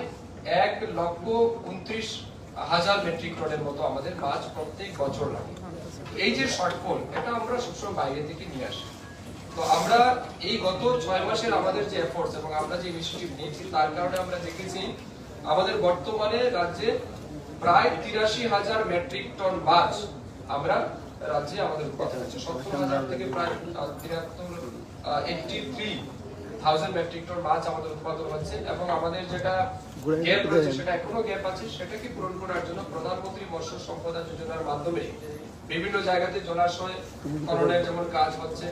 1,29,000 মেট্রিক টনের মতো আমাদের মাছ প্রত্যেক বছর লাগে। এই যে শর্টফল, এটা আমরা সবসময় বাইরে থেকে নিয়ে আসি। তো আমরা এই গত 6 মাসের আমাদের যে এফোর্টস এবং আমরা যে ইনিশিয়েটিভ নিয়েছি, তার কারণে আমরা দেখেছি আমাদের বর্তমানে রাজ্যে প্রায় 83,000 মেট্রিক টন মাছ আমরা রাজ্যে আমাদের উৎপাদন হচ্ছে। 70,000 থেকে প্রায় 83 1000 মেট্রিক টন মাছ আমাদের উৎপাদন হচ্ছে এবং আমাদের যেটা গ্যাপ রয়েছে সেটা এখনো গ্যাপ আছে, সেটাকে পূরণ করার জন্য প্রধানমন্ত্রী মৎস্য সম্পদা যোজনার মাধ্যমে বিভিন্ন জায়গাতে জলাশয় খননের যেমন কাজ হচ্ছে।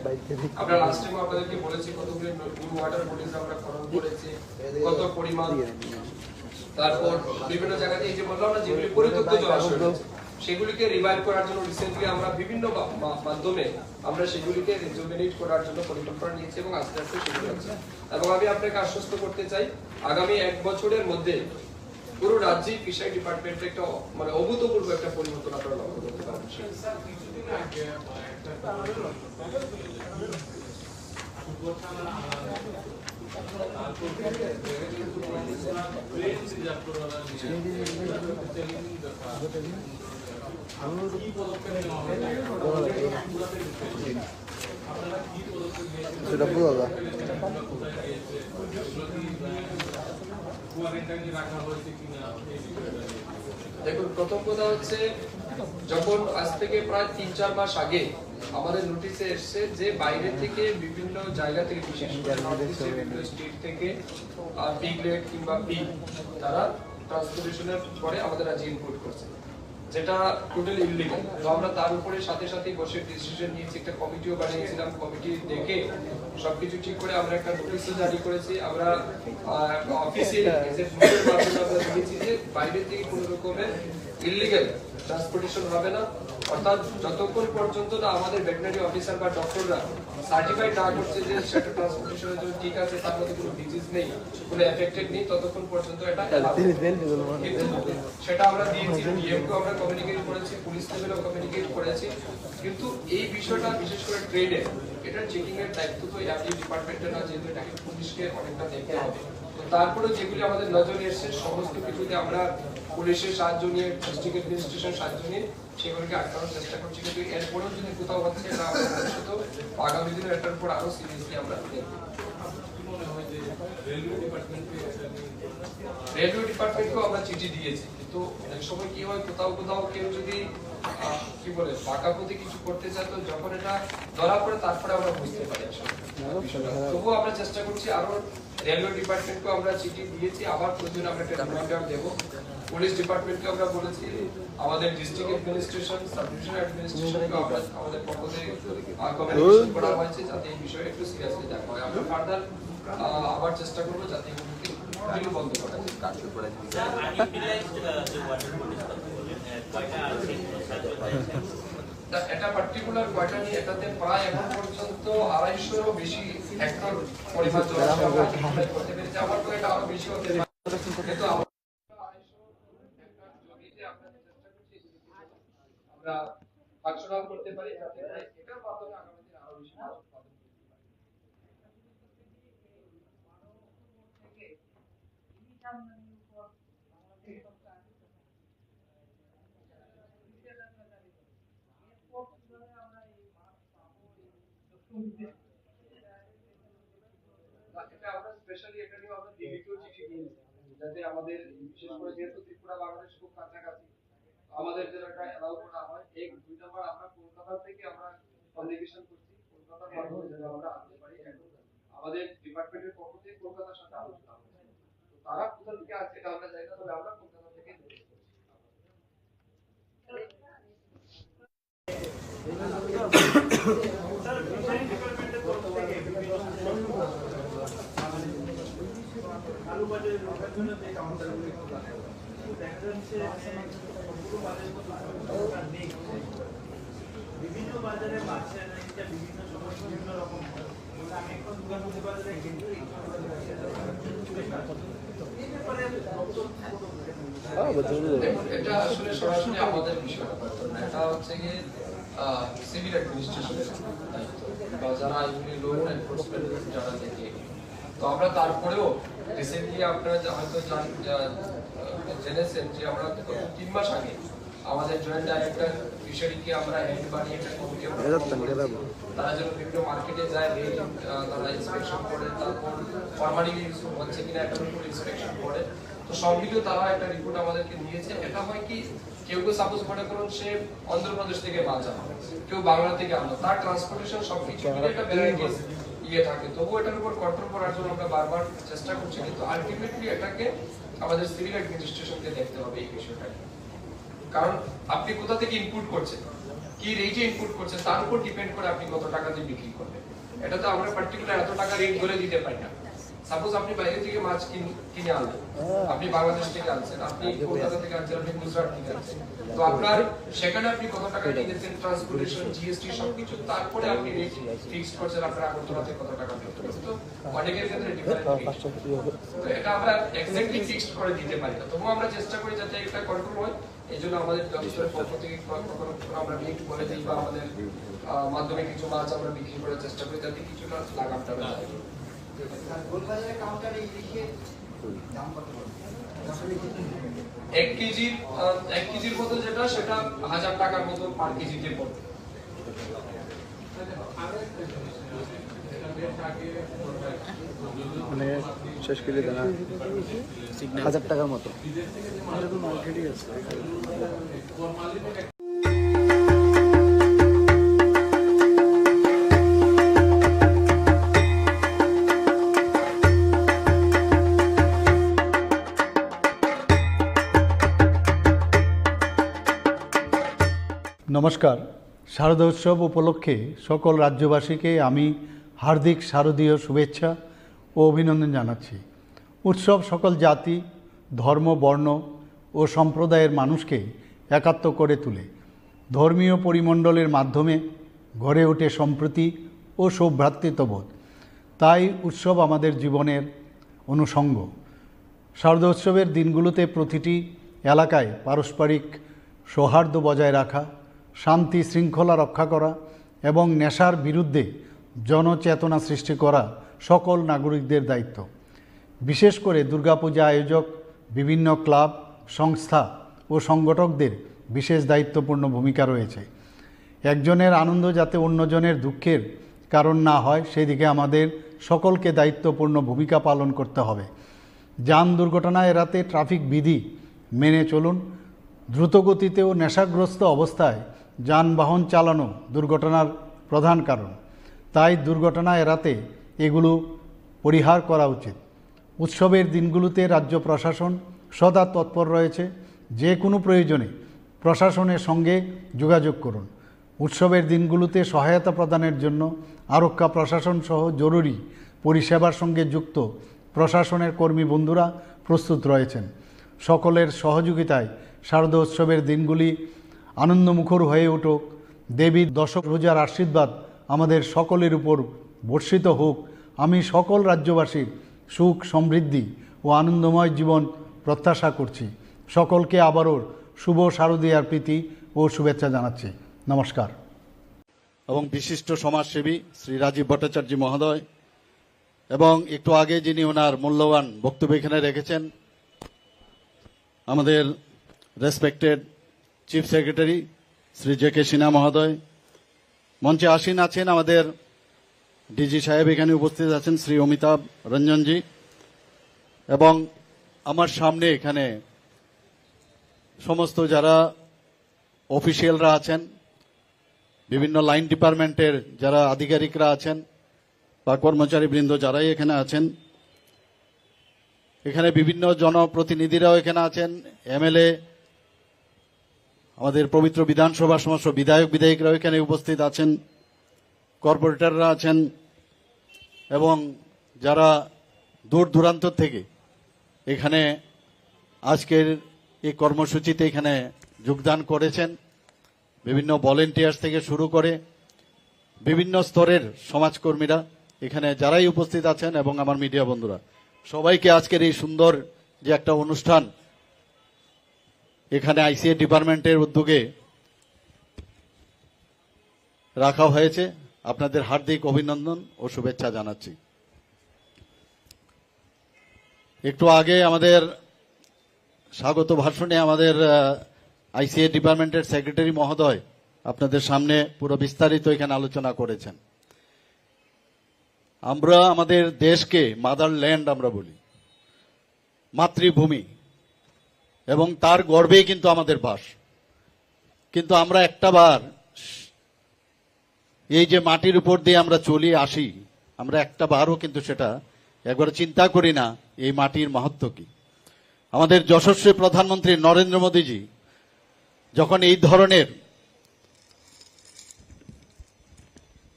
আমরা লাস্ট টাইম আপনাদেরকে বলেছি কতগুলি নিউ ওয়াটার বডিজ আমরা খনন করেছি, কত পরিমাণ, তারপর বিভিন্ন জায়গাতে এই যে বললাম না যেগুলি পরিত্যক্ত জলাশয় রয়েছে সেগুলিকে রিভাইভ করার জন্য রিসেন্টলি আমরা বিভিন্ন মাধ্যমে আমরা সেগুলিকে রিজুভেনেট করার জন্য পরিকল্পনা নিয়েছি এবং আস্তে আস্তে সেগুলো হচ্ছে। এবং আমি আপনাকে আশ্বস্ত করতে চাই আগামী 1 বছরের মধ্যে পুরো রাজ্যে ফিশারি ডিপার্টমেন্টে একটা মানে অভূতপূর্ব একটা পরিবর্তন আপনারা লক্ষ্য করতে পারবেন। সেটা পুরো দেখুন, প্রথম কথা হচ্ছে যখন আজ থেকে প্রায় 3-4 মাস আগে আমাদের নোটিশে এসছে যে বাইরে থেকে বিভিন্ন জায়গা থেকে বিশেষ করে নর্থ ইস্টের বিভিন্ন স্টেট থেকে পিগলেট কিংবা পিগ তারা ট্রান্সপোর্টেশনের পরে আমাদের রাজ্যে ইম্পোর্ট করছে, যেটা টোটালি ইলিগাল। তো আমরা তার উপরে সাথে সাথে বসে ডিসিশন নিয়েছি, একটা কমিটিও বানিয়েছিলাম, কমিটি দেখে সবকিছু ঠিক করে আমরা একটা নোটিশও জারি করেছি। আমরা অফিসিয়ালি গেজেট নোটের মাধ্যমে আমরা দিয়েছি যে বাইরে থেকে কোনো রকমের ইলিগাল ট্রান্সপোর্টেশন হবে না, অর্থাৎ যতক্ষণ পর্যন্ত না আমাদের ভেটেরিনারি অফিসার বা ডক্টররা সার্টিফাইড না করছে যে সেটা ট্রান্সপোর্টেশনের জন্য ঠিক আছে, তার মধ্যে কোনো ডিজিজ নেই, কোনো এফেক্টেড নেই, ততক্ষণ পর্যন্ত এটা সেটা আমরা দিয়েছি। ডিএমকে আমরা কমিউনিকেট করেছি, পুলিশ লেভেলেও কমিউনিকেট করেছি, কিন্তু এই বিষয়টা বিশেষ করে ট্রেডে এটা চেকিং এর দায়িত্ব তো এই ডিপার্টমেন্টের না, যেহেতু এটাকে পুলিশকে অনেকটা দেখতে হবে। তো তারপরে যেগুলি আমাদের নজরে এসছে সমস্ত কিছুতে আমরা পুলিশের সাহায্য নিয়ে, ডিস্ট্রিক্ট অ্যাডমিনিস্ট্রেশন সাহায্য নিয়ে সেগুলোকে আটকানোর চেষ্টা করছি, কিন্তু এরপরেও যদি কোথাও হচ্ছে এটা আমরা ভবিষ্যত আগামী দিনে এটার উপর আরো সিরিয়াসলি আমরা দেখব। রেলওয়ে ডিপার্টমেন্টকেও আমরা চিঠি দিয়েছি, কিন্তু অনেক সময় কি হয় কোথাও কেউ যদি কি বলে বাঁকা পথে কিছু করতে চায়, তো যখন এটা ধরা পড়ে তারপরে আমরা বুঝতে পারি আসলে। তবুও আমরা চেষ্টা করছি, আরো রেলওয়ে ডিপার্টমেন্টকেও আমরা চিঠি দিয়েছি, আবার প্রয়োজনে আমরা একটা রিমাইন্ডার দেবো। পুলিশ ডিপার্টমেন্টকে আমরা বলেছি, আমাদের ডিস্ট্রিক্ট অ্যাডমিনিস্ট্রেশন, সাব ডিভিশন অ্যাডমিনিস্ট্রেশনকে আমরা আমাদের পক্ষ থেকে কমিউনিকেশন করা হয়েছে যাতে এই বিষয়ে একটু সিরিয়াসলি দেখা হয়। আমরা ফার্দার আবার চেষ্টা করবো যাতে এগুলোকে বন্ধ করা যায়। এটা পার্টিকুলার কয়টা নিয়ে এটাতে প্রায় এখন পর্যন্ত 250-এরও বেশি হেক্টর পরিমাণ জলাশয় আমরা করতে পেরেছি। আমার তো এটা আরো বেশি হতে পারে, কিন্তু আমরা ফাংশনাল করতে পারি যাতে এটার মাধ্যমে আগামী দিনে আরো বেশি মাছ উৎপাদন করতে পারি। এটা আমরা স্পেশালি এটা নিয়ে আমরা দিল্লিকেও চিঠি দিয়েছি যাতে আমাদের বিশেষ করে যেহেতু ত্রিপুরা বাংলাদেশ খুব কাছাকাছি আমাদের যেন এটা অ্যালাউ করা হয়। 1-2 নাম্বার আমরা কলকাতা থেকে আমরা কমিউনিকেশন করছি, কলকাতার মাধ্যমে যেন আমরা আসতে পারি। এখন আমাদের ডিপার্টমেন্টের পক্ষ থেকে কলকাতার সাথে আলোচনা হচ্ছে, তো তারা কোথা থেকে আসছে এটা আমরা জানি না, তবে আমরা কলকাতা থেকে বিভিন্ন বাজারে মাছের বিভিন্ন সময় বিভিন্ন রকম আমি এখন দুর্গাপুর বাজারে কিন্তু এটা আসলে সরাসরি আমাদের বিষয় না, এটা হচ্ছে গিয়ে সিভিল অ্যাডমিনিস্ট্রেশনের দায়িত্ব বা যারা এগুলি ল এনফোর্সমেন্ট যারা দেখে। তো আমরা তারপরেও রিসেন্টলি আপনারা হয়তো জেনেছেন যে আমরা 3 মাস আগে আমাদের জয়েন্ট ডাইরেক্টর ফিশারিকে আমরা হেড বানিয়ে একটা কমিটি, তারা যেন বিভিন্ন মার্কেটে যায়, তারা ইন্সপেকশন করে, তারপর ফরমালিটি ইউজ হচ্ছে কিনা একটা পুরো ইন্সপেকশন করে। তো সব মিলিয়ে তারা একটা রিপোর্ট আমাদেরকে দিয়েছে। এটা হয় কি কেউ সাপোজ মনে করুন সে অন্ধ্রপ্রদেশ থেকে মাছ আনলো, কেউ বাংলা থেকে আনলো, তার ট্রান্সপোর্টেশন সবকিছু মিলে একটা ভ্যারাইটিস ইয়ে থাকে, তবুও এটার উপর কন্ট্রোল করার জন্য আমরা বারবার চেষ্টা করছি, কিন্তু আলটিমেটলি এটাকে আমাদের সিভিল অ্যাডমিনিস্ট্রেশনকে দেখতে হবে এই বিষয়টা। কারণ আপনি কোথা থেকে ইনপুট করছেন, কি রেটে ইনপুট করছেন, তার উপর ডিপেন্ড করে আপনি কত টাকা দিয়ে বিক্রি করবেন। এটা তো আমরা পার্টিকুলার এত টাকা রেট ধরে দিতে পারি না। সাপোজ আপনি বাইরে থেকে মাছ কিনে আনলেন, আপনি বাংলাদেশ থেকে আনছেন, আপনি কলকাতা থেকে আনছেন, আপনি গুজরাট থেকে আনছেন, তো আপনার সেখানে আপনি কত টাকা কিনেছেন, ট্রান্সপোর্টেশন, জিএসটি সবকিছু, তারপরে আপনি রেট ফিক্সড করছেন আপনার আগরতলাতে কত টাকা বিক্রি করছেন। তো অনেকের ক্ষেত্রে ডিফারেন্ট, তো এটা আমরা এক্স্যাক্টলি ফিক্সড করে দিতে পারি না, তবুও আমরা চেষ্টা করি যাতে এটা কন্ট্রোল হয়। এই জন্য আমাদের দপ্তরের পক্ষ থেকে কখনো আমরা লিঙ্ক বলে দিই বা আমাদের মাধ্যমে কিছু মাছ আমরা বিক্রি করার চেষ্টা করি যাতে কিছুটা লাগামটা যায়। এক কেজির মতো যেটা, সেটা 1000 টাকার মতো পার কেজিতে পড়বে। মানে শেষ করে দেন 1000 টাকার মতো। নমস্কার। শারদা উৎসব উপলক্ষে সকল রাজ্যবাসীকে আমি হার্দিক শারদীয় শুভেচ্ছা ও অভিনন্দন জানাচ্ছি। উৎসব সকল জাতি, ধর্ম, বর্ণ ও সম্প্রদায়ের মানুষকে একাত্ম করে তোলে। ধর্মীয় পরিমণ্ডলের মাধ্যমে গড়ে ওঠে সম্প্রীতি ও সৌভ্রাতৃত্ববোধ। তাই উৎসব আমাদের জীবনের অনুষঙ্গ। শারদা উৎসবের দিনগুলোতে প্রতিটি এলাকায় পারস্পরিক সৌহার্দ্য বজায় রাখা, শান্তি শৃঙ্খলা রক্ষা করা এবং নেশার বিরুদ্ধে জনচেতনা সৃষ্টি করা সকল নাগরিকদের দায়িত্ব। বিশেষ করে দুর্গাপূজা আয়োজক, বিভিন্ন ক্লাব, সংস্থা ও সংগঠকদের বিশেষ দায়িত্বপূর্ণ ভূমিকা রয়েছে। একজনের আনন্দ যাতে অন্যজনের দুঃখের কারণ না হয় সেদিকে আমাদের সকলকে দায়িত্বপূর্ণ ভূমিকা পালন করতে হবে। যান দুর্ঘটনা এড়াতে ট্রাফিক বিধি মেনে চলুন। দ্রুতগতিতে ও নেশাগ্রস্ত অবস্থায় যানবাহন চালানো দুর্ঘটনার প্রধান কারণ। তাই দুর্ঘটনা এড়াতে এগুলো পরিহার করা উচিত। উৎসবের দিনগুলোতে রাজ্য প্রশাসন সদা তৎপর রয়েছে। যে কোনো প্রয়োজনে প্রশাসনের সঙ্গে যোগাযোগ করুন। উৎসবের দিনগুলোতে সহায়তা প্রদানের জন্য আরক্ষা প্রশাসন সহ জরুরি পরিষেবার সঙ্গে যুক্ত প্রশাসনের কর্মী বন্ধুরা প্রস্তুত রয়েছেন। সকলের সহযোগিতায় শারদা উৎসবের দিনগুলি আনন্দমুখর হয়ে উঠুক। দেবীর দশভুজার আশীর্বাদ আমাদের সকলের উপর বর্ষিত হোক। আমি সকল রাজ্যবাসীর সুখ, সমৃদ্ধি ও আনন্দময় জীবন প্রত্যাশা করছি। সকলকে আবারও শুভ শারদীয়ার প্রীতি ও শুভেচ্ছা জানাচ্ছি। নমস্কার। এবং বিশিষ্ট সমাজসেবী শ্রী রাজীব ভট্টাচার্য মহোদয়, এবং একটু আগে যিনি ওনার মূল্যবান বক্তব্য এখানে রেখেছেন, আমাদের respected chief secretary Shri J K Sinha মহোদয়, মঞ্চে আসীন আছেন আমাদের ডিজি সাহেব, এখানে উপস্থিত আছেন শ্রী অমিতাভ রঞ্জনজি, এবং আমার সামনে এখানে সমস্ত যারা অফিসিয়ালরা আছেন, বিভিন্ন লাইন ডিপার্টমেন্টের যারা আধিকারিকরা আছেন বা কর্মচারীবৃন্দ যারাই এখানে আছেন, এখানে বিভিন্ন জনপ্রতিনিধিরাও এখানে আছেন, এমএলএ, আমাদের পবিত্র বিধানসভার সমস্ত বিধায়ক বিধায়িকরাও এখানে উপস্থিত আছেন, কর্পোরেটররা আছেন, এবং যারা দূর দূরান্ত থেকে এখানে আজকের এই কর্মসূচিতে এখানে যোগদান করেছেন, বিভিন্ন ভলেন্টিয়ার্স থেকে শুরু করে বিভিন্ন স্তরের সমাজকর্মীরা এখানে যারাই উপস্থিত আছেন, এবং আমার মিডিয়া বন্ধুরা, সবাইকে আজকের এই সুন্দর যে একটা অনুষ্ঠান এখানে আইসিএ ডিপার্টমেন্টের উদ্যোগে রাখা হয়েছে, আপনাদের হার্দিক অভিনন্দন ও শুভেচ্ছা জানাচ্ছি। একটু আগে আমাদের স্বাগত ভাষণে আমাদের আইসিএ ডিপার্টমেন্টের সেক্রেটারি মহোদয় আপনাদের সামনে পুরো বিস্তারিত এখানে আলোচনা করেছেন। আমরা আমাদের দেশকে মাদারল্যান্ড আমরা বলি, মাতৃভূমি, এবং তার গর্বেই কিন্তু আমাদের বাস। কিন্তু আমরা একটা বার এই যে মাটির উপর দিয়ে আমরা চলে আসি, আমরা একটা বারও কিন্তু সেটা একবার চিন্তা করি না এই মাটির মাহাত্ম্য কি। আমাদের যশস্বী প্রধানমন্ত্রী নরেন্দ্র মোদীজি যখন এই ধরনের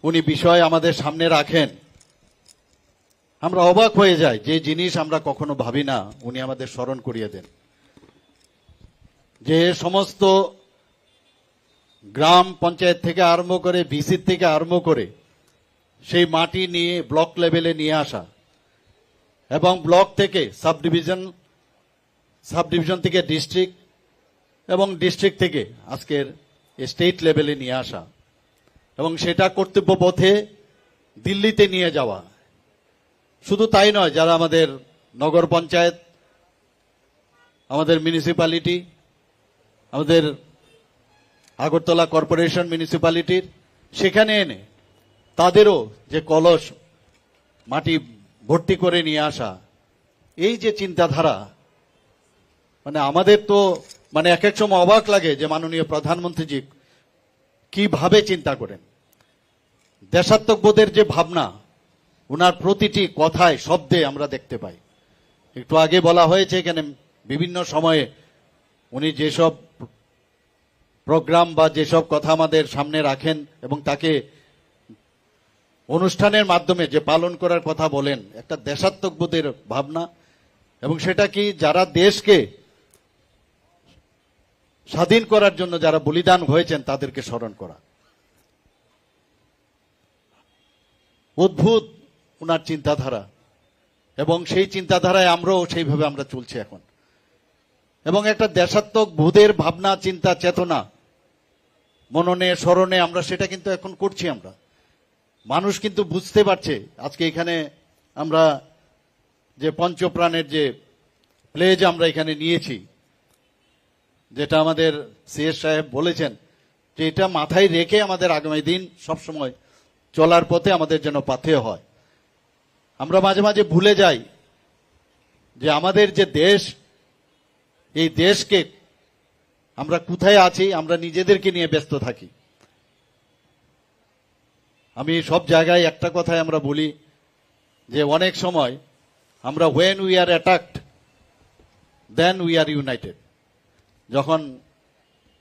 উনি বিষয় আমাদের সামনে রাখেন, আমরা অবাক হয়ে যাই। যে জিনিস আমরা কখনো ভাবি না, উনি আমাদের স্মরণ করিয়ে দেন। যে সমস্ত গ্রাম পঞ্চায়েত থেকে আরম্ভ করে, ভিসির থেকে আরম্ভ করে, সেই মাটি নিয়ে ব্লক লেভেলে নিয়ে আসা, এবং ব্লক থেকে সাব ডিভিশন থেকে ডিস্ট্রিক্ট, এবং ডিস্ট্রিক্ট থেকে আজকের স্টেট লেভেলে নিয়ে আসা, এবং সেটা কর্তব্য পথে দিল্লিতে নিয়ে যাওয়া। শুধু তাই নয়, যারা আমাদের নগর পঞ্চায়েত, আমাদের মিউনিসিপ্যালিটি, আমাদের আগরতলা কর্পোরেশন মিউনিসিপ্যালিটির, সেখানে এনে তাদেরও যে কলস মাটি ভর্তি করে নিয়ে আসা, এই যে চিন্তাধারা, মানে আমাদের তো মানে এক এক সময় অবাক লাগে যে মাননীয় প্রধানমন্ত্রীজি কিভাবে চিন্তা করেন। দেশাত্মবোধের যে ভাবনা ওনার প্রতিটি কথায় শব্দে আমরা দেখতে পাই। একটু আগে বলা হয়েছে এখানে বিভিন্ন সময়ে উনি যেসব প্রোগ্রাম বা যেসব কথা আমাদের সামনে রাখেন এবং তাকে অনুষ্ঠানের মাধ্যমে যে পালন করার কথা বলেন, একটা দেশাত্মবোধের ভাবনা, এবং সেটা কি যারা দেশকে স্বাধীন করার জন্য যারা বলিদান হয়েছেন তাদেরকে স্মরণ করা। অদ্ভুত ওনার চিন্তাধারা, এবং সেই চিন্তাধারায় আমরাও সেইভাবে আমরা চলছি এখন। এবং একটা দেশাত্মবোধের ভাবনা, চিন্তা, চেতনা মননে স্মরণে আমরা সেটা কিন্তু এখন করছি। আমরা মানুষ কিন্তু বুঝতে পারছে। আজকে এখানে আমরা যে পঞ্চপ্রাণের যে প্লেজ আমরা এখানে নিয়েছি, যেটা আমাদের সিএস সাহেব বলেছেন যে এটা মাথায় রেখে আমাদের আগামী দিন সবসময় চলার পথে আমাদের যেন পাথেয় হয়। আমরা মাঝে মাঝে ভুলে যাই যে আমাদের যে দেশ, এই দেশকে আমরা কোথায় আছি, আমরা নিজেদেরকে নিয়ে ব্যস্ত থাকি। আমি সব জায়গায় একটা কথাই আমরা বলি যে অনেক সময় আমরা when we are attacked then we are united। যখন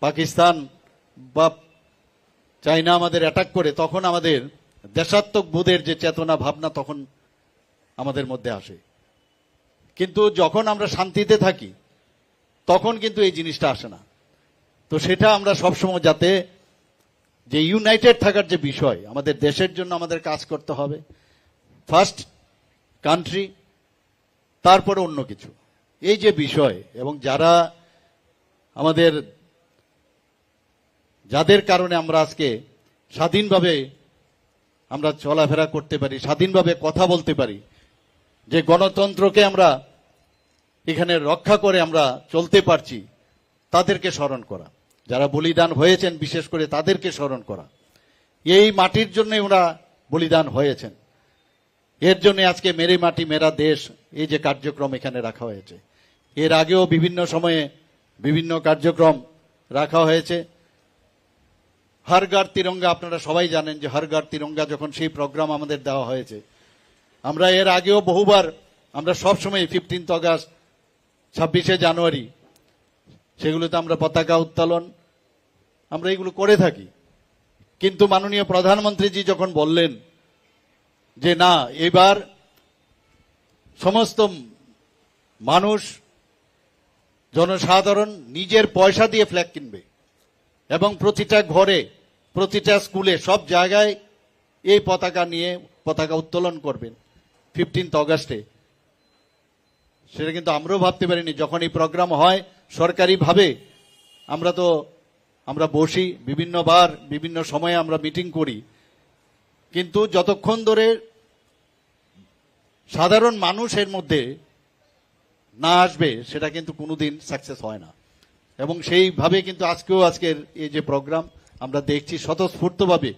পাকিস্তান বা চাইনা আমাদের অ্যাটাক করে, তখন আমাদের দেশাত্মবোধের যে চেতনা ভাবনা তখন আমাদের মধ্যে আসে। কিন্তু যখন আমরা শান্তিতে থাকি তখন কিন্তু এই জিনিসটা আসে না। তো সেটা আমরা সবসময় যাতে যে ইউনাইটেড থাকার যে বিষয়, আমাদের দেশের জন্য আমাদের কাজ করতে হবে, ফার্স্ট কান্ট্রি, তারপরে অন্য কিছু, এই যে বিষয়। এবং যারা আমাদের, যাদের কারণে আমরা আজকে স্বাধীনভাবে আমরা চলাফেরা করতে পারি, স্বাধীনভাবে কথা বলতে পারি, যে গণতন্ত্রকে আমরা এখানে রক্ষা করে আমরা চলতে পারছি, তাদেরকে স্মরণ করা। যারা বলিদান হয়েছেন বিশেষ করে তাদেরকে স্মরণ করা। এই মাটির জন্য ওরা বলিদান হয়েছেন, এর জন্য আজকে মেরে মাটি মেরা দেশ এই যে কার্যক্রম এখানে রাখা হয়েছে। এর আগেও বিভিন্ন সময়ে বিভিন্ন কার্যক্রম রাখা হয়েছে। হর ঘর তিরঙ্গা, আপনারা সবাই জানেন যে হর ঘর তিরঙ্গা যখন সেই প্রোগ্রাম আমাদের দেওয়া হয়েছে, আমরা এর আগেও বহুবার, আমরা সবসময় 15 অগাস্ট, 26শে জানুয়ারি, সেগুলোতে আমরা পতাকা উত্তোলন আমরা এগুলো করে থাকি। কিন্তু মাননীয় প্রধানমন্ত্রীজি যখন বললেন যে না, এবার সমস্ত মানুষ, জনসাধারণ নিজের পয়সা দিয়ে ফ্ল্যাগ কিনবে, এবং প্রতিটা ঘরে, প্রতিটা স্কুলে, সব জায়গায় এই পতাকা নিয়ে পতাকা উত্তোলন করবেন 15 অগাস্টে। সেটা কিন্তু আমরাও ভাবতে পারিনি। যখন এই প্রোগ্রাম হয় সরকারিভাবে, আমরা বসি বিভিন্নবার, বিভিন্ন সময়ে আমরা মিটিং করি, কিন্তু যতক্ষণ ধরে সাধারণ মানুষের মধ্যে না আসবে সেটা কিন্তু কোনোদিন সাকসেস হয় না। এবং সেইভাবে কিন্তু আজকের এই যে প্রোগ্রাম আমরা দেখছি, স্বতঃস্ফূর্তভাবে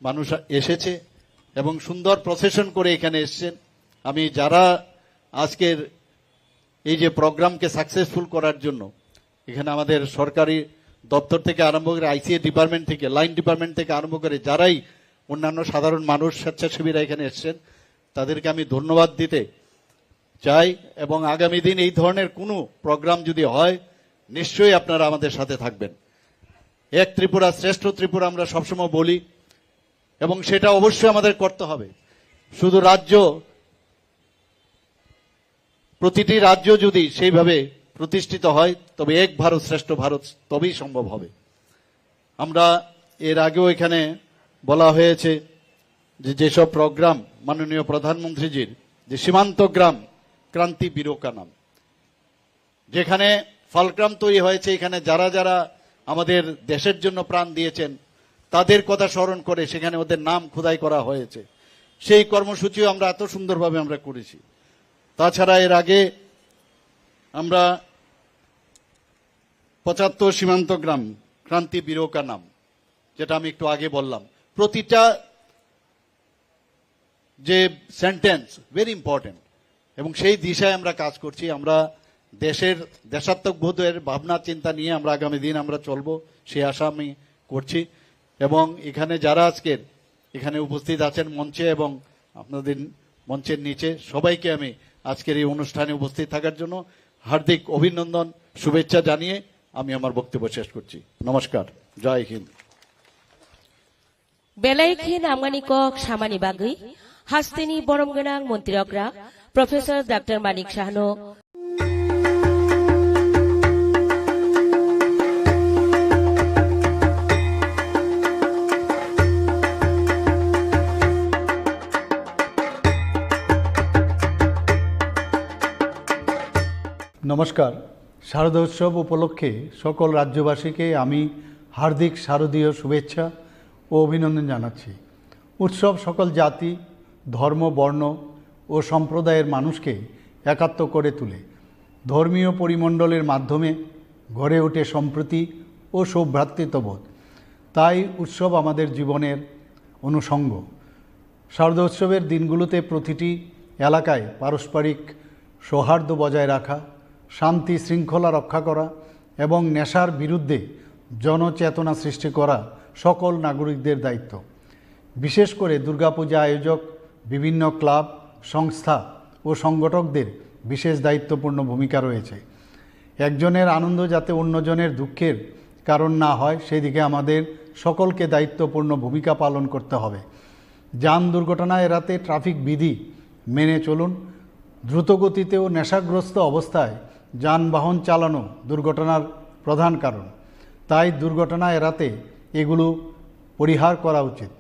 মানুষ এসেছে এবং সুন্দর প্রসেশন করে এখানে এসেছেন। আমি যারা আজকের এই যে প্রোগ্রামকে সাকসেসফুল করার জন্য এখানে আমাদের সরকারি দপ্তর থেকে আরম্ভ করে, আইসিএ ডিপার্টমেন্ট থেকে, লাইন ডিপার্টমেন্ট থেকে আরম্ভ করে যারাই অন্যান্য সাধারণ মানুষ স্বেচ্ছাসেবীরা এখানে এসছেন, তাদেরকে আমি ধন্যবাদ দিতে চাই। এবং আগামী দিন এই ধরনের কোনো প্রোগ্রাম যদি হয়, নিশ্চয়ই আপনারা আমাদের সাথে থাকবেন। এক ত্রিপুরা শ্রেষ্ঠ ত্রিপুরা আমরা সবসময় বলি, এবং সেটা অবশ্যই আমাদের করতে হবে। শুধু প্রতিটি রাজ্য যদি সেইভাবে প্রতিষ্ঠিত হয়, তবে এক ভারত শ্রেষ্ঠ ভারত তবেই সম্ভব হবে। আমরা এর আগেও এখানে বলা হয়েছে যে যেসব প্রোগ্রাম মাননীয় প্রধানমন্ত্রীজির, যে সীমান্ত গ্রাম ক্রান্তি বিরোকা নাম, যেখানে ফালগ্রাম তৈরি হয়েছে, এখানে যারা যারা আমাদের দেশের জন্য প্রাণ দিয়েছেন তাদের কথা স্মরণ করে সেখানে ওদের নাম খোদাই করা হয়েছে। সেই কর্মসূচিও আমরা এত সুন্দরভাবে আমরা করেছি। তাছাড়া এর আগে আমরা 75 সীমান্ত গ্রাম ক্রান্তি বিরোকা নাম, যেটা আমি একটু আগে বললাম, প্রতিটা যে সেন্টেন্স ভেরি ইম্পর্টেন্ট, এবং সেই দিশায় আমরা কাজ করছি। আমরা দেশাত্মবোধের ভাবনা চিন্তা নিয়ে আমরা আগামী দিন আমরা চলবো, সেই আশা আমি করছি। এবং এখানে যারা আজকের এখানে উপস্থিত আছেন মঞ্চে এবং আপনাদের মঞ্চের নিচে, সবাইকে আমি আজকের এই অনুষ্ঠানে উপস্থিত থাকার জন্য হার্দিক অভিনন্দন, শুভেচ্ছা জানিয়ে আমি আমার বক্তব্য শেষ করছি। নমস্কার, জয় হিন্দ। বেলাইখিন আমগানিকক সামানি বাগৈ হাস্তেনি বরমগোनां মন্ত্রীরগ্রা প্রফেসর ডাক্তার মানিক সাহানো নমস্কার। শারদোৎসব উপলক্ষে সকল রাজ্যবাসীকে আমি হার্দিক শারদীয় শুভেচ্ছা ও অভিনন্দন জানাচ্ছি। উৎসব সকল জাতি, ধর্ম, বর্ণ ও সম্প্রদায়ের মানুষকে একাত্ম করে তোলে। ধর্মীয় পরিমণ্ডলের মাধ্যমে গড়ে ওঠে সম্প্রীতি ও সৌভ্রাতৃত্ববোধ। তাই উৎসব আমাদের জীবনের অনুষঙ্গ। শারদোৎসবের দিনগুলোতে প্রতিটি এলাকায় পারস্পরিক সৌহার্দ্য বজায় রাখা, শান্তি শৃঙ্খলা রক্ষা করা এবং নেশার বিরুদ্ধে জনচেতনা সৃষ্টি করা সকল নাগরিকদের দায়িত্ব। বিশেষ করে দুর্গাপূজা আয়োজক বিভিন্ন ক্লাব, সংস্থা ও সংগঠকদের বিশেষ দায়িত্বপূর্ণ ভূমিকা রয়েছে। একজনের আনন্দ যাতে অন্যজনের দুঃখের কারণ না হয়, সেদিকে আমাদের সকলকে দায়িত্বপূর্ণ ভূমিকা পালন করতে হবে। যান দুর্ঘটনা এড়াতে ট্রাফিক বিধি মেনে চলুন। দ্রুতগতিতে ও নেশাগ্রস্ত অবস্থায় যানবাহন চালানো দুর্ঘটনার প্রধান কারণ। তাই দুর্ঘটনা এড়াতে এগুলো পরিহার করা উচিত।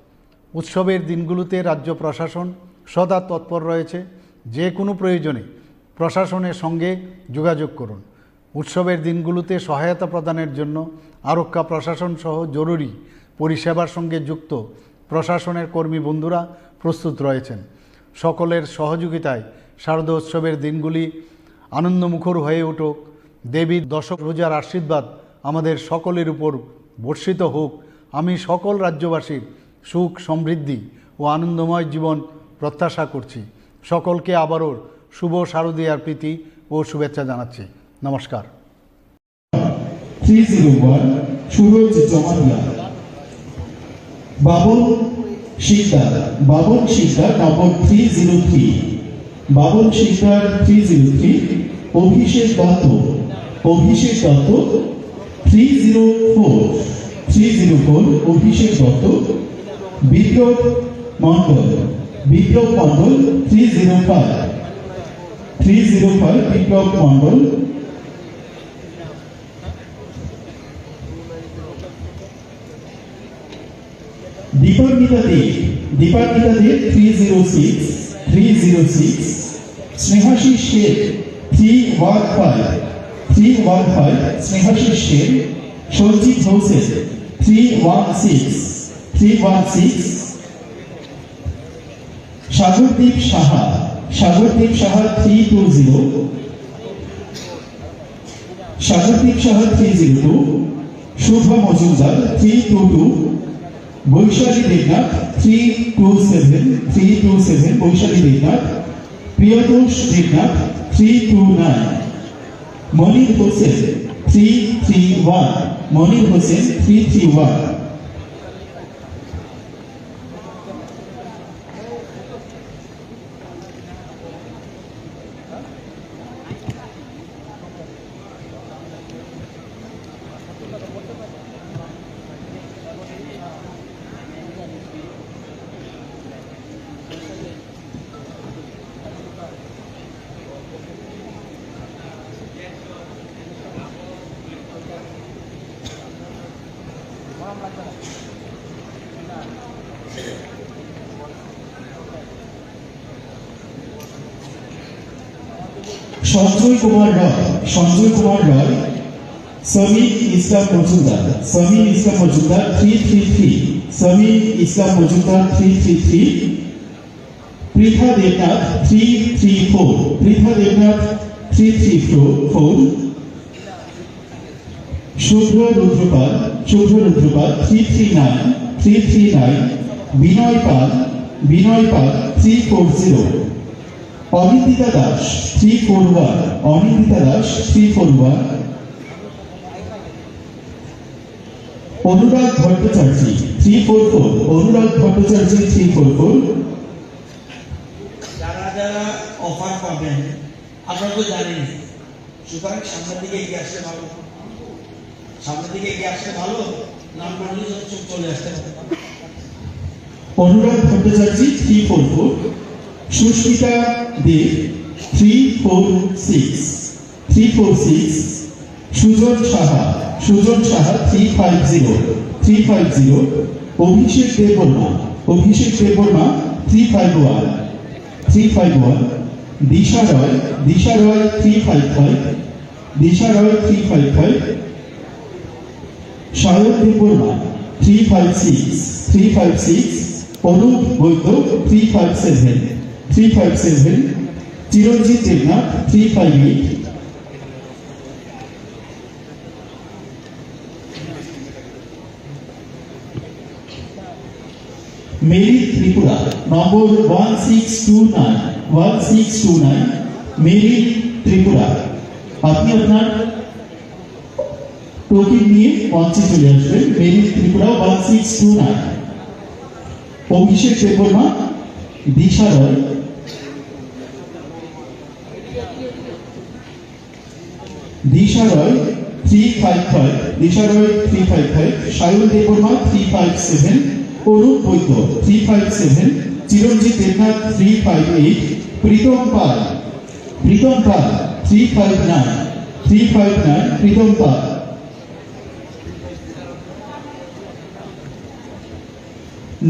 উৎসবের দিনগুলোতে রাজ্য প্রশাসন সদা তৎপর রয়েছে। যে কোনো প্রয়োজনে প্রশাসনের সঙ্গে যোগাযোগ করুন। উৎসবের দিনগুলোতে সহায়তা প্রদানের জন্য আরক্ষা প্রশাসন সহ জরুরি পরিষেবার সঙ্গে যুক্ত প্রশাসনের কর্মী বন্ধুরা প্রস্তুত রয়েছেন। সকলের সহযোগিতায় শারদোৎসবের দিনগুলি আনন্দমুখর হয়ে উঠুক। দেবীর দশভুজার আশীর্বাদ আমাদের সকলের উপর বর্ষিত হোক। আমি সকল রাজ্যবাসীর সুখ, সমৃদ্ধি ও আনন্দময় জীবন প্রত্যাশা করছি। সকলকে আবারও শুভ শারদীয়ার প্রীতি ও শুভেচ্ছা জানাচ্ছি। নমস্কার। 301 সুরজ জমাতিয়া বাবন শিকদার নম্বর 303 বাবন শিকদার 303 অভিষেক দত্ত 304 অভিষেক দত্ত বিপ্লব মণ্ডল 305 বিপ্লব মণ্ডল দীপান্বিতা দেব 306 স্নেহাশী শেখ 315 স্নেহাশী শেখ সঞ্জিত হোসেন 316 সাগরদীপ সাহা 302 শুভা মজুমদার 322 বৈশালী দেবনাথ 327 বৈশালী দেবনাথ প্রিয়তোষ দেবনাথ 329 মনির হোসেন 331 সঞ্জয় কুমার রয়, সঞ্জয় কুমার রয়, সমীর ইসলাম মজুমদার, সমীর ইসলাম মজুমদার 333, সমীর ইসলাম মজুমদার 333, পৃথা দেবনাথ 334, পৃথা দেবনাথ 334, শুভ্র রুদ্রপাল, শুভ্র রুদ্রপাল 339, বিনয় পাল, বিনয় পাল 340, অনিন্দিতা দাস 341, অনিন্দিতা দাস 341, অনুরাগ ভট্টাচার্য 344, অনুরাগ ভট্টাচার্য 344, যারা যারা অফার পাবেন আপনারা তো জানেন, সুতরাং সামনের দিকে এগিয়ে আসলে ভালো, সামনের দিকে এগিয়ে আসলে ভালো, নাম করলে চলে আসতে হবে। অনুরাগ ভট্টাচার্য 344, সুস্মিতা দেব 346, সুজন সাহা, সুজন সাহা 350, অভিষেক দেববর্মা, অভিষেক দেববর্মা 351, দিশা রয়, দিশা রয় 355, দিশা রয় 355, সায়ন দেববর্মা 356, অনুপ বৈদ্য 357, চিরঞ্জিত দেবনাথ 358, মেরি ত্রিপুরা নম্বর 1629, মেরি ত্রিপুরা, আপনি আপনার টোকেন নিয়ে মঞ্চে চলে আসবেন। মেরি ত্রিপুরা 1629, অভিষেক দেববর্মা, দিশা রয়, দিশা রয় 355, দিশা রয় 355, সায়ন দেববর্মা 357, অনুপ বৈদ্য 357, চিরঞ্জিত দেবনাথ 358, প্রীতম পাল 359, প্রীতম পাল,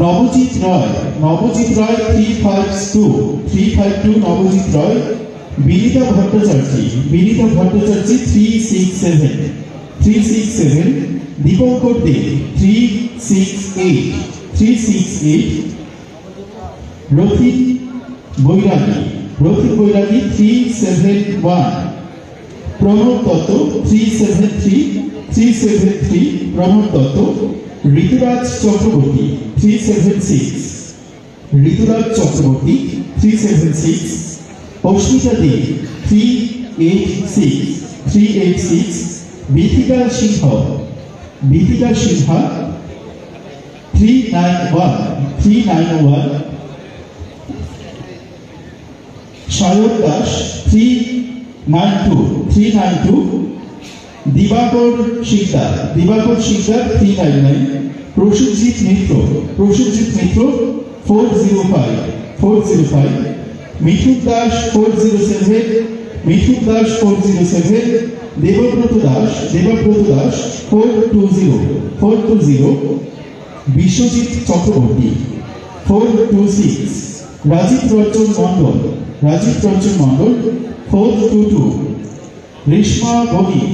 নবজিৎ রয় 352, নবজিৎ রয়, বিনীতা ভট্টাচার্য 367, দীপঙ্কর দেব 368, রথিন বৈরাগী 371, প্রণব দত্ত 373, প্রণব দত্ত, ঋতুরাজ চক্রবর্তী 376, অস্মিতা দে 386, বিথিকা সিংহা 391, সায়ন দাস 392, দিবাকর শিকদার 399, প্রসেনজিৎ মিত্র 405, মিঠুন দাস 407, দেবব্রত দাস 420, বিশ্বজিৎ চক্রবর্তী 426, রাজীব রঞ্জন মন্ডল 422, রেশমা বণিক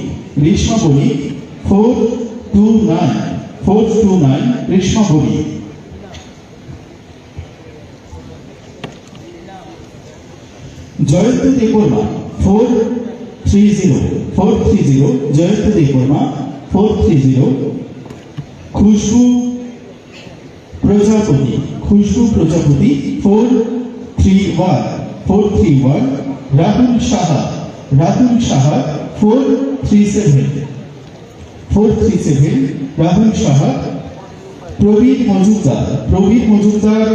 429, রেশমা বণিক, জয়ন্ত দেববর্মা 430, জয়ন্ত দেববর্মা 430, খুশবু প্রজাপতি 431, রাহুল সাহা 437, রাহুল সাহা, প্রবীণ মজুমদার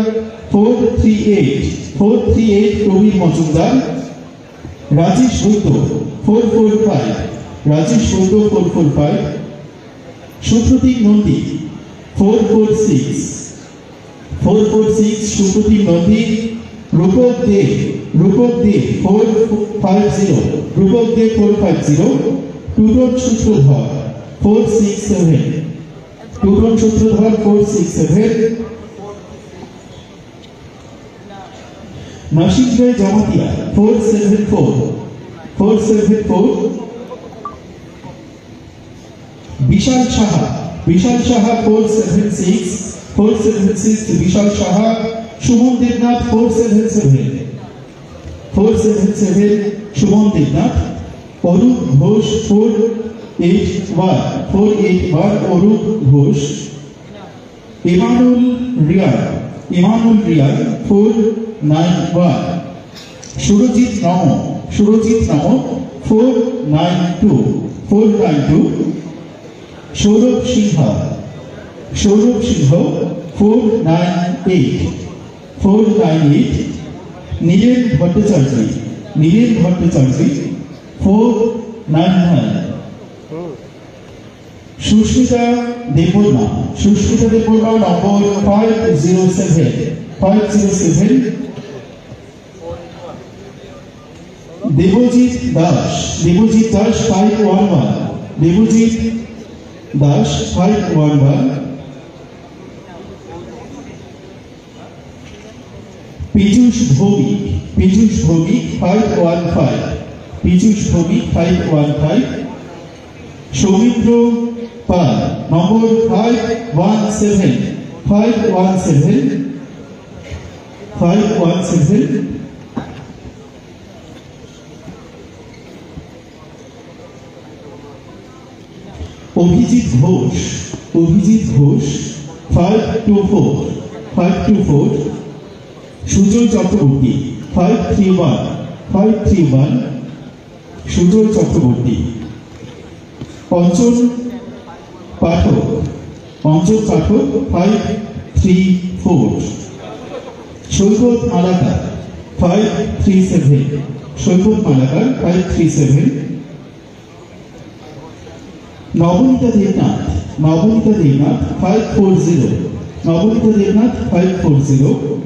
438, প্রবীণ মজুমদার, রাজেশ বৈদ্য 445, সুপ্রতীক নন্দী 446, সুপ্রতীক নন্দী, রূপক দেব 450, টুটন সূত্রধর 467, নাসির জয় Jamatia 474, 474. Vishal Shaha 476. Vishal Shaha. Shumon Devnath 477. Shumon Devnath. Orup Ghosh 481. Orup Ghosh. Imanul Riyad 491. Surojit Namo 492. Saurabh Singha 498. Nilen Bhattacharya 499. Susmita Deborna number 507. Devojit Das 511. Devojit Das 511. Piyush Bhomik 515. Soumitra Pal number 517. Abhijit Ghosh 524. Sujoy Chakraborty 531. Sujoy Chakraborty. Anchal Pathak 534. Shoibot Malakar 537. Navonita Devnath 540.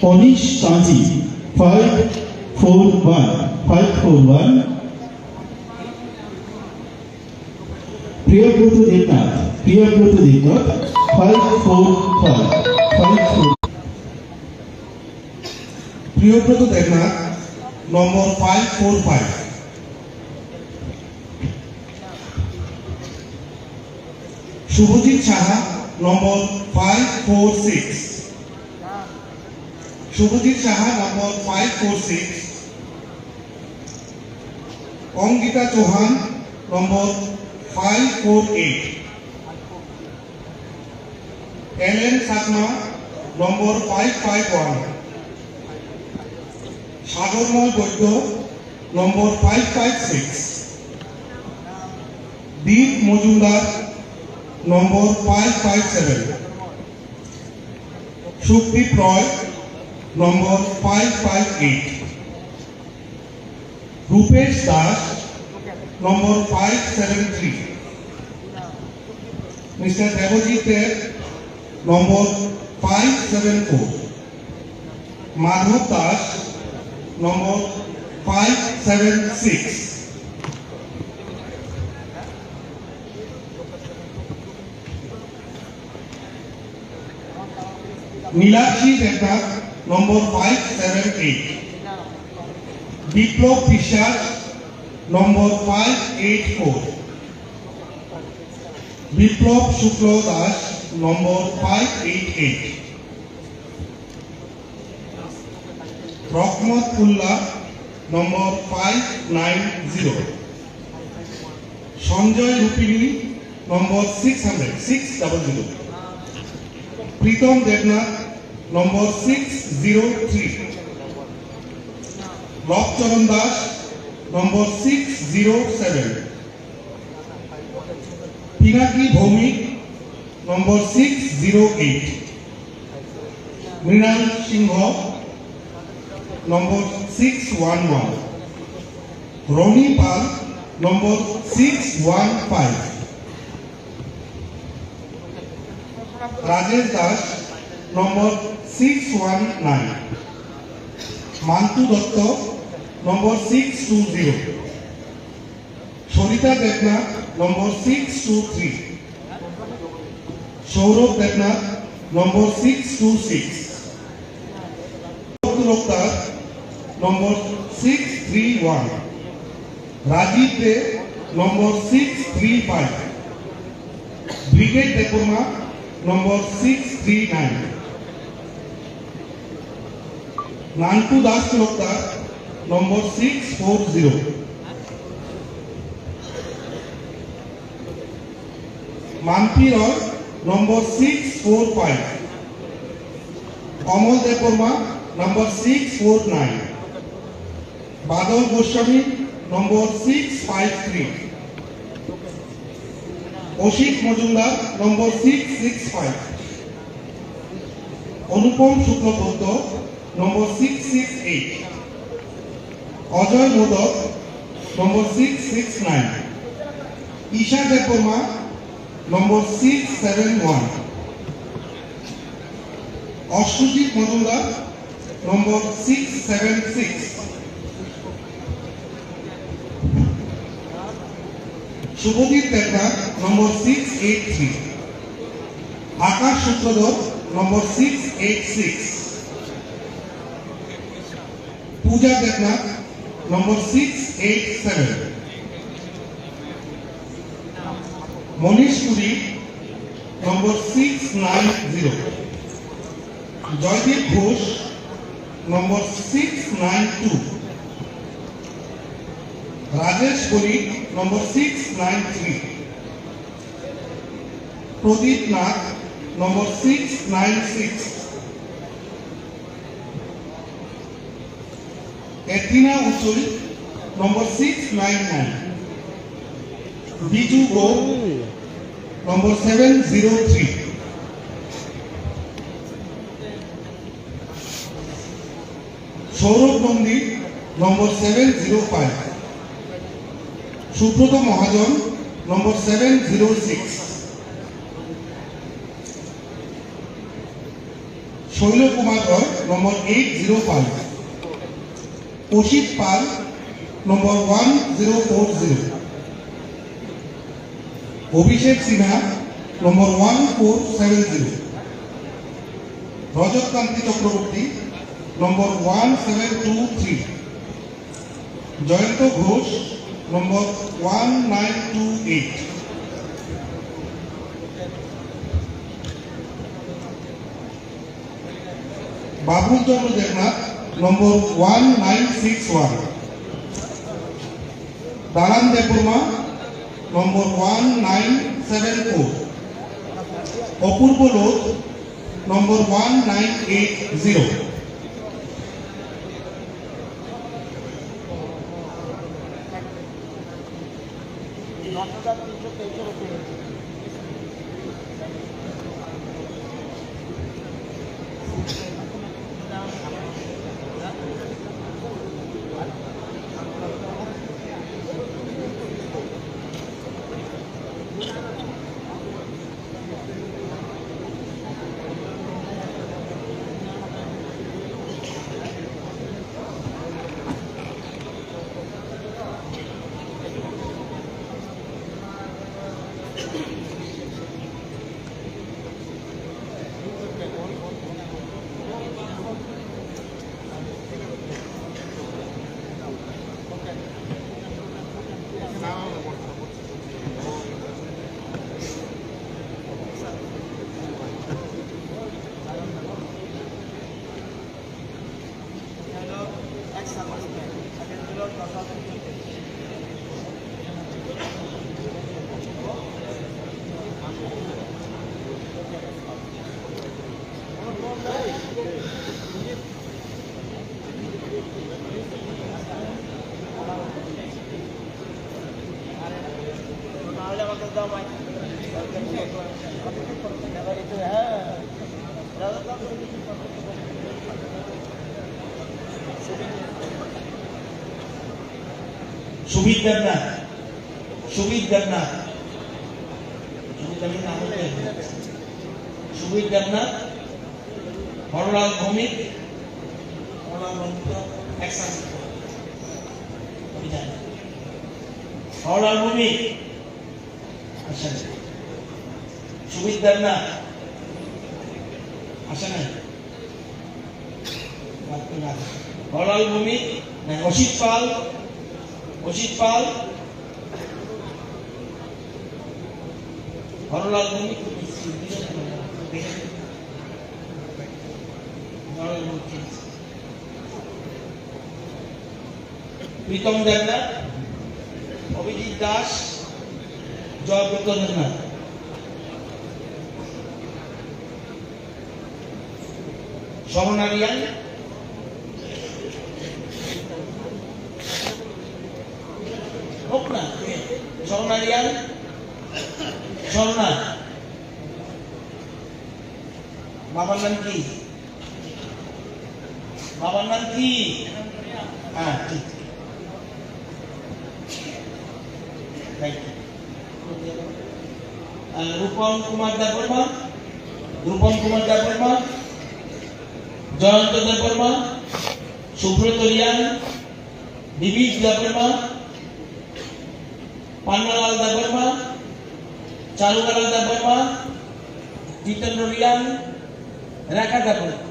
Anish Kanji 541. Priyabrat Devnath 545. Priyabrat Devnath number 545. Shubhajit Shaha number 546. Angita Chauhan number 548. Ellen Satma number 551. Sagarmal Boydho number 556. Deep Mojumdar number 557. Shukdeep Roy number 558. Rupesh Das number 573. Mr. Devojit Ter number 574. Madhav Das number 576. Nilakshi Devnath number 578. Biplab বিশ্বাস number 584. Biplab Shukla Das number 588. Rahmat Ullah number 590. Sanjay Rupini number 600. Pritam Devnath number 603. Lokcharan Das number 607. Pinaki Bhomik number 608. Mrinal Singha number 611. Roni Pal number 615. Rajesh Das number 619. Mantu Datta number 620. Sorita Devnath number 623. Saurabh Devnath number 626. Loktar number 631, Rajib Dey number 635, ব্রিগেড Debbarma number 639, Nantu Das Talukdar number 640, Mampi Roy number 645, Amal Debbarma number 649, Badal Goswami number 653, Asit Majumder number 665, Anupam Shuklabaidya number 668, Ajay Modak number 669, Isha Debbarma number 671, Ashwajit Majumder number 676, Subhadip Debnath number 683, Akash Sutradhar number 686, Puja Debnath number 687, Manish Puri number 690, Joydeep Ghosh নম্বর 692, রাজেশ বণিক নম্বর 693, প্রদীপ নাথ নম্বর 696, Athena উচুল নম্বর 699, বিজু গো নম্বর 703, সৌরভ নন্দী নম্বর 705, সুব্রত মহাজন নম্বর 706, শৈল কুমার রয় নম্বর 805, অসিত পাল নম্বর 1040, অভিষেক সিনহা নম্বর 1470, রজত কান্তি চক্রবর্তী নম্বর 1723, জয়ন্ত ঘোষ নম্বর 1928, বাবুল চন্দ্র দেবনাথ নম্বর 1961, দারান দেববর্মা নম্বর 1974, অপূর্ব লোধ নম্বর 1980, সুবিদ দেবনাথ, সুবিদ দেবনাথ, সুবিদ দেবনাথ, হরলাল ভৌমিক, হরলাল ভৌমিক, আচ্ছা সুবিদ দেবনাথ আসে নাই, হরলাল ভূমি, অসিত পাল, হরলাল ভূমি, প্রীতম দেবনাথ, অভিজিৎ দাস, জয়ব্রত দেবনাথ। স্বর্ণারিয়ান, হোক না স্বর্ণারিয়ান, স্বর্ণা, বাবার নাম কি? বাবার নাম কি? হ্যাঁ ঠিক, Rupam Kumar Debbarma, Jayanta Debbarma, Subrata Reang, Dibij Debbarma, Pannalal Debbarma, Charulal Debbarma, Jitendra Reang, Rekha Debbarma.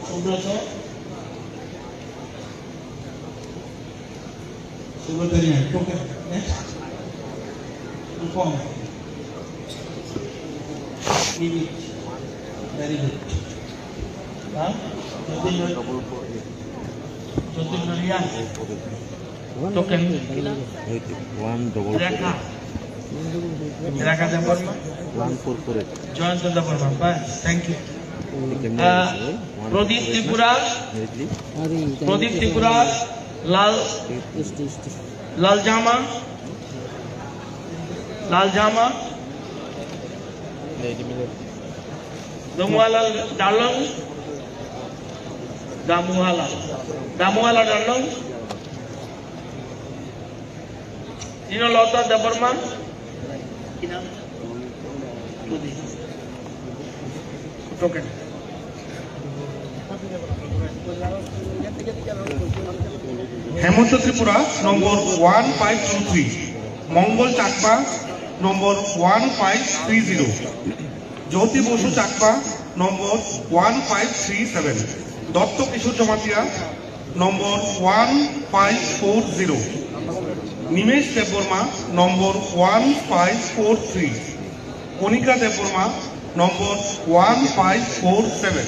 Subrata, Rupam, very good. Token. Rekha Devarma. Jayanta Devarma. Thank you. Pradeep Tripura, Lal Jama, Damuhala Darlong, Lota Devarma, token. Hemanta Tripura number 1523, Mangal Chakma number 1530, Jyoti Basu Chakma number 1537, Dutta Kishore Jamatia number 1540, Nimesh Debbarma number 1543, Kanika Debbarma number 1547,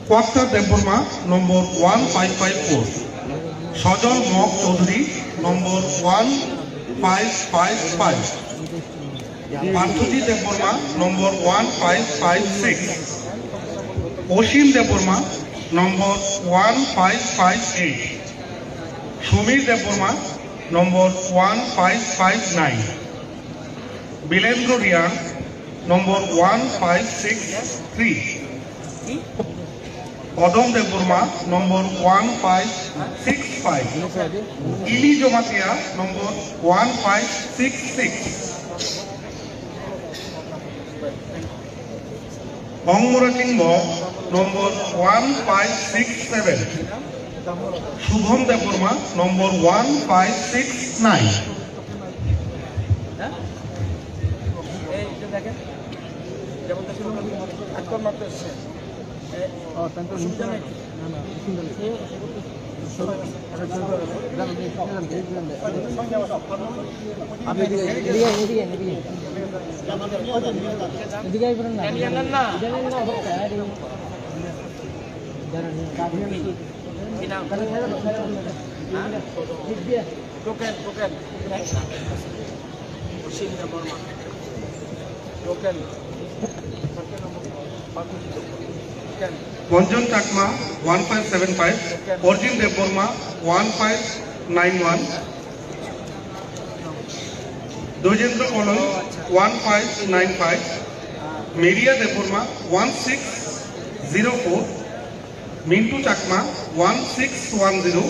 কোয়াক্তা Debbarma number 1554, Sajal mock Chowdhury number 1555, পার্থজি Debbarma number 1556, Asim Debbarma number 1558, Samir Debbarma number 1559, বিলেন্দ্র Riyan number 1563, Padam Debbarma number 1565, Ili Jamatia number 1566, অঙ্গরা Singh number 1567, Shubham Debbarma number 1569, Gonjan Chakma 1575, Orjin Deborma 1591, Dojendra Kolon 1595, Media Deborma 1605, 04, Mintu Chakma 1610,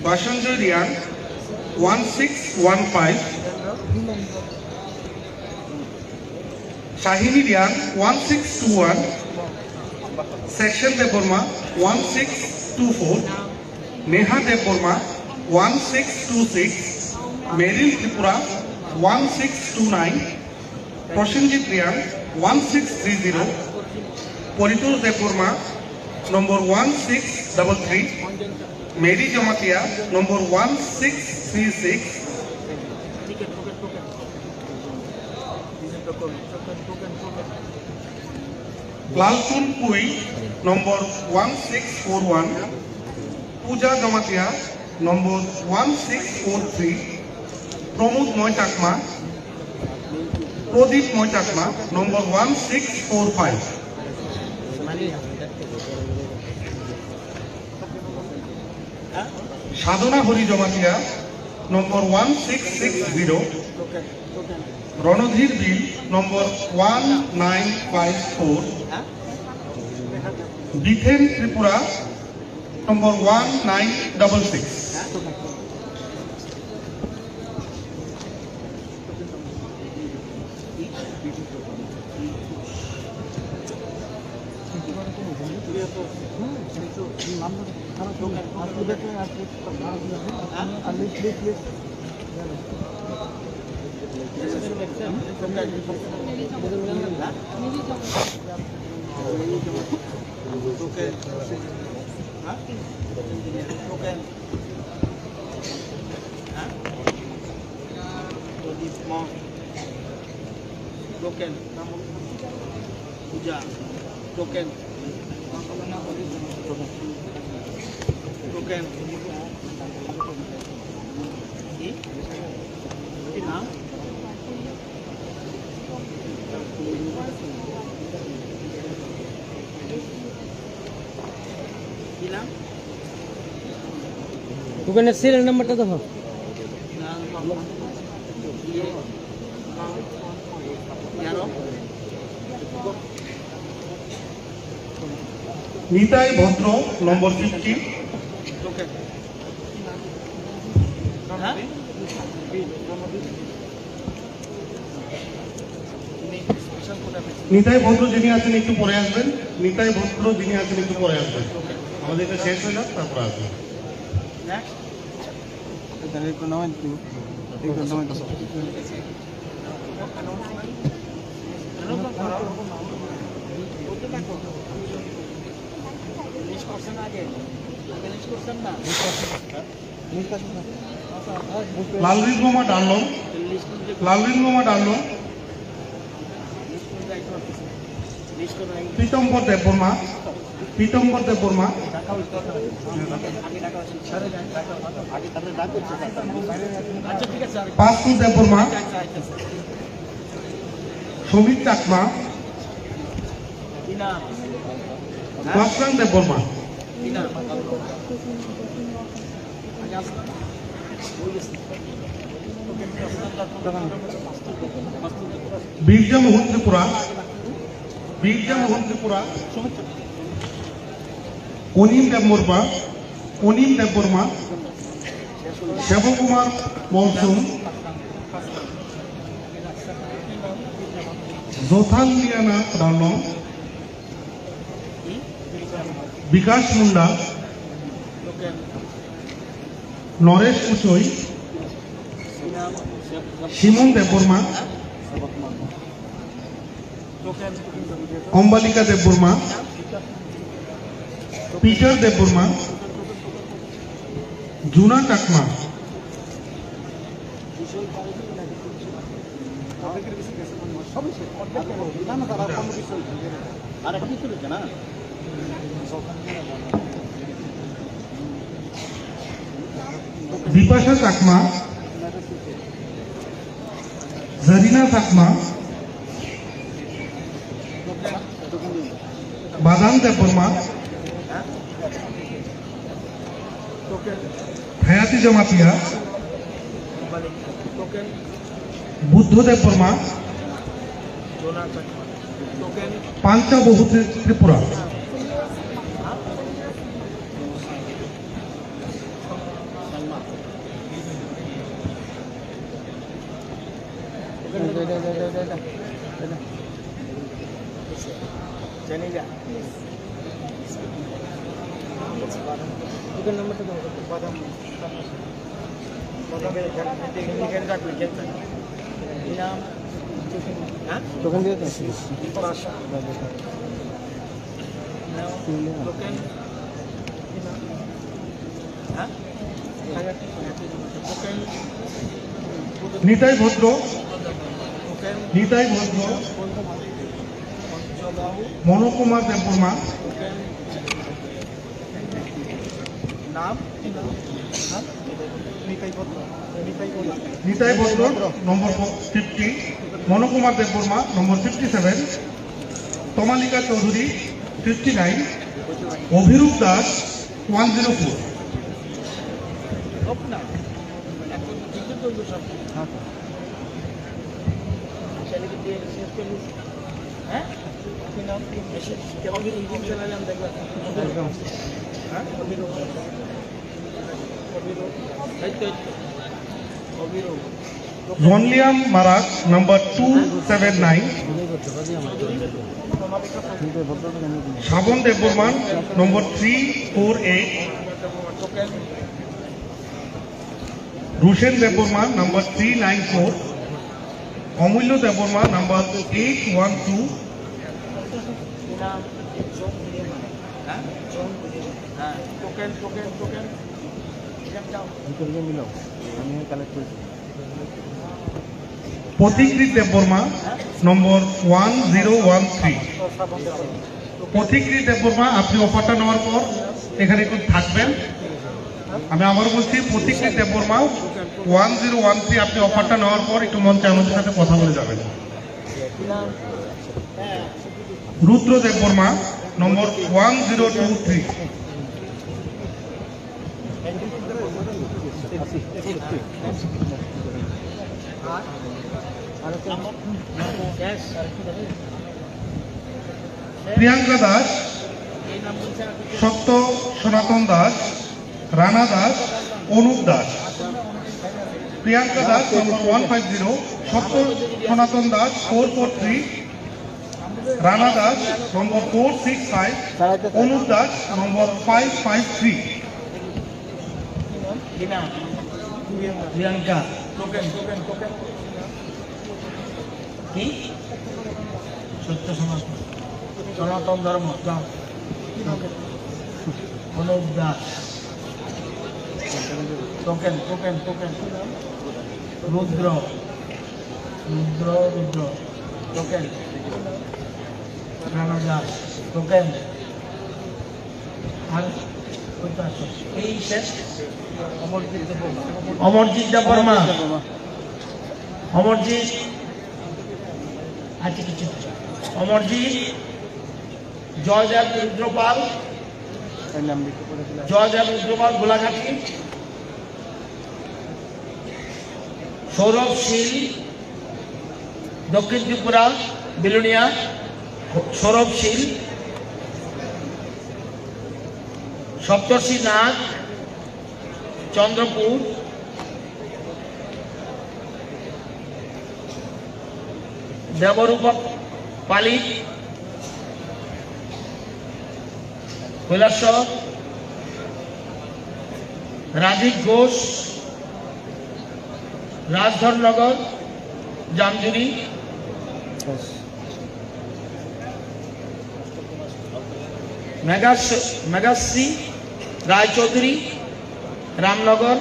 Bashanjoy Riyan 1615, Shahini Riyan 1621, Section Deborma 1624, Neha Deborma 1626, Meryl Tripura 1629, Prosenjit Riyan 1630, Politur Deborma number 1633, Mary Jamatia number 1636, Laltun Pui number 1641, Pooja Jamatia number 1643, Pramod Moitakma, Pradip Moitakma number 1645, Sadhana Hori Jamatia number 1660, Ronodhir Bill number 1954, Bithen Tripura number 1966. Token, Puja, token, token, দোকানের serial নাম্বারটা দেখো। Nitai Bhadro number 50, Nitai ভদ্র যিনি আছেন একটু পরে আসবেন, নিতাই ভদ্র যিনি আছেন একটু পরে আসবেন, আমাদের এটা শেষ হয়ে যাক তারপর আসবেন। লালরিন মোহাম্মদ আলম, লালরিন মোহাম্মদ আলম, পীতম্বর দেববর্মা, পীতম্বর দেববর্মা, পাঁচু দেববর্মা, সমীর চাকমা, মাসরান দেববর্মা, বীরজা মোহন ত্রিপুরা, বীরজা মোহন ত্রিপুরা, অনিম দেববর্মা, অনিম দেববর্মা, শিবকুমার মৌসুম, জোথালিয়ানা রানো, বিকাশ মুন্ডা, নরেশ কুচই, শিমন দেববর্মা, অম্বালিকা দেববর্মা, পিটার দেববর্মা, জুনা চাকমা, বিপাশা চাকমা, জারিনা চাকমা, বাদাম দেববর্মা, হায়াতি জমাতিয়া, বুদ্ধ দেববর্মা, পাঞ্চাবহু ত্রিপুরা, নিতাই ভদ্র, নিতাই ভদ্র, মনোকুমার দেববর্মা, নিতাই ভদ্র নম্বর 50, মনোকুমার দেববর্মা নম্বর 57, তমালিকা চৌধুরী 59, অভিরূপ দাস 104। জনলিয়াম মারাক নম্বর 279, শ্রাবণ দেববর্মান নম্বর 348, রুশেন দেববর্মান নম্বর 394, অমূল্য দেববর্মা নম্বর 812, পথিকৃত দেববর্মা নম্বর 1013। পথিকৃত দেববর্মা, আপনি অফারটা নেওয়ার পর এখানে একটু থাকবেন। আমি আবার বলছি, পথিকৃত দেববর্মা 1013, আপনি অফারটা নেওয়ার পর একটু মঞ্চে আমাদের সাথে কথা বলে যাবেন। রুদ্র দেববর্মা নম্বর 1023। প্রিয়াঙ্কা দাস, সত্য সনাতন দাস, রানা দাস, অনুপ দাস। প্রিয়াঙ্কা দাস নম্বর 150, সত্য সনাতন দাস 443, রানা দাস নম্বর 465, অনুপ দাস নম্বর 553। প্রিয়াঙ্কা কি সত্য Sanatan Dharma, Anup Das, token token token, Rudra Rudra Rudra token, Rana Das token, আর এই শেষ অমরজিৎ দেববর্মা, অমরজিৎ আছে কিছু, অমরজিৎ, জয়দেব রুদ্রপাল, জয়দেব রুদ্রপাল গোলাঘাটি, সৌরভ শীল দক্ষিণ ত্রিপুরা বিলুনিয়া, সৌরভ শীল, সপ্তর্ষি নাথ চন্দ্রপুর, দেবরূপ পালিত কৈলাসর, রাজীব ঘোষ রাজধরনগর জামজুরি, মেঘাশ্রী রায়চৌধুরী রামনগর,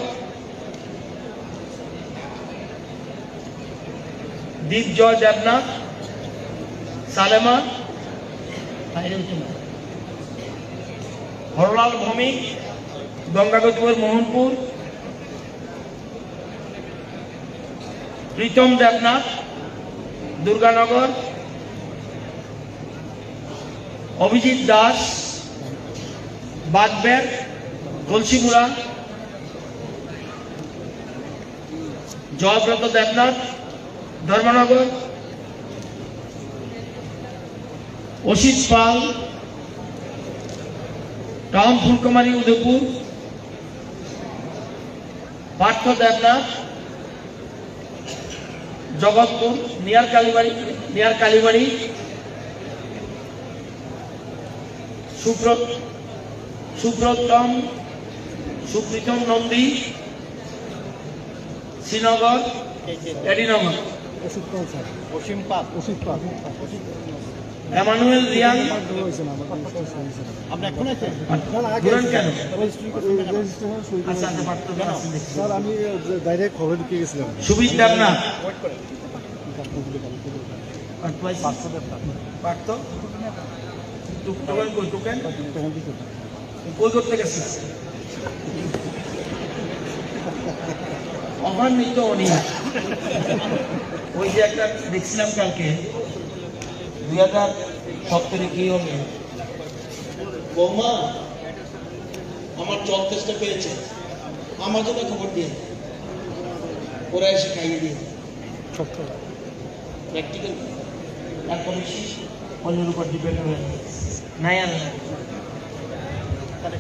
দীপজয় দেবনাথ সালেমা, হরলাল ভৌমিক গঙ্গাগতিপুর মোহনপুর, প্রীতম দেবনাথ দুর্গানগর, অভিজিৎ দাস বাগবের তুলসীপুরা, জয়ব্রত দেবনাথ ধর্মনগর, অসিত পাল, টাউন ফুলকুমারী উদয়পুর, পার্থ দেবনাথ, জগৎপুর, নিয়ার কালীবাড়ি, সুপ্রীতম নন্দী, শ্রীনগর, এডিনগর, এমানুয়েল রিয়াং, কেন সুবিত দেবনাথ, কই করতে গেছে অভার নিত অনিয়া। ওই যে একটা দেখছিলাম কালকে 2017 কি হবে, বৌমা আমার জল টেস্টটা পেয়েছে, আমার জন্য খবর দিয়ে ওরা এসে খাইয়ে দিয়ে প্র্যাকটিক্যাল তারপর অন্যের উপর ডিপেন্ড হয়ে নাই। আর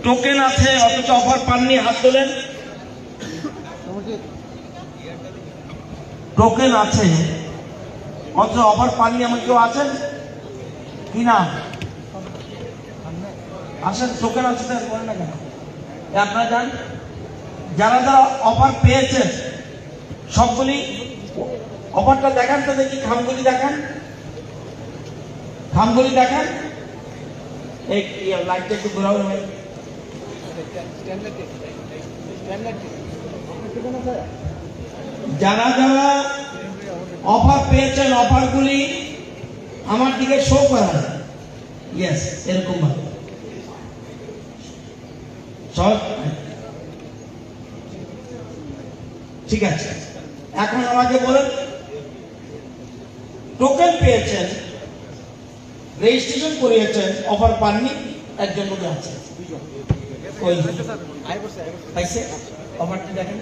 টোকেন আছে অথচ অফার পাননি, হাত তোলেন। টোকেন আছে অথচ অফার পাননি, এমন কেউ আছেন কি না? আসেন, টোকেন আছে তার করেন না কেন? আপনারা যান, যারা যারা অফার পেয়েছেন সবগুলি অফারটা দেখান তো দেখি, খামগুলি দেখান, খামগুলি দেখান। এই লাইটটা একটু ঘোরাও ভাই। যারা যারা অফার পেয়েছেন অফারগুলি আমার দিকে শো করা, ইয়েস, এরকম ভাবে সব ঠিক আছে। এখন আমাকে বলেন, টোকেন পেয়েছেন, রেজিস্ট্রেশন করিয়েছেন, অফার পাননি, একজন লোক আছে পাইছে? অফারটি দেখেন,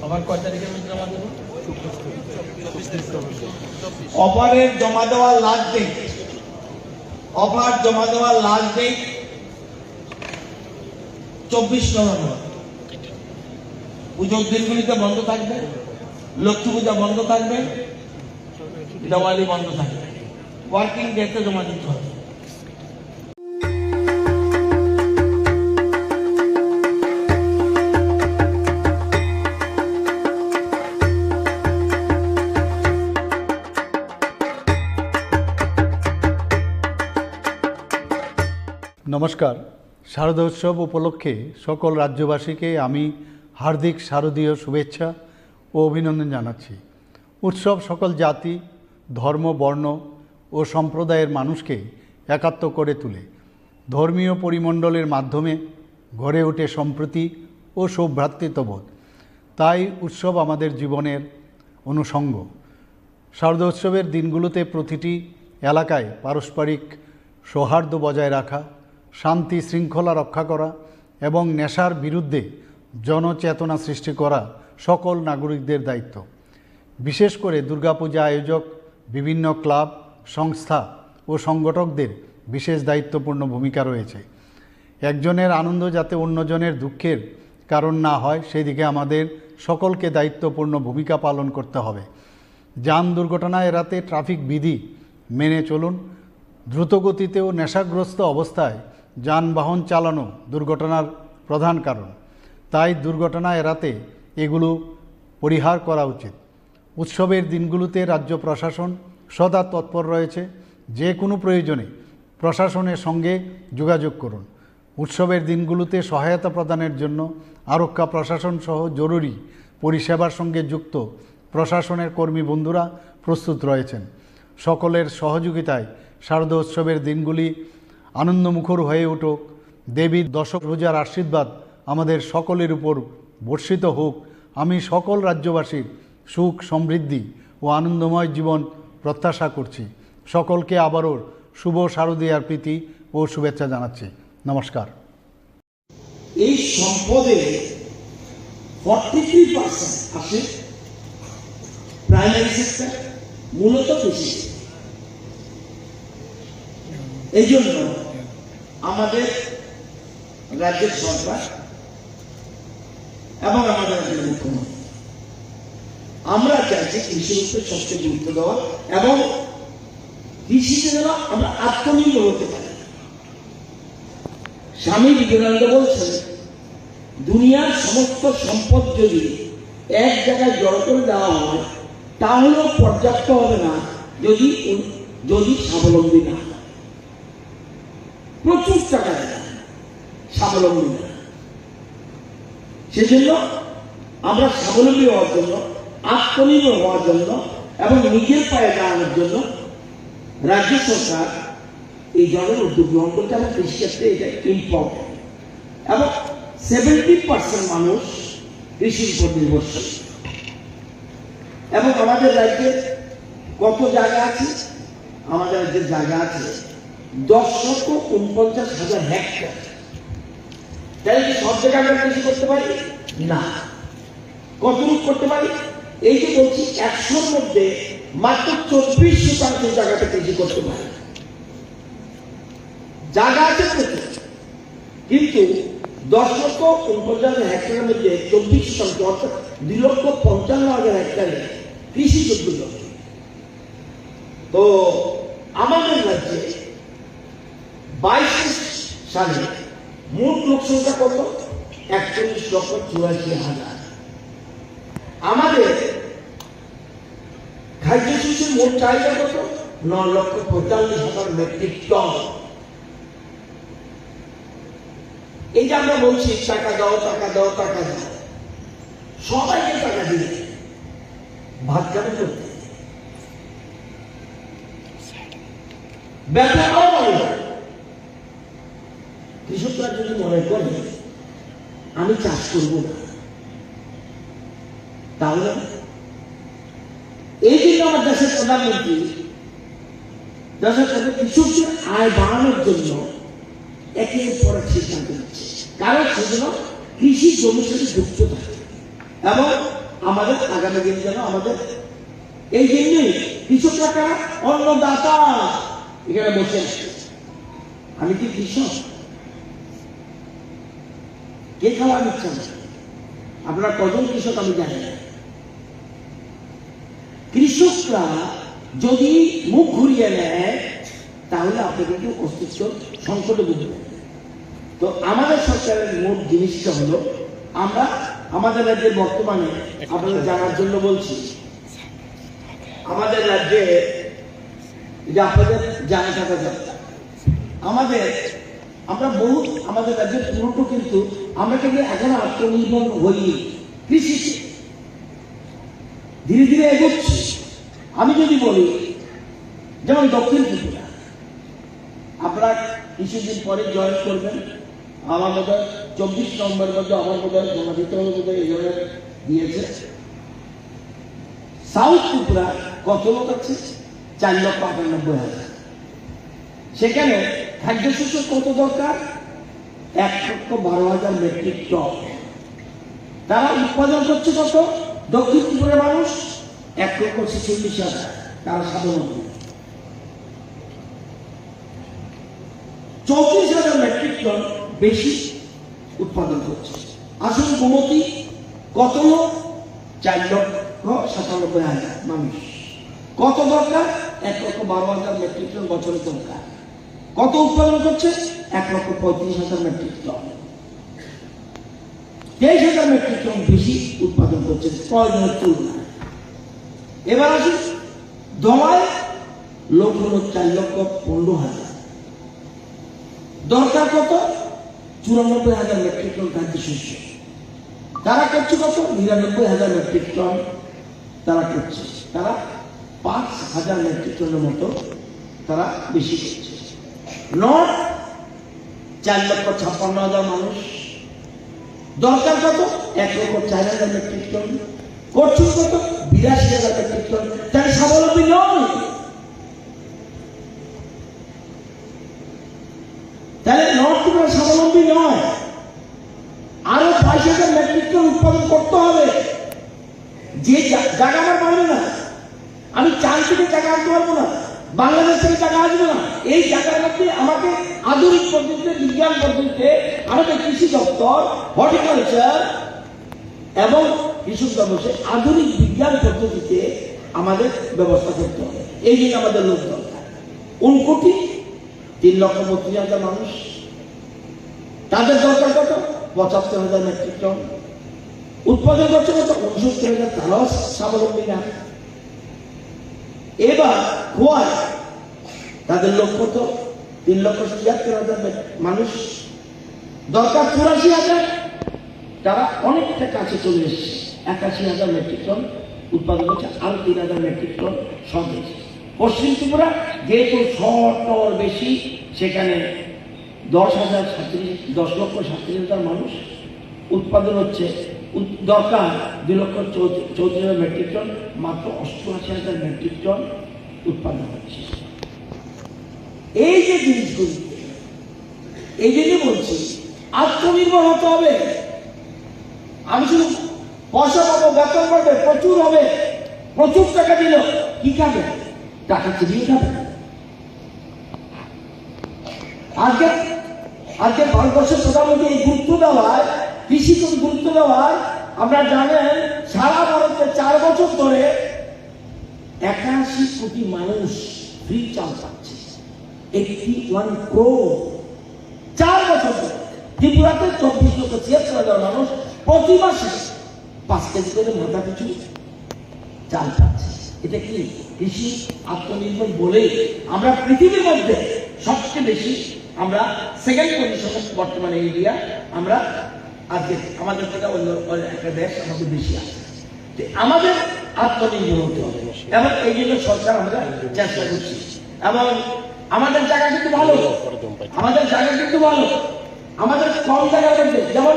অফার কয় তারিখের মধ্যে জমা দেব? অফারের জমা দেওয়ার লাস্ট ডেট, অফার জমা দেওয়ার লাস্ট ডেট 24 নভেম্বর। পুজোর দিনগুলিতে বন্ধ থাকবে, লক্ষ্মী পূজা বন্ধ থাকবে, দিওয়ালি বন্ধ থাকবে, ওয়ার্কিং ডেতে জমা দিতে হবে। নমস্কার। শারদা উৎসব উপলক্ষে সকল রাজ্যবাসীকে আমি হার্দিক শারদীয় শুভেচ্ছা ও অভিনন্দন জানাচ্ছি। উৎসব সকল জাতি, ধর্ম, বর্ণ ও সম্প্রদায়ের মানুষকে একাত্ম করে তোলে। ধর্মীয় পরিমণ্ডলের মাধ্যমে গড়ে ওঠে সম্প্রীতি ও সৌভ্রাতৃত্ববোধ। তাই উৎসব আমাদের জীবনের অনুষঙ্গ। শারদা উৎসবের দিনগুলোতে প্রতিটি এলাকায় পারস্পরিক সৌহার্দ্য বজায় রাখা, শান্তি শৃঙ্খলা রক্ষা করা এবং নেশার বিরুদ্ধে জনচেতনা সৃষ্টি করা সকল নাগরিকদের দায়িত্ব। বিশেষ করে দুর্গাপূজা আয়োজক বিভিন্ন ক্লাব, সংস্থা ও সংগঠকদের বিশেষ দায়িত্বপূর্ণ ভূমিকা রয়েছে। একজনের আনন্দ যাতে অন্যজনের দুঃখের কারণ না হয় সেদিকে আমাদের সকলকে দায়িত্বপূর্ণ ভূমিকা পালন করতে হবে। যান দুর্ঘটনা এড়াতে ট্রাফিক বিধি মেনে চলুন। দ্রুতগতিতে ও নেশাগ্রস্ত অবস্থায় যানবাহন চালানো দুর্ঘটনার প্রধান কারণ। তাই দুর্ঘটনা এড়াতে এগুলো পরিহার করা উচিত। উৎসবের দিনগুলোতে রাজ্য প্রশাসন সদা তৎপর রয়েছে। যে কোনো প্রয়োজনে প্রশাসনের সঙ্গে যোগাযোগ করুন। উৎসবের দিনগুলোতে সহায়তা প্রদানের জন্য আরক্ষা প্রশাসন সহ জরুরি পরিষেবার সঙ্গে যুক্ত প্রশাসনের কর্মী বন্ধুরা প্রস্তুত রয়েছেন। সকলের সহযোগিতায় শারদা উৎসবের দিনগুলি আনন্দমুখর হয়ে উঠুক। দেবীর দশক রোজার আশীর্বাদ আমাদের সকলের উপর বর্ষিত হোক। আমি সকল রাজ্যবাসীর সুখ, সমৃদ্ধি ও আনন্দময় জীবন প্রত্যাশা করছি। সকলকে আবারও শুভ শারদীয়ার প্রীতি ও শুভেচ্ছা জানাচ্ছি। নমস্কার। এই সম্পদে 43% আসে প্রাইমারি সেক্টর মূলত কৃষি। এই জন্য আমাদের রাজ্যের সরকার এবং আমাদের রাজ্যের মুখ্যমন্ত্রী আমরা চাইছি কৃষির উপরে সবচেয়ে গুরুত্ব দেওয়া এবং কৃষিতে যেন আমরা আত্মনির্ভর হতে পারি। স্বামী বিবেকানন্দ বলছেন, দুনিয়ার সমস্ত সম্পদ যদি এক জায়গায় জড়ো করে দেওয়া হয় তাহলেও পর্যাপ্ত হবে না যদি যদি স্বাবলম্বী না হয়। প্রচুর টাকা দেয় স্বাবলম্বী না, সেজন্য আমরা স্বাবলম্বী হওয়ার জন্য, আত্মনির্ভর হওয়ার জন্য এবং নিজের পায়ে দাঁড়ানোর জন্য রাজ্য সরকার এই জলের উদ্যোগ গ্রহণ করছে এবং কৃষিক্ষেত্রে এটা ইম্পর্টেন্ট। এবং 70% মানুষ কৃষির উপর নির্ভরশীল। এবং আমাদের রাজ্যে কত জায়গা আছে? আমাদের রাজ্যের জায়গা আছে 10,49,000 হেক্টর। তাই কি সব জায়গায় আমরা কৃষি করতে পারি না? কতটুকু করতে পারি? এই যে বলছি 100-র মধ্যে মাত্র 24% জায়গাতে কৃষি করতে পারি। জায়গা আছে প্রচুর, কিন্তু 10,49,000 হেক্টরের মধ্যে 24% অর্থাৎ 2,55,000 হেক্টরে কৃষিযোগ্য জমি। তো আমাদের রাজ্যে 22 সালে মোট লোক সংখ্যা কত? 41,84,000। আমাদের খাদ্য শস্যের মোট চাহিদা কত? 9,45,000 মেট্রিক টন। এই যে আমরা বলছি টাকা দাও, টাকা দাও, টাকা দাও, সবাইকে টাকা দিলে ভাত খাবে করতে ব্যবসাও বলে। কৃষকরা যদি মনে করে আমি চাষ করবো না, তাহলে এই জন্য আমার দেশের প্রধানমন্ত্রী দেশের কৃষকদের আয় বাড়ানোর জন্য একের পর এক সিদ্ধান্ত নিচ্ছে। কারণ সেজন্য কৃষি জমির সাথে যুক্ত থাকে এবং আমাদের আগামী দিন যেন আমাদের এই জন্যই কৃষকরা অন্নদাতা এখানে বসে আছে। আমি কি কৃষক? কে খাওয়া দিচ্ছে? আপনারা কজন কৃষক আমি জানি না। কৃষকরা যদি মুখ ঘুরিয়ে নেয় তাহলে আপনাদেরকে অস্তিত্ব সংকটে বুঝবেন। তো আমাদের সরকারের মোট জিনিসটা হলো, আমরা আমাদের রাজ্যে বর্তমানে আপনাদের জানার জন্য বলছি, আমাদের রাজ্যে যে আপনাদের জানা থাকা যায় আমরা বহুত আমাদের রাজ্যের পুরোটা কিন্তু আমরা কিন্তু এখন আত্মনির্ভর হই কৃষিতে, ধীরে ধীরে এগোচ্ছি। আমি যদি বলি যেমন দক্ষিণ ত্রিপুরা, আপনারা কিছুদিন পরে জয়েন করবেন। আমার বোধ হয় 24 নভেম্বরের মধ্যে আমার বোধ হয় জমা দিতে হবে, বোধ হয় এই জন্য দিয়েছে। সাউথ ত্রিপুরা কত লোক আছে? 4,98,000। সেখানে খাদ্যশস্য কত দরকার? 1,12,000 মেট্রিক টন। তারা উৎপাদন করছে কত? দক্ষিণ ত্রিপুরার মানুষ 1,46,000, তারা সাধারণ 34,000 মেট্রিক টন বেশি উৎপাদন করছে। আসুন গোমতী কত লোক? 4,97,000 মানুষ। কত দরকার? 1,12,000 মেট্রিক টন বছরে দরকার। কত উৎপাদন করছে? 1,35,000 মেট্রিক টন। 23,000 মেট্রিক টন বেশি উৎপাদন করছে প্রয়োজনের তুলনায়। এবার আসুন দমায় লোক হল 4,15,000। দরকার কত? 94,000 মেট্রিক টন খাদ্যশস্য। তারা করছে কত? 99,000 মেট্রিক টন তারা করছে। তারা 5,000 মেট্রিক টনের মতো তারা বেশি করছে। নর্থ 4,56,000 মানুষ। দরকার কত? 1,04,000 মেট্রিক টন। করছে কত? 82,000 মেট্রিক টন। তাই স্বাবলম্বী নয়। তাহলে নর্থ ত্রিপুরা স্বাবলম্বী নয়। আরো 22,000 মেট্রিক টন উৎপাদন করতে হবে। যে জায়গা আমার মানে না, আমি চাল থেকে টাকা আনতে পারবো না, বাংলাদেশ থেকে টাকা আসবে না। এই টাকার মধ্যে আমাকে আধুনিক পদ্ধতিতে, বিজ্ঞান পদ্ধতিতে আমাদের কৃষি দপ্তর, হর্টিকালচার এবং কৃষক দপ্তরে আধুনিক বিজ্ঞান পদ্ধতিতে আমাদের ব্যবস্থা করতে হবে। এই জন্য আমাদের লোক দরকার। 3,32,000 মানুষ, তাদের দরকার কত? 75,000 মেট্রিক টন উৎপাদন করছে, কত? 69,000। তারাও স্বাবলম্বী না। এবার খোয়ায় তাদের লক্ষ্য তো 3,76,000 মানুষ, দরকার 84,000। তারা অনেকটা কাছে চলে এসছে, 81,000 মেট্রিক টন উৎপাদন হচ্ছে, আরো 3,000 মেট্রিক টন সব হয়েছে। পশ্চিম ত্রিপুরা যেহেতু 100 বেশি, সেখানে 10,37,000 মানুষ, উৎপাদন হচ্ছে দরকার 2,34,000 মেট্রিক টন, মাত্র 88,000 মেট্রিক টন উৎপাদন হচ্ছে। এই যে জিনিসগুলি, এই জন্য বলছি আত্মনির্ভর হতে হবে। আমি শুধু পয়সা পাবো, বেতন পাবে, প্রচুর হবে, প্রচুর টাকা দিল, কি খাবে? টাকা চিনিয়ে খাবে। আজকে ভারতবর্ষের প্রধানমন্ত্রী এই গুরুত্ব দেওয়ায়, কৃষিকে গুরুত্ব দেওয়ায়, আপনারা জানেন সারা ভারতে 4 বছর ধরে 81 কোটি মানুষ ফ্রি চাল পাচ্ছে। 81 crore 4 বছর ধরে। ত্রিপুরাতে 24,76,000 মানুষ প্রতি মাসে 5 কেজি করে মাথা পিছু চাল পাচ্ছে। এটা কি কৃষি আত্মনির্ভর বলে আমরা পৃথিবীর মধ্যে সবচেয়ে বেশি, আমরা সেকেন্ড পজিশনে বর্তমানে ইন্ডিয়া, আমরা আজকে আমাদের থেকে অন্য একটা দেশ আমাদের বেশি আছে। আমাদের আত্মনির্ভর হতে হবে এবং এই জন্য সরকার আমরা চেষ্টা করছি। এবং আমাদের জায়গা কিন্তু ভালো, আমাদের জায়গা কিন্তু ভালো, আমাদের কম জায়গার মধ্যে, যেমন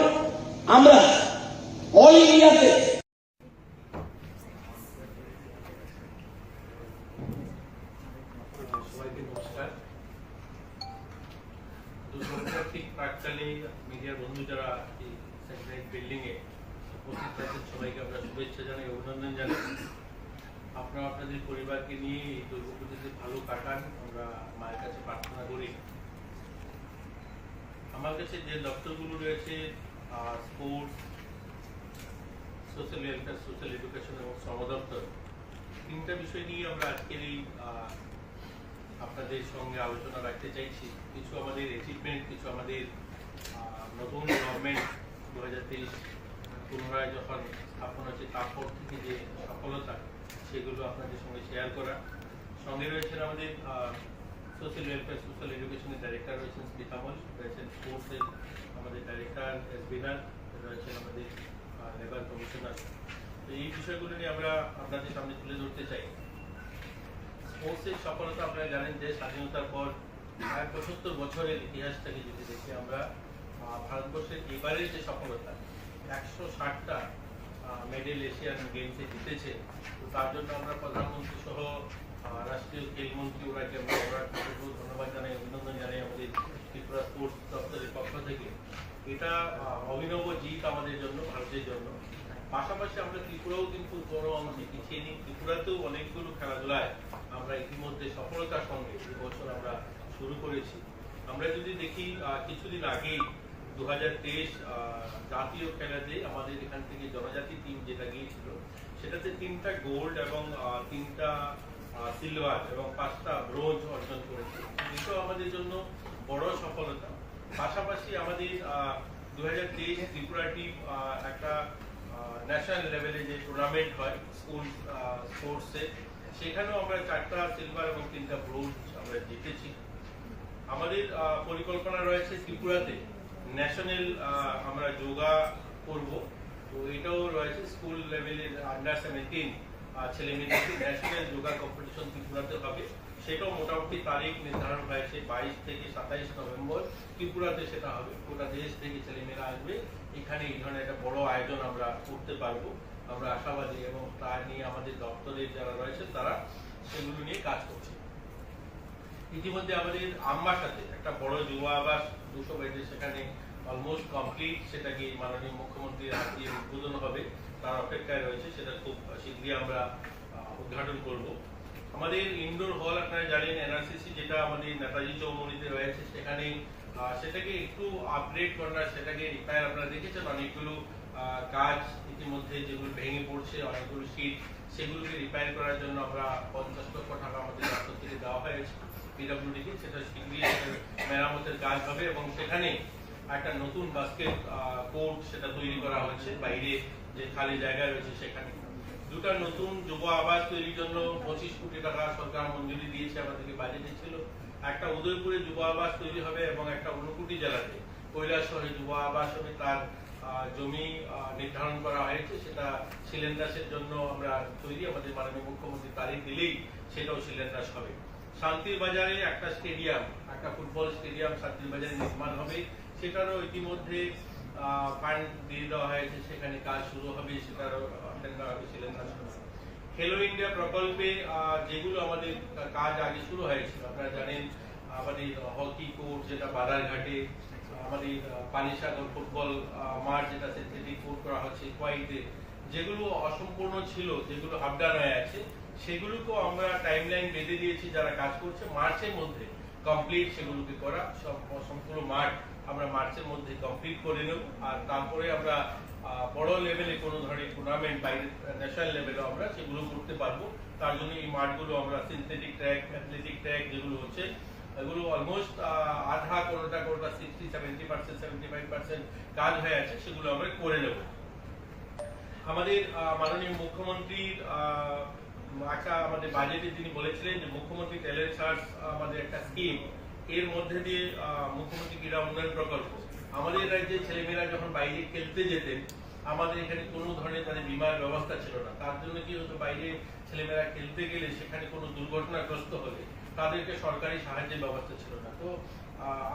আমরা অল ইন্ডিয়াতে ঠিক প্রাককালে মিডিয়ার বন্ধু যারা এই স্যাটেলাইট বিল্ডিং এ উপস্থিত আছেন, সবাইকে আমরা শুভেচ্ছা জানাই, অভিনন্দন জানাই। আপনারা আপনাদের পরিবারকে নিয়ে এই দুর্গাপুজোতে ভালো কাটান, আমরা মায়ের কাছে প্রার্থনা করি। আমার কাছে যে দপ্তরগুলো রয়েছে, sports, social welfare, social education এবং শ্রম দপ্তর, 3টা বিষয় নিয়ে আমরা আজকের এই আপনাদের সঙ্গে আলোচনা রাখতে চাইছি। কিছু আমাদের অ্যাচিভমেন্ট, কিছু আমাদের নতুন গভর্নমেন্ট 2023 পুনরায় যখন স্থাপন হচ্ছে তারপর থেকে যে সফলতা, সেগুলো আপনাদের সঙ্গে শেয়ার করা। সঙ্গে রয়েছেন আমাদের সোশ্যাল ওয়েলফেয়ার, সোশ্যাল এডুকেশনের ডাইরেক্টর রয়েছেন স্মিতামল, রয়েছেন স্পোর্টসের আমাদের ডাইরেক্টর এসবিনার, রয়েছেন আমাদের লেবার কমিশনার। তো এই বিষয়গুলো নিয়ে আমরা আপনাদের সামনে তুলে ধরতে চাই। স্পোর্টসের সফলতা আপনারা জানেন যে স্বাধীনতার পর 75 বছরের ইতিহাসটাকে যদি দেখি আমরা, ভারতবর্ষের এবারের যে সফলতা, 160টা মেডেল এশিয়ান গেমসে জিতেছে। তো তার জন্য আমরা প্রধানমন্ত্রী সহ রাষ্ট্রীয় খেলমন্ত্রী ওনাকে আমরা ধন্যবাদ জানাই, অভিনন্দন জানাই আমাদের ত্রিপুরা স্পোর্টস দপ্তরের পক্ষ থেকে। এটা অভিনব জিত আমাদের জন্য, ভারতের জন্য। পাশাপাশি আমরা ত্রিপুরাও কিন্তু বড় অংশে পিছিয়ে নিই। ত্রিপুরাতেও অনেকগুলো খেলাধুলায় আমরা ইতিমধ্যে সফলতার সঙ্গে এবছর আমরা শুরু করেছি। আমরা যদি দেখি কিছুদিন আগেই 2023 জাতীয় খেলাতে আমাদের এখান থেকে জনজাতি টিম যেটা গিয়েছিল, সেটাতে 3টা গোল্ড এবং 3টা সিলভার এবং 5টা ব্রোঞ্জ অর্জন করেছে। এটাও আমাদের জন্য বড় সফলতা। পাশাপাশি আমাদের 2023 ত্রিপুরা টিম একটা ন্যাশনাল লেভেলে যে টুর্নামেন্ট হয় স্কুল স্পোর্টসে, সেখানেও আমরা 4টা সিলভার এবং 3টা ব্রোঞ্জ আমরা জিতেছি। আমাদের পরিকল্পনা রয়েছে ত্রিপুরাতে ন্যাশনাল আমরা যোগা করব। তো এটাও রয়েছে স্কুল লেভেলের আন্ডার 17 ছেলে মেয়েদের ন্যাশনাল যোগা কম্পিটিশন ত্রিপুরাতে হবে। সেটাও মোটামুটি তারিখ নির্ধারণ হয়েছে 22 থেকে 27 নভেম্বর ত্রিপুরাতে সেটা হবে। গোটা দেশ থেকে ছেলেমেয়েরা আসবে, এখানে এই ধরনের একটা বড় আয়োজন আমরা করতে পারবো, আমরা আশাবাদী। এবং তা নিয়ে আমাদের দপ্তরের যারা রয়েছে তারা সেগুলো নিয়ে কাজ করছে। ইতিমধ্যে আমাদের আমবাসাতে একটা বড় যুব আবাস 200 বেডের, সেখানে অলমোস্ট কমপ্লিট, সেটাকে মাননীয় মুখ্যমন্ত্রীর হাত দিয়ে উদ্বোধন হবে। তার অপেক্ষায় রয়েছে, সেটা খুব শীঘ্রই আমরা উদ্ঘাটন করব। আমাদের ইনডোর হল আপনারা জানেন এনআরসিসি যেটা আমাদের নেতাজি চৌমুহনীতে রয়েছে, সেখানে সেটাকে একটু আপগ্রেড করা, সেটাকে রিপেয়ার আপনারা দেখেছেন, অনেকগুলো কাজ ইতিমধ্যে যেগুলো ভেঙে পড়ছে, অনেকগুলো সিট, সেগুলোকে রিপেয়ার করার জন্য আমরা 50 লক্ষ টাকা আমাদের রাষ্ট্র থেকে দেওয়া হয়েছে পিডব্লিউডিকে। সেটা শীঘ্রই মেরামতের কাজ হবে এবং সেখানে একটা নতুন বাস্কেট কোর্ট সেটা তৈরি করা হচ্ছে, বাইরে যে খালি জায়গা রয়েছে সেখানে। দুটা নতুন যুব আবাস তৈরির জন্য 25 কোটি টাকা সরকার মঞ্জুরি দিয়েছে, আমাদেরকে বাজেটে ছিল। একটা উদয়পুরে যুব আবাস তৈরি হবে এবং একটা ঊনকোটি জেলাতে কৈলাসহরে যুব আবাস হবে। তার জমি নির্ধারণ করা হয়েছে, সেটা শিলান্যাসের জন্য আমরা তৈরি। আমাদের মাননীয় মুখ্যমন্ত্রী তারিখ দিলেই সেটাও শিলান্যাস হবে। শান্তির বাজারে একটা স্টেডিয়াম, একটা ফুটবল স্টেডিয়াম শান্তির বাজারে নির্মাণ হবে, সেটারও ইতিমধ্যে ফান্ড দিয়ে দেওয়া হয়েছে, সেখানে কাজ শুরু হবে, সেটারও টেন্ডার হবে, শিলান্যাস হবে। খেলো ইন্ডিয়া প্রকল্পে যেগুলো আমাদের কাজ আগে শুরু হয়েছিল, আপনারা জানেন আমাদের হকি কোর্ট যেটা বাদারঘাটে, আমাদের পানিসাগর ফুটবল মাঠ যেটা সিনথেটিক কোর্ট করা হচ্ছে কোয়াইতে, যেগুলো অসম্পূর্ণ ছিল, যেগুলো হাবডান হয়ে আছে, সেগুলোকেও আমরা টাইমলাইন বেঁধে দিয়েছি, যারা কাজ করছে মার্চের মধ্যে কমপ্লিট সেগুলোকে করা। সম্পূর্ণ মাঠ আমরা মার্চের মধ্যে কমপ্লিট করে নেব। আর তারপরে আমরা বড় লেভেলে কোনো ধরনের টুর্নামেন্ট বাইরে ন্যাশনাল লেভেলে আমরা সেগুলো করতে পারবো। তার জন্য এই মাঠগুলো আমরা সিনথেটিক ট্র্যাক, অ্যাথলেটিক ট্র্যাক যেগুলো হচ্ছে, এগুলো অলমোস্ট আধা কোনোটা 60-70%, 75% কাজ হয়ে আছে, সেগুলো আমরা করে নেব। আমাদের মাননীয় মুখ্যমন্ত্রীর একটা আমাদের বাজেটে তিনি বলেছিলেন যে মুখ্যমন্ত্রী ট্যালেন্ট সার্চ আমাদের একটা স্কিম, এর মধ্যে দিয়ে মুখ্যমন্ত্রী ক্রীড়া উন্নয়ন প্রকল্প, আমাদের রাজ্যে ছেলেমেয়েরা যখন বাইরে খেলতে যেতেন, আমাদের এখানে কোনো ধরনের তাদের বীমার ব্যবস্থা ছিল না। তার জন্য কি হতো, বাইরে ছেলেমেয়েরা খেলতে গেলে সেখানে কোনো দুর্ঘটনাগ্রস্ত হলে তাদেরকে সরকারি সাহায্যের ব্যবস্থা ছিল না। তো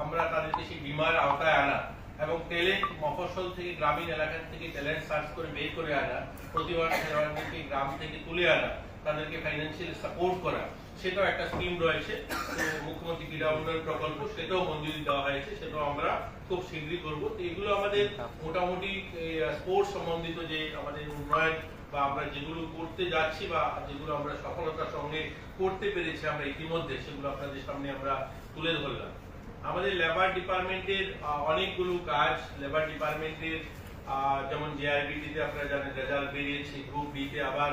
আমরা তাদেরকে সেই বীমার আওতায় আনা এবং ট্যালেন্ট মফস্বল থেকে, গ্রামীণ এলাকা থেকে ট্যালেন্ট সার্চ করে বের করে আনা, প্রতিবার খেলোয়াড়দেরকে গ্রাম থেকে তুলে আনা, তাদেরকে ফাইন্যান্সিয়ালি সাপোর্ট করা, সেটাও একটা স্কিম রয়েছে। তো মুখ্যমন্ত্রী ক্রীড়া উন্নয়ন প্রকল্প, সেটাও মঞ্জুরি দেওয়া হয়েছে, সেটাও আমরা খুব শীঘ্রই করবো। তো এগুলো আমাদের মোটামুটি স্পোর্টস সম্বন্ধিত যে আমাদের উন্নয়ন বা আমরা যেগুলো করতে যাচ্ছি বা যেগুলো আমরা সফলতার সঙ্গে করতে পেরেছি আমরা ইতিমধ্যে, সেগুলো আপনাদের সামনে আমরা তুলে ধরলাম। আমাদের লেবার ডিপার্টমেন্টের অনেকগুলো কাজ, লেবার ডিপার্টমেন্টের যেমন জেআইবিটিতে আপনারা জানেন রেজাল্ট বেরিয়েছে, গ্রুপ বি তে আবার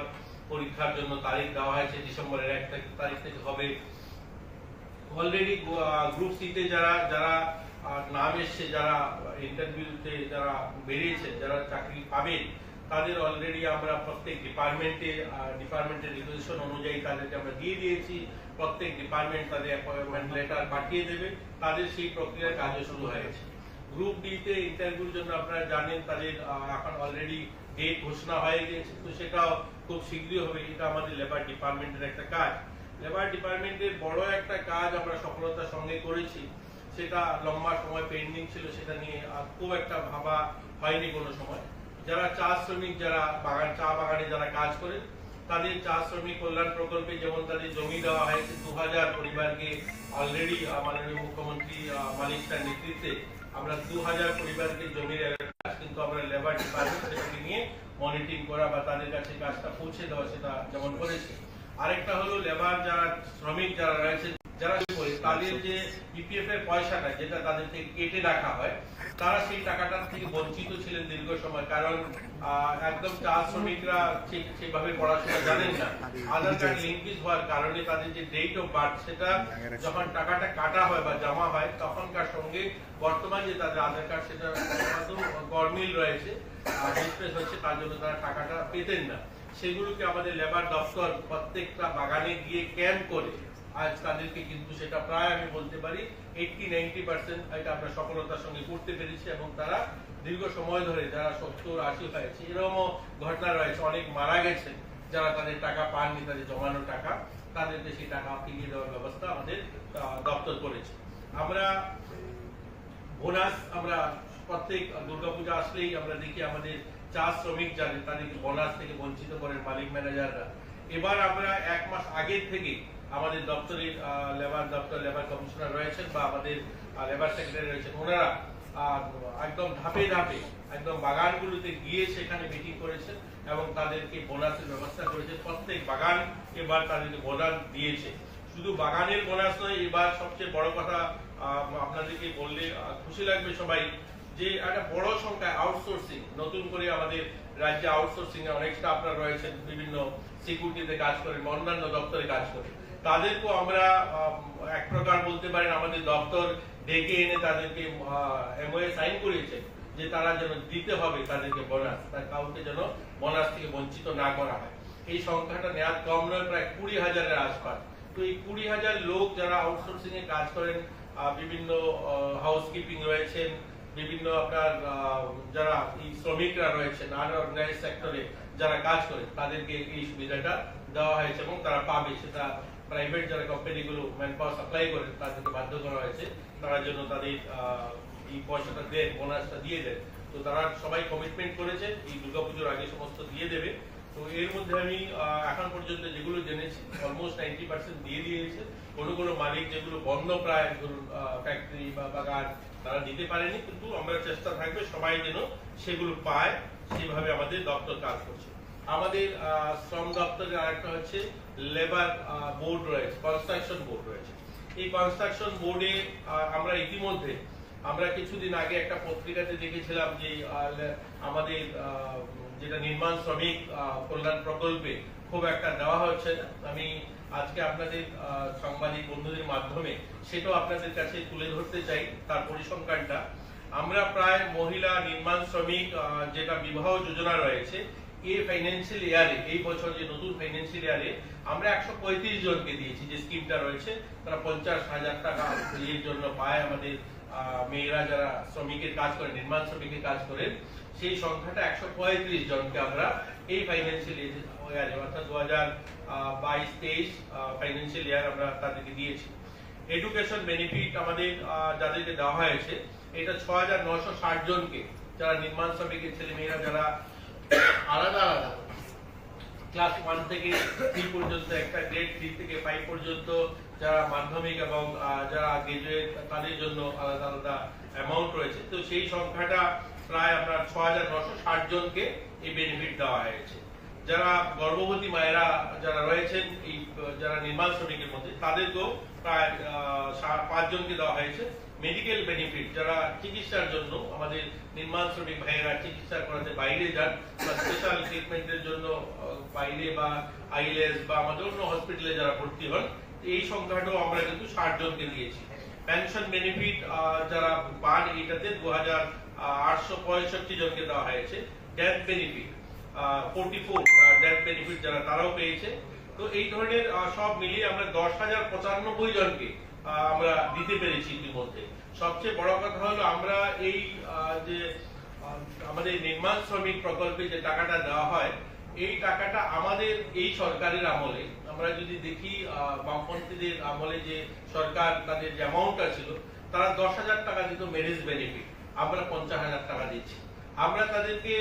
পরীক্ষার জন্য তারিখ দেওয়া হয়েছে, ডিসেম্বরের 1 তারিখ থেকে হবে। অলরেডি গ্রুপ সি তে যারা নাম এসছে, যারা ইন্টারভিউতে যারা বেরিয়েছে, যারা চাকরি পাবেন, তাদের অলরেডি আমরা প্রত্যেক ডিপার্টমেন্টের রিকোয়েশন অনুযায়ী তাদেরকে আমরা দিয়ে দিয়েছি। প্রত্যেক ডিপার্টমেন্ট তাদের অ্যাপয়েন্টমেন্ট লেটার পাঠিয়ে দেবে, তাদের সেই প্রক্রিয়ার কাজও শুরু হয়েছে। গ্রুপ ডি তে ইন্টারভিউর জন্য আপনারা জানেন তাদের এখন অলরেডি ডেট ঘোষণা হয়ে গেছে, তো সেটাও খুব শীঘ্রই হবে। এটা আমাদের লেবার ডিপার্টমেন্টের একটা কাজ। লেবার ডিপার্টমেন্টের বড় একটা কাজ আমরা সফলতার সঙ্গে করেছি, সেটা লম্বা সময় পেন্ডিং ছিল, সেটা নিয়ে খুব একটা ভাবা হয়নি কোনো সময়। যারা চা শ্রমিক, যারা চা বাগানে যারা কাজ করেন, তাদের চা শ্রমিক কল্যাণ প্রকল্পে যেমন তাদের জমি দেওয়া হয়েছে 2000 পরিবারকে। অলরেডি মাননীয় মুখ্যমন্ত্রী মালিক তার নেতৃত্বে আমরা 2000 পরিবারকে জমির কাজ, কিন্তু আমরা লেবার ডিপার্টমেন্ট সেটাকে নিয়ে মনিটরিং করা বা তাদের কাছে কাজটা পৌঁছে দেওয়া, সেটা যেমন করেছে। আরেকটা হলো লেবার যারা শ্রমিক যারা রয়েছে, যারা তাদের যে ইপিএফ এর পয়সাটা যেটা তাদের থেকে কেটে রাখা হয়, তারা সেই টাকাটা থেকে বঞ্চিত ছিলেন দীর্ঘ সময়। কারণ একদম চা শ্রমিকরা সেভাবে পড়াশোনা জানেন না, আধার কার্ড লিঙ্কেজ হওয়ার কারণে তাদের যে ডেট অফ বার্থ, সেটা যখন টাকাটা কাটা হয় বা জমা হয়, তখনকার সঙ্গে বর্তমান যে তাদের আধার কার্ড, সেটা গরমিল রয়েছে, ডিসপ্লেস হচ্ছে, তার জন্য তারা টাকাটা পেতেন না। সেগুলোকে আমাদের লেবার দপ্তর প্রত্যেকটা বাগানে গিয়ে ক্যাম্প করে আজ তাদেরকে কিন্তু সেটা প্রায় আমি বলতে পারি 80-90% এটা আমরা সফলতার সঙ্গে করতে পেরেছি। এবং তারা দীর্ঘ সময় ধরে, যারা 70-80 হয়েছে, এরকমও ঘটনা রয়েছে, অনেক মারা গেছেন যারা তাদের টাকা পাননি, তাদের জমানো টাকা, তাদেরকে সেই টাকা ফিরিয়ে দেওয়ার ব্যবস্থা আমাদের দপ্তর করেছে। আমরা বোনাস, আমরা প্রত্যেক দুর্গাপূজা আসলেই আমরা দেখি আমাদের চা শ্রমিক যাদের, তাদেরকে বোনাস থেকে বঞ্চিত করেন মালিক ম্যানেজাররা। এবার আমরা 1 মাস আগের থেকে আমাদের দপ্তরের লেবার কমিশনার রয়েছেন বা আমাদের লেবার সেক্রেটারি রয়েছেন, ওনারা একদম ধাপে ধাপে একদম বাগানগুলোতে গিয়ে সেখানে মিটিং করেছেন এবং তাদেরকে বোনাসের ব্যবস্থা করেছে। প্রত্যেক বাগান এবার তাদেরকে বোনাস দিয়েছে। শুধু বাগানের বোনাস নয়, এবার সবচেয়ে বড় কথা আপনাদেরকে বললে খুশি লাগবে সবাই, যে একটা বড় সংখ্যা আউটসোর্সিং, নতুন করে আমাদের রাজ্যে আউটসোর্সিং এ অনেক স্টাফরা রয়েছেন, বিভিন্ন সিকিউরিটিতে কাজ করেন, অন্যান্য দপ্তরে কাজ করেন, তাদেরকেও আমরা এক প্রকার বলতে পারেন আমাদের দপ্তর ডেকে এনে তাদেরকে এমওএ সাইন করিয়েছে যে তারা যেন দিতে হবে তাদেরকে বোনাস, তার কাউকে যেন বোনাস থেকে বঞ্চিত না করা হয়। এই সংখ্যাটা নেওয়ার কম নয়, প্রায় 20,000-এর আশপাশ। তো এই 20,000 লোক যারা আউটসোর্সিং এ কাজ করেন, বিভিন্ন হাউসকিপিং রয়েছেন, বিভিন্ন আপনার যারা শ্রমিকরা রয়েছেন, আনঅর্গানাইজ সেক্টরে যারা কাজ করে, তাদেরকে এই সুবিধাটা দেওয়া হয়েছে এবং তারা পাবে। সেটা প্রাইভেট যারা কোম্পানিগুলো ম্যান পাওয়ার সাপ্লাই করেন তাদেরকে বাধ্য করা হয়েছে তারা জন্য তাদের এই পয়সাটা দেন, বোনাসটা দিয়ে দেন। তো তারা সবাই কমিটমেন্ট করেছে এই দুর্গাপুজোর আগে সমস্ত দিয়ে দেবে। তো এর মধ্যে আমি এখন পর্যন্ত যেগুলো জেনেছি অলমোস্ট 90% দিয়ে দিয়েছে। কোনো মালিক যেগুলো বন্ধ প্রায়, ধরুন ফ্যাক্টরি বা বাগান, তারা দিতে পারেনি, কিন্তু আমরা চেষ্টা থাকবে সবাই যেন সেগুলো পায়, সেভাবে আমাদের দপ্তর কাজ করছে। আমাদের শ্রম দপ্তরের আরেকটা হচ্ছে লেবার বোর্ড রয়েছে, কনস্ট্রাকশন বোর্ড রয়েছে। এই কনস্ট্রাকশন বোর্ডে আমরা ইতিমধ্যে আমরা কিছুদিন আগে একটা পত্রিকাতে দেখেছিলাম যে আমাদের যেটা নির্মাণ শ্রমিক কল্যাণ প্রকল্পে খুব একটা দেওয়া হচ্ছে না। আমি আজকে আপনাদের সাংবাদিক বন্ধুদের মাধ্যমে সেটাও আপনাদের কাছে তুলে ধরতে চাই তার পরিসংখ্যানটা। আমরা প্রায় মহিলা নির্মাণ শ্রমিক যেটা বিবাহ যোজনা রয়েছে, এই ফাইন্যান্সিয়াল ইয়ারে, এই বছর যে নতুন ফাইন্যান্সিয়াল ইয়ারে আমরা 135 জনকে দিয়েছি। যে স্কিমটা রয়েছে তারা 50,000 টাকা এর জন্য পায়। আমাদের মেয়েরা যারা শ্রমিকের কাজ করেন, নির্মাণ শ্রমিকের কাজ করেন, সেই সংখ্যাটা 135 জনকে আমরা এই ফাইন্যান্সিয়াল ইয়ারে অর্থাৎ 2022-23 ফাইন্যান্সিয়াল ইয়ার আমরা তাদেরকে দিয়েছি। এডুকেশন বেনিফিট আমাদের যাদেরকে দেওয়া হয়েছে এটা 6,960 জনকে, যারা নির্মাণ শ্রমিকের ছেলে মেয়েরা যারা আলাদা আলাদা ক্লাস 1 থেকে 3 পর্যন্ত, একটা গ্রেড 3 থেকে 5 পর্যন্ত যারা মাধ্যমিক এবং যারা গ্রাজুয়েট, তাদের জন্য আলাদা আলাদা অ্যামাউন্ট রয়েছে। তো সেই সংখ্যাটা প্রায় আপনার 6,960 জনকে এই বেনিফিট দেওয়া হয়েছে। যারা গর্ভবতী মায়েরা যারা রয়েছেন এই যারা নির্মাণ শ্রমিকের মধ্যে, তাদেরকেও প্রায় 5 জনকে দেওয়া হয়েছে। মেডিকেল বেনিফিট যারা চিকিৎসার জন্য, আমাদের নির্মাণ শ্রমিক ভাইয়েরা চিকিৎসা করাতে বাইরে যান বা স্পেশাল ট্রিটমেন্টের জন্য বাইরে বা আইএলএস বা আমাদের অন্য হসপিটালে যারা ভর্তি হন, এই সংখ্যাটাও আমরা কিন্তু 60 জনকে দিয়েছি। পেনশন বেনিফিট যারা পান, এটাতে 2,865 জনকে দেওয়া হয়েছে। ডেথ বেনিফিট 44 ডেথ বেনিফিট যারা, তারাও পেয়েছে। তো এই ধরনের সব মিলিয়ে আমরা 10,095 জনকে আমরা দিতে পেরেছি ইতিমধ্যে। সবচেয়ে বড় কথা হলো আমরা এই যে আমাদের নির্মাণ শ্রমিক প্রকল্পে যে টাকাটা দেওয়া হয়, এই টাকাটা আমাদের এই সরকারের আমলে, আমরা যদি দেখি বামপন্থীদের আমলে যে সরকার তাদের যে অ্যামাউন্টটা ছিল, তারা 10,000 টাকা দিত ম্যারেজ বেনিফিট, আমরা 50,000 টাকা দিচ্ছি। আমরা তাদেরকে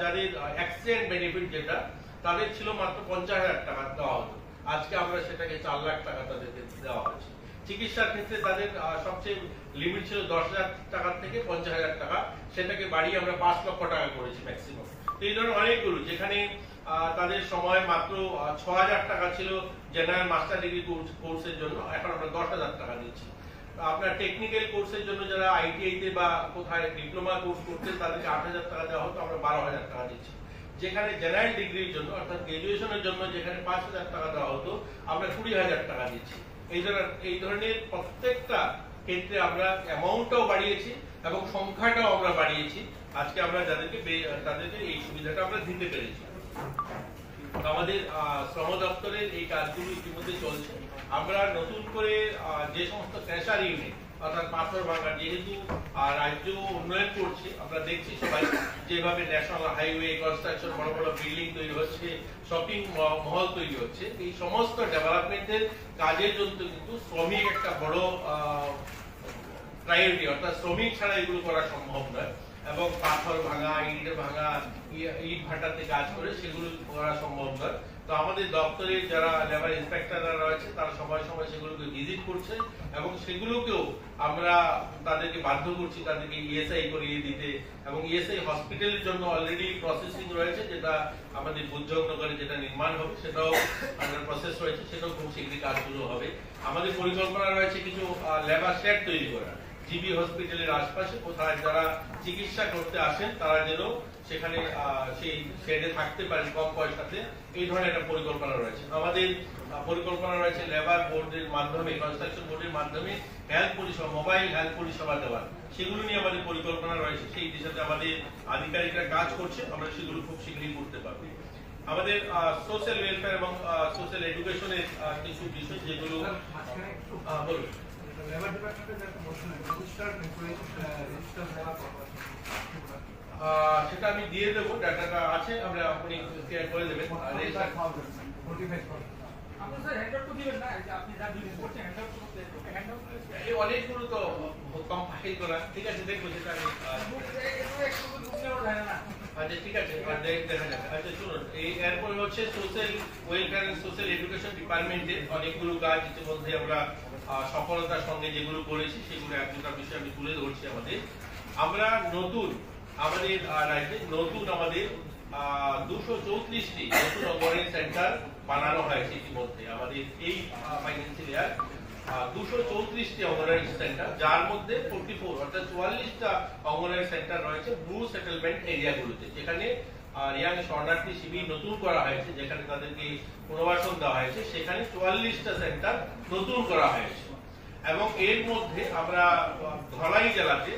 যাদের অ্যাক্সিডেন্ট বেনিফিট যেটা, তাদের ছিল মাত্র 50,000 টাকা দেওয়া হতো, আজকে আমরা সেটাকে 4 লাখ টাকা তাদেরকে দেওয়া হচ্ছে। চিকিৎসার ক্ষেত্রে তাদের সবচেয়ে লিমিট ছিল 10,000 টাকা থেকে 50,000 টাকা, সেটাকে বাড়িয়ে আমরা 5 লক্ষ টাকা করেছি ম্যাক্সিমাম। তো এই ধরনের অনেকগুলো, যেখানে তাদের সময় মাত্র 6,000 টাকা ছিল জেনারেল মাস্টার ডিগ্রি কোর্সের জন্য, এখন আমরা 10,000 টাকা দিচ্ছি। আপনার টেকনিক্যাল কোর্সের জন্য যারা আইটিআই তে বা কোথায় ডিপ্লোমা কোর্স করতে, তাদেরকে 8,000 টাকা দেওয়া হতো, আমরা 12,000 টাকা দিচ্ছি। যেখানে জেনারেল ডিগ্রির জন্য অর্থাৎ গ্রাজুয়েশনের জন্য যেখানে 5,000 টাকা দেওয়া হতো, আমরা 20,000 টাকা দিচ্ছি। এই ধরনের প্রত্যেকটা ক্ষেত্রে আমরা অ্যামাউন্টটাও বাড়িয়েছি এবং সংখ্যাটাও আমরা বাড়িয়েছি। আজকে আমরা তাদেরকে এই সুবিধাটা আমরা দিতে পেরেছি। আমাদের শ্রম দপ্তরের এই কাজগুলো ইতিমধ্যে চলছে। আমরা নতুন করে যে সমস্ত ক্যাশার ইউনিট অর্থাৎ পাথর ভাঙা, যেহেতু রাজ্য উন্নয়ন করছে, আমরা দেখছি সবাই যেভাবে ন্যাশনাল হাইওয়ে কনস্ট্রাকশন, বড় বড় বিল্ডিং তৈরি হচ্ছে, শপিং মহল তৈরি হচ্ছে, এই সমস্ত ডেভেলপমেন্টের কাজের জন্য কিন্তু শ্রমিক একটা বড় প্রায়োরিটি, অর্থাৎ শ্রমিক ছাড়া এগুলো করা সম্ভব নয়। এবং পাথর ভাঙা, ইট ভাঙা, ইট ভাটাতে কাজ করে সেগুলো করা সম্ভব নয়। তো আমাদের দপ্তরে যারা লেবার ইন্সপেক্টররা রয়েছে, তারা সময় সময় সেগুলোকে ভিজিট ভিজিট করছে এবং সেগুলোকেও আমরা তাদেরকে বাধ্য করছি তাদেরকে ইএসআই করিয়ে দিতে, এবং ইএসআই হসপিটালের জন্য অলরেডি প্রসেসিং রয়েছে, যেটা আমাদের বুদ্ধনগরে যেটা নির্মাণ হবে সেটাও আন্ডার প্রসেস রয়েছে, সেটাও খুব শীঘ্রই কাজ শুরু হবে। আমাদের পরিকল্পনা রয়েছে কিছু লেবার শেড তৈরি করা জিবি হসপিটালের আশপাশে, কোথায় যারা চিকিৎসা করতে আসেন তারা যেন সেখানে সেই শেডে থাকতে পারেন কম পয়সাতে, এই ধরনের একটা পরিকল্পনা রয়েছে। আমাদের পরিকল্পনা রয়েছে লেবার বোর্ডের মাধ্যমে, কনস্ট্রাকশন বোর্ডের মাধ্যমে হেলথ পরিষেবা, মোবাইল হেলথ পরিষেবা দেওয়ার, সেগুলো নিয়ে আমাদের পরিকল্পনা রয়েছে। সেই দিশাতে আমাদের আধিকারিকরা কাজ করছে, আমরা সেগুলো খুব শীঘ্রই করতে পারবো। আমাদের সোশ্যাল ওয়েলফেয়ার এবং সোশ্যাল এডুকেশনের কিছু বিষয় যেগুলো বলুন। সেটা আমি দিয়ে দেবো, ডাটাটা আছে, আমরা আপনি শেয়ার করে দেবেন। অনেকগুলো তো কম্পাইল করা, ঠিক আছে, দেখবো সেটা আমি। আচ্ছা ঠিক আছে, দেখা যাবে। আচ্ছা শুনুন, এরপরে হচ্ছে social welfare and social education ডিপার্টমেন্টের অনেকগুলো কাজ ইতিমধ্যে আমরা সফলতার সঙ্গে যেগুলো করেছি সেগুলো এক দুটা বিষয় আমি তুলে ধরছি। আমরা নতুন আমাদের রাজ্যে নতুন আমাদের 234টি নতুন অঙ্গনওয়াড়ি সেন্টার বানানো হয়েছে ইতিমধ্যে আমাদের এই ফাইন্যান্সিয়াল ইয়ার। 234টি অঙ্গনওয়াড়ি সেন্টার, যার মধ্যে 44 অর্থাৎ 44টা অঙ্গনওয়াড়ি সেন্টার রয়েছে ব্লু সেটেলমেন্ট এরিয়াগুলোতে, যেখানে রিয়াং শরণার্থী শিবির নতুন করা হয়েছে, যেখানে তাদেরকে পুনর্বাসন দেওয়া হয়েছে, সেখানে 44টা সেন্টার নতুন করা হয়েছে। এবং এর মধ্যে আমরা ধলাই জেলাতে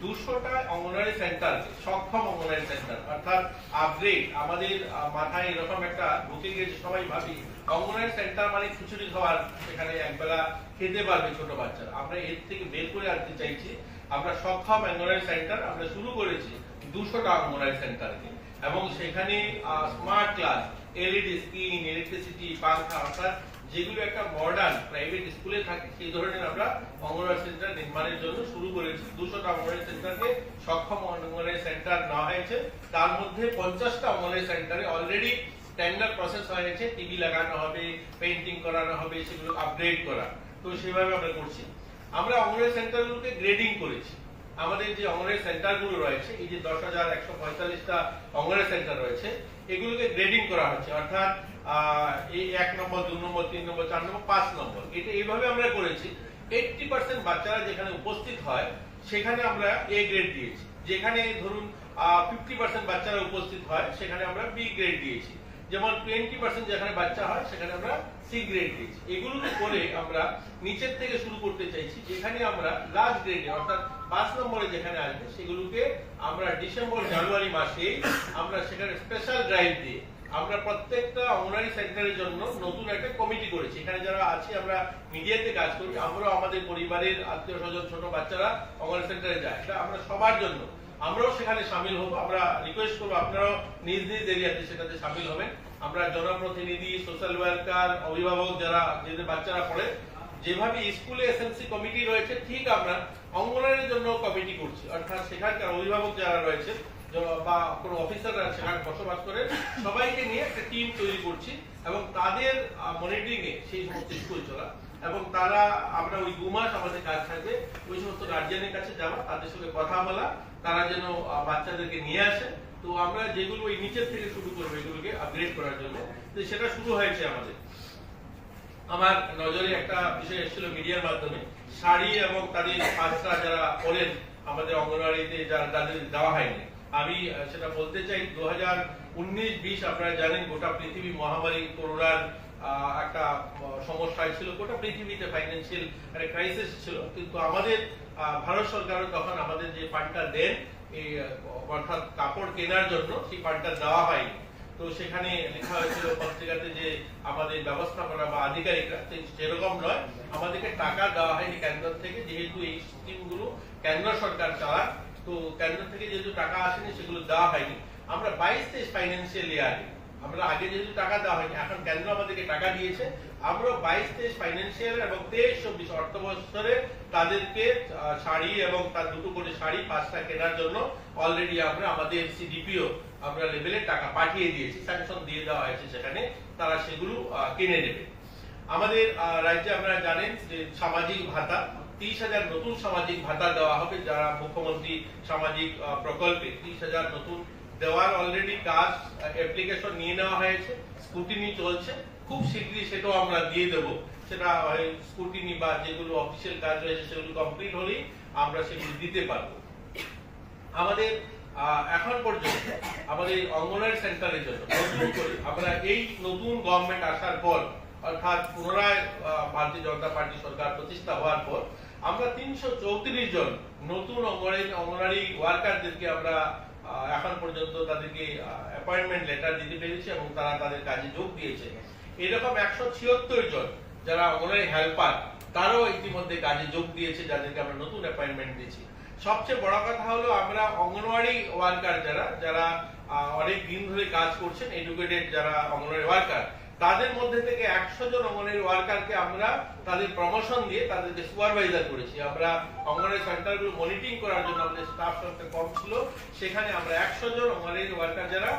200টা অঙ্গনওয়াড়ি সেন্টার, সক্ষম অঙ্গনওয়াড়ি সেন্টার, অর্থাৎ আপগ্রেড। আমাদের মাথায় এরকম একটা ঢুকে গেছে, সবাই ভাবি অঙ্গনওয়াড়ি সেন্টার মানে খিচুড়ি খাওয়ার, সেখানে একবেলা খেতে পারবে ছোট বাচ্চারা। আমরা এর থেকে বের করে আনতে চাইছি, আমরা সক্ষম অঙ্গনওয়াড়ি সেন্টার আমরা শুরু করেছি 200টা অঙ্গনওয়াড়ি সেন্টারকে, এবং সেখানে smart class, LED screen, electricity, পাঙ্খা, অর্থাৎ যেগুলো একটা মডার্ন প্রাইভেট স্কুলে থাকে সেই ধরনের আমরা অঙ্গনওয়াড়ি সেন্টার নির্মাণের জন্য শুরু করেছি। 200টা অঙ্গনওয়াড়ি সেন্টারকে সক্ষম অঙ্গনওয়াড়ি সেন্টার নেওয়া হয়েছে। তার মধ্যে 50টা অঙ্গনওয়াড়ি সেন্টারে অলরেডি টেন্ডার প্রসেস হয়েছে, টিভি লাগানো হবে, পেইন্টিং করানো হবে, সেগুলো আপগ্রেড করা। তো সেভাবে আমরা করছি। আমরা অঙ্গনওয়াড়ি সেন্টারগুলোকে গ্রেডিং করেছি। আমাদের যে অঙ্গনওয়াড়ি সেন্টারগুলো রয়েছে, এই যে 10,145টা অঙ্গনওয়াড়ি সেন্টার রয়েছে, এগুলোকে গ্রেডিং করা হচ্ছে, অর্থাৎ এই 1 নম্বর, 2 নম্বর, 3 নম্বর, 4 নম্বর, 5 নম্বর। এটা এইভাবে আমরা করেছি। 80% বাচ্চারা যেখানে উপস্থিত হয় সেখানে আমরা এ গ্রেড দিয়েছি। যেখানে ধরুন 50% বাচ্চারা উপস্থিত হয় সেখানে আমরা বি গ্রেড দিয়েছি। যেমন 20% যেখানে বাচ্চা হয় সেখানে আমরা সি গ্রেড দিয়েছি। এগুলোকে করে আমরা নিচের থেকে শুরু করতে চাইছি, যেখানে আমরা লাস্ট গ্রেডে অর্থাৎ 5 নম্বরে যেখানে আসবে সেগুলোকে আমরা ডিসেম্বর জানুয়ারি মাসে আমরা সেখানে স্পেশাল ড্রাইভ দিয়ে আমরা প্রত্যেকটা অঙ্গনওয়াড়ি সেন্টারের জন্য নতুন একটা কমিটি করেছি। এখানে যারা আছি আমরা মিডিয়াতে কাজ করি, আমরাও আমাদের পরিবারের আত্মীয় স্বজন ছোট বাচ্চারা অঙ্গনওয়াড়ি সেন্টারে যায়, এটা আমরা সবার জন্য আমরাও সেখানে সামিল হব। আমরা রিকোয়েস্ট করবো আপনারাও নিজ নিজ এরিয়াতে সেটাতে সামিল হবেন। আমরা জনপ্রতিনিধি, সোশ্যাল ওয়ার্কার, অভিভাবক যারা যাদের বাচ্চারা পড়ে, যেভাবে স্কুলে এসএমসি কমিটি রয়েছে ঠিক আমরা অঙ্গনওয়াড়ির জন্য কমিটি করছি, অর্থাৎ সেখানকার অভিভাবক যারা রয়েছে বা কোনো অফিসাররা সেখানে বসবাস করে সবাইকে নিয়ে একটা টিম তৈরি করছি এবং তাদের মনিটরিং এ সেই সমস্ত স্কুল চলা, এবং তারা আমরা ওই 2 মাস আমাদের কাজ থাকবে ওই সমস্ত গার্জিয়ানের কাছে যাওয়া, তাদের সঙ্গে কথা বলা, তারা যেন বাচ্চাদেরকে নিয়ে আসে। তো আমরা যেগুলো ওই নিচের থেকে শুরু করবো এগুলোকে আপগ্রেড করার জন্য, তো সেটা শুরু হয়েছে আমাদের। আমার নজরে একটা বিষয় এসেছিল মিডিয়ার মাধ্যমে, শাড়ি এবং তাদের পাঁচটা যারা পড়েন আমাদের অঙ্গনওয়াড়িতে যাদের দেওয়া হয়নি। আমি সেটা বলতে চাই 2019-20 আপনারা জানেন গোটা পৃথিবী মহামারী করোনার একটা সমস্যা ছিল, গোটা পৃথিবীতে ফাইন্যান্সিয়াল একটা ক্রাইসিস ছিল, কিন্তু আমাদের ভারত সরকারও তখন আমাদের যে ফান্ডটা দেন এই অর্থাৎ কাপড় কেনার জন্য সেই ফান্ডটা দেওয়া হয়নি। তো সেখানে লেখা হয়েছিল পত্রিকাতে যে আমাদের ব্যবস্থাপনা বা আধিকারিকরা সেরকম নয়, আমাদেরকে টাকা দেওয়া হয়নি কেন্দ্র থেকে, যেহেতু এই স্কিমগুলো কেন্দ্র সরকার চালায়, তো কেন্দ্র থেকে যেহেতু টাকা আসেনি সেগুলো দেওয়া হয়নি। আমরা 22-23 ফাইন্যান্সিয়াল ইয়ারে আমরা আগে যেহেতু টাকা দেওয়া হয়নি, এখন কেন্দ্র আমাদেরকে টাকা দিয়েছে, আমরা 22-23 ফাইন্যান্সিয়াল এবং 23-24 অর্থ বছরে তাদেরকে শাড়ি এবং তার 2টো করে শাড়ি 5টা কেনার জন্য অলরেডি আমরা আমাদের সিডিপিও আমরা লেভেলে টাকা পাঠিয়ে দিয়েছি, স্যাংশন দিয়ে দেওয়া হয়েছে, সেখানে তারা সেগুলো কিনে নেবে। আমাদের রাজ্যে আপনারা জানেন যে সামাজিক ভাতা 30,000 নতুন সামাজিক ভাতা দেওয়া হবে, যারা মুখ্যমন্ত্রী সামাজিক প্রকল্পে 30,000 নতুন দেওয়ার অলরেডি কাজ অ্যাপ্লিকেশন নিয়ে নেওয়া হয়েছে, স্কুটিনি চলছে, খুব শীঘ্রই সেটাও আমরা দিয়ে দেব। সেটা স্কুটিনি বা যেগুলো অফিসিয়াল কাজ রয়েছে সেগুলো কমপ্লিট হলেই আমরা সেগুলো দিতে পারবো। আমাদের এখন পর্যন্ত আমাদের অঙ্গনওয়াড়ি সেন্টারের জন্য নতুন করে আমরা এই নতুন গভর্নমেন্ট আসার পর, অর্থাৎ পুনরায় ভারতীয় জনতা পার্টি সরকার প্রতিষ্ঠা হওয়ার পর আমরা 334 জন নতুন অঙ্গনওয়াড়ি ওয়ার্কারদেরকে আমরা এখন পর্যন্ত তাদেরকে অ্যাপয়েন্টমেন্ট লেটার দিতে পেরেছি এবং তারা তাদের কাজে যোগ দিয়েছে। এরকম 176 জন যারা অঙ্গনওয়াড়ি হেল্পার তারাও ইতিমধ্যে কাজে যোগ দিয়েছে, যাদেরকে আমরা নতুন অ্যাপয়েন্টমেন্ট দিয়েছি। সবচেয়ে বড় কথা হলো আমরা অঙ্গনওয়াড়ি ওয়ার্কার যারা অনেক দিন ধরে কাজ করছেন, এডুকেটেড যারা অঙ্গনওয়াড়ি ওয়ার্কার, তাদের মধ্যে থেকে 100 জন অঙ্গনওয়াড়ি ওয়ার্কারকে আমরা তাদের প্রমোশন দিয়ে তাদেরকে সুপারভাইজার করেছি। আমরা অঙ্গনওয়াড়ি সেন্টারগুলো মনিটরিং করার জন্য আমাদের স্টাফ সংখ্যা কম ছিল, সেখানে আমরা 100 জন অঙ্গনওয়াড়ি ওয়ার্কার যারা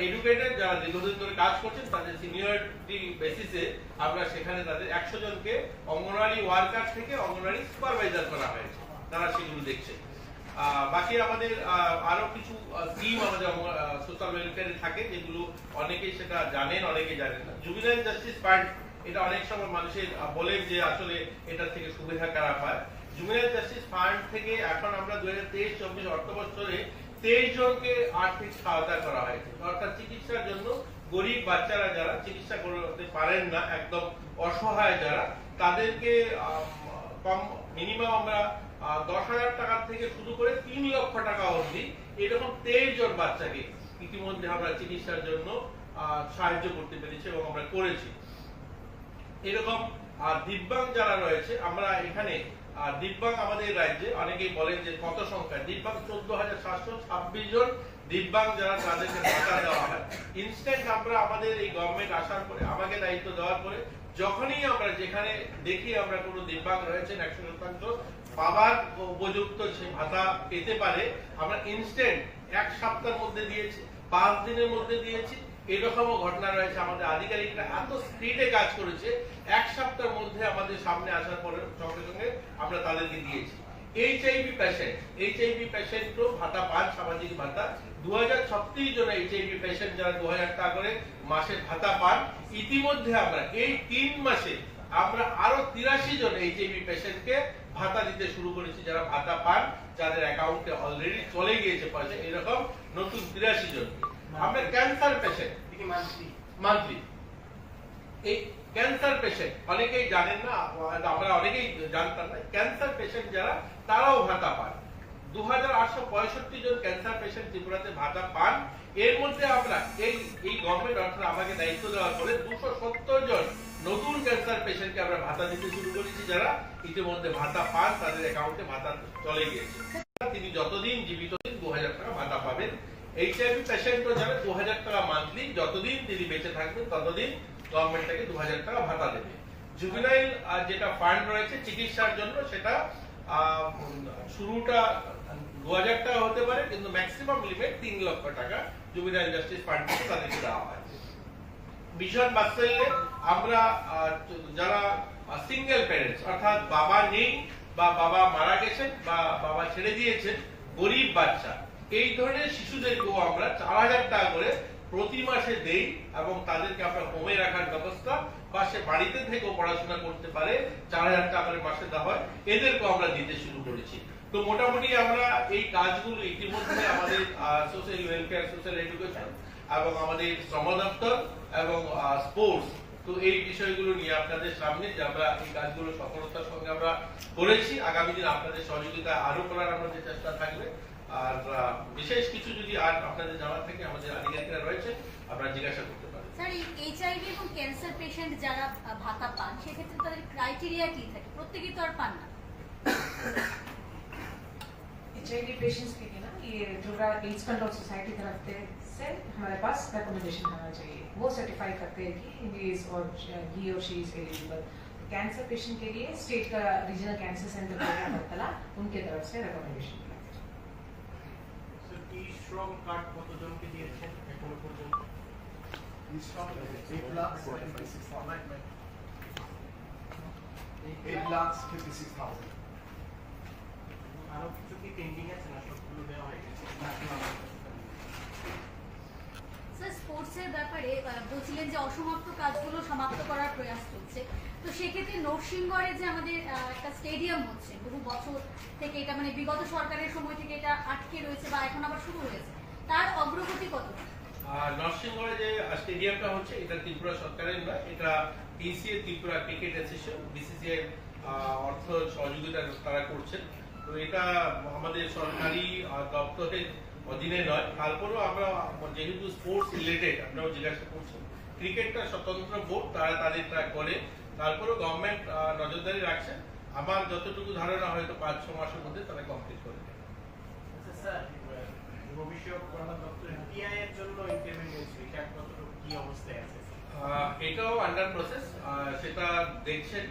এডুকেটেড, যারা দীর্ঘদিন ধরে কাজ করছেন, তাদের সিনিয়রিটি বেসিসে আমরা সেখানে তাদের 100 জনকে অঙ্গনওয়াড়ি ওয়ার্কার থেকে অঙ্গনওয়াড়ি সুপারভাইজার করা হয়েছে, তারা সেগুলো দেখছে। বাকি আমাদের আরো কিছু স্কিম আমাদের সোশ্যাল ওয়েলফেয়ারে থাকে, যেগুলো অনেকেই সেটা জানেন, অনেকে জানেন না। জুবিনাইল জাস্টিস ফান্ড, এটা অনেক সময় মানুষের বলেন যে আসলে এটা থেকে সুবিধা কারা পায়। জুবিনাইল জাস্টিস ফান্ড থেকে এখন আমরা 2023-24 অর্থবছরে 23 জনকে আর্থিক সহায়তা করা হয়েছে, অর্থাৎ চিকিৎসার জন্য গরিব বাচ্চারা যারা চিকিৎসা করতে পারেন না, একদম অসহায় যারা, তাদেরকে কম মিনিমাম আমরা 10,000 টাকা থেকে শুরু করে 3 লক্ষ টাকা অবধি এরকম 23 জন বাচ্চাকে ইতিমধ্যে আমরা চিকিৎসার জন্য সাহায্য করতে পেরেছি এবং আমরা করেছি। এরকম দিব্যাঙ্গ যারা রয়েছে, আমরা এখানে দিব্যাঙ্গ আমাদের রাজ্যে অনেকেই বলেন যে কত সংখ্যা, দিব্যাঙ্গ 14,726 জন দিব্যাঙ্গ যারা, তাদেরকে ভাতা দেওয়া হয় ইনস্ট্যান্ট। আমরা আমাদের এই গভর্নমেন্ট আসার পরে, আমাকে দায়িত্ব দেওয়ার পরে, যখনই আমরা যেখানে দেখি আমরা কোনো দিব্যাঙ্গ রয়েছেন 100% পাবার উপযুক্ত সে ভাতা পেতে পারে, আমরা ইনস্ট্যান্ট 1 সপ্তাহের মধ্যে দিয়েছি, 5 দিনের মধ্যে দিয়েছি। এরকমও ঘটনা রয়েছে, আমাদের আধিকারিকরা এত স্পিডে কাজ করেছে, 1 সপ্তাহের মধ্যে আমাদের সামনে আসার পরে সঙ্গে সঙ্গে আমরা তাদেরকে দিয়েছি। এইচআইভি পেশেন্টও ভাতা পান, সামাজিক ভাতা। 2036 জন এইচআইভি পেশেন্ট যারা 2,000 টাকা করে মাসে ভাতা পান। ইতিমধ্যে আমরা এই 3 মাসে আমরা আরো 83 জন এইচআইভি পেশেন্টকে ভাতা দিতে শুরু করেছি, যারা ভাতা পান, যাদের অ্যাকাউন্টে অলরেডি চলে গিয়েছে পয়সা, এরকম নতুন 83 জন। আমরা ক্যান্সার পেশেন্ট মান্থলি, এই ক্যান্সার পেশেন্ট অনেকেই জানেন না, আমরা অনেকেই জানতাম না, ক্যান্সার পেশেন্ট যারা, তারাও ভাতা পান। 2,865 জন ক্যান্সার পেশেন্ট ত্রিপুরাতে ভাতা পান। এর মধ্যে আমরা এই গভর্নমেন্ট অর্থাৎ আমাকে দায়িত্ব দেওয়ার পরে 270 জন নতুন ক্যান্সার পেশেন্টকে আমরা ভাতা দিতে শুরু করেছি, যারা ইতিমধ্যে ভাতা পান, তাদের অ্যাকাউন্টে ভাতা চলে গিয়েছে। তিনি যতদিন জীবিত 2,000 টাকা ভাতা পাবেন। এইচআইভি পেশেন্টও যারা 2,000 টাকা মান্থলি, যতদিন তিনি বেঁচে থাকবেন ততদিন গভর্নমেন্ট থেকে 2,000 টাকা ভাতা দেবে। জুবিনাইল যেটা ফান্ড রয়েছে চিকিৎসার জন্য, সেটা শুরুটা 2,000 টাকা হতে পারে, কিন্তু ম্যাক্সিমাম লিমিট 3 লক্ষ টাকা জুবিনাইল জাস্টিস ফান্ড থেকে তাদেরকে দেওয়া হয়। মিশন বাৎসল্যে আমরা যারা সিঙ্গেল প্যারেন্টস, অর্থাৎ বাবা নেই বা বাবা মারা গেছেন বা বাবা ছেড়ে দিয়েছেন, গরিব বাচ্চা, এই ধরনের শিশুদেরকেও আমরা 4,000 টাকা করে প্রতি মাসে দেই এবং তাদেরকে আমরা হোমে রাখার ব্যবস্থা, বা সে বাড়িতে থেকেও পড়াশোনা করতে পারে, 4,000 টাকা করে মাসে দেওয়া হয়, এদেরকেও আমরা দিতে শুরু করেছি। তো মোটামুটি আমরা এই কাজগুলো ইতিমধ্যে আমাদের সোশ্যাল ওয়েলফেয়ার, সোশ্যাল এডুকেশন এবং আমাদের শ্রম দপ্তর এবং স্পোর্টস, তো এই বিষয়গুলো নিয়ে আপনাদের সামনে যে আমরা এই কাজগুলো সফলতার সঙ্গে আমরা করেছি। আগামী দিন আপনাদের সহযোগিতা আরো করার আমাদের চেষ্টা থাকবে। আর বিশেষ কিছু যদি আর আপনাদের জানার থাকে, আমাদের আধিকারিকরা রয়েছে, আপনারা জিজ্ঞাসা করতে পারেন। স্যার, এই এইচআইভি এবং ক্যান্সার পেশেন্ট যারা ভাতা পান, সেক্ষেত্রে তাদের ক্রাইটেরিয়া কি থাকে? প্রত্যেকেই তো আর পান না। एचआईवी पेशेंट्स के लिए ना, ये जो एड्स कंट्रोल सोसाइटी तरफ से हमारे पास रिकमेंडेशन होना चाहिए, वो सर्टिफाई करते हैं कि ही और she is eligible. Cancer patient के लिए स्टेट का रीजनल कैंसर सेंटर अगरतला, उनके तरफ से रिकमेंडेशन। শ্রম কার্ড কতজনকে দিয়েছেন এখনো পর্যন্ত? 2,56,000 আরো কিছু কি পেন্ডিং আছে না সবগুলো দেওয়া হয়ে গেছে স্যার স্পোর্টসের ব্যাপারে বলছিলেন যে অসমাপ্ত কাজগুলো সমাপ্ত করার প্রয়াস চলছে, তো সেক্ষেত্রে নরসিংগড়ে যে আমাদের একটা স্টেডিয়াম হচ্ছে বহু বছর থেকে, এটা মানে বিগত সরকারের সময় থেকে এটা আটকে রয়েছে বা এখন আবার শুরু হয়েছে, তার অগ্রগতি কত? নরসিংগড়ে যে স্টেডিয়ামটা হচ্ছে এটা ত্রিপুরা সরকারের নয়, এটা PCA Tripura cricket association BCCI অর্থ সহযোগিতা তারা করছেন। তো এটা আমাদের সরকারি দপ্তরের অধীনে নয়, তারপরেও আমরা যেহেতু স্পোর্টস রিলেটেড আপনারাও জিজ্ঞাসা করছেন, ক্রিকেটটা স্বতন্ত্র বোর্ড তারা তাদেরটা করে, তারপরেও গভর্নমেন্ট নজরদারি রাখছে। আমার যতটুকু ধারণা হয়তো 5-6 মাসের মধ্যে তারা কমপ্লিট করে দেবে। স্যার ভবিষ্যৎ কর্মা দপ্তর টিআই এর জন্য ইমপ্লিমেন্ট হয়েছে, এটা কতটুকু কি অবস্থায় আছে? এটাও আন্ডার প্রসেস, সেটা দেখছেন।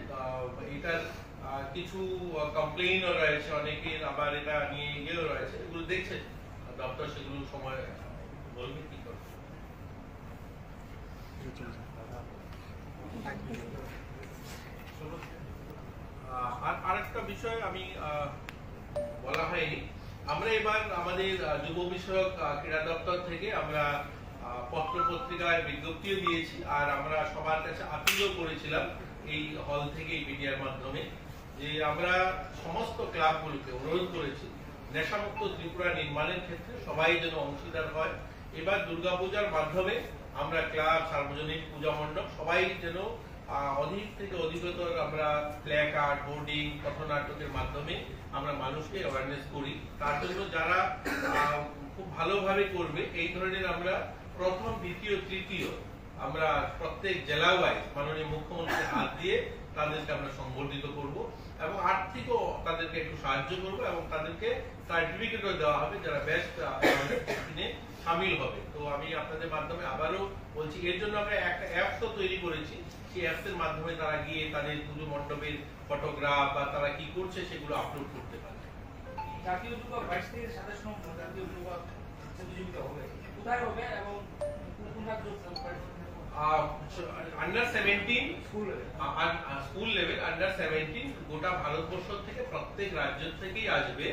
এটার কিছু কমপ্লেইনও রয়েছে অনেকের, আবার এটা নিয়ে গিয়েও রয়েছে, এগুলো দেখছেন দপ্তর, সেগুলো সময় বলবে কি করবে। আর আরেকটা বিষয় আমি বলা হয়নি, আমরা এবার আমাদের যুব বিষয়ক ক্রীড়া দপ্তর থেকে আমরা পত্র পত্রিকায় বিজ্ঞপ্তিও দিয়েছি, আর আমরা সবার কাছে আপিলও করেছিলাম এই হল থেকে, এই মিডিয়ার মাধ্যমে, যে আমরা সমস্ত ক্লাবগুলোকে অনুরোধ করেছি নেশামুক্ত ত্রিপুরা নির্মাণের ক্ষেত্রে সবাই যেন অংশীদার হয়। এবার দুর্গাপূজার মাধ্যমে আমরা ক্লাব, সার্বজনীন পূজা মণ্ডপ সবাই যেন অধিক থেকে অধিকতর আমরা প্ল্যাকার্ড, হোর্ডিং, পথনাটকের মাধ্যমে আমরা মানুষকে অ্যাওয়ারনেস করি। তার জন্য যারা খুব ভালোভাবে করবে এই ধরনের আমরা প্রথম, দ্বিতীয়, তৃতীয় আমরা প্রত্যেক জেলা ওয়াইজ মাননীয় মুখ্যমন্ত্রীর হাত দিয়ে তাদেরকে আমরা সংবর্ধিত করব এবং আর্থিকও তাদেরকে একটু সাহায্য করব এবং তাদেরকে সার্টিফিকেটও দেওয়া হবে যারা বেস্ট সামিল হবে। তো আমি আপনাদের মাধ্যমে আবারও বলছি, এর জন্য আমরা একটা অ্যাপস তো তৈরি করেছি, সেই অ্যাপস এর মাধ্যমে তারা গিয়ে তাদের পুজো মণ্ডপের ফটোগ্রাফ বা তারা কি করছে সেগুলো আপলোড করতে পারে। জাতীয় যুব 22 থেকে 27 নম্বর জাতীয় যুব প্রতিযোগিতা হবে, কোথায় হবে এবং কোন রাজ্য আন্ডার 17 স্কুল লেভেল, আন্ডার 17 গোটা ভারতবর্ষ থেকে প্রত্যেক রাজ্য থেকেই আসবে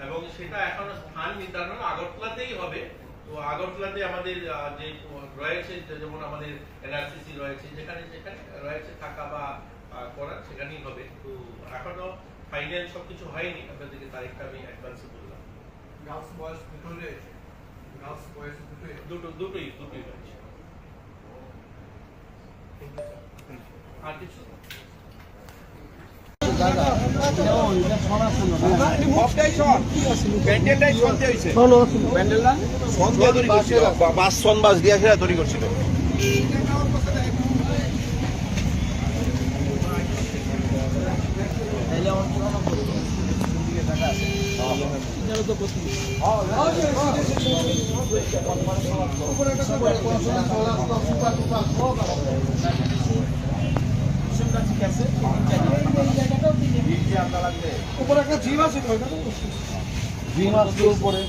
এবং সেটা এখন স্থান নির্ধারণ আগরতলাতেই হবে। তো আগরতলাতে আমাদের যে রয়েছে, যেমন আমাদের এনআরসিসি রয়েছে, যেখানে যেখানে রয়েছে থাকা বা করার সেখানেই হবে। তো এখনো ফাইনাল সবকিছু হয়নি, আপনাদেরকে তারিখটা আমি অ্যাডভান্সে বললাম। গার্লস বয়েজ দুটোই রয়েছে, গার্লস বয়েজ দুটোই রয়েছে। আর কিছু বাস দিয়ে আসে তৈরি করছিল। উপরে একটা জিম আছে, জিম আসছে উপরে,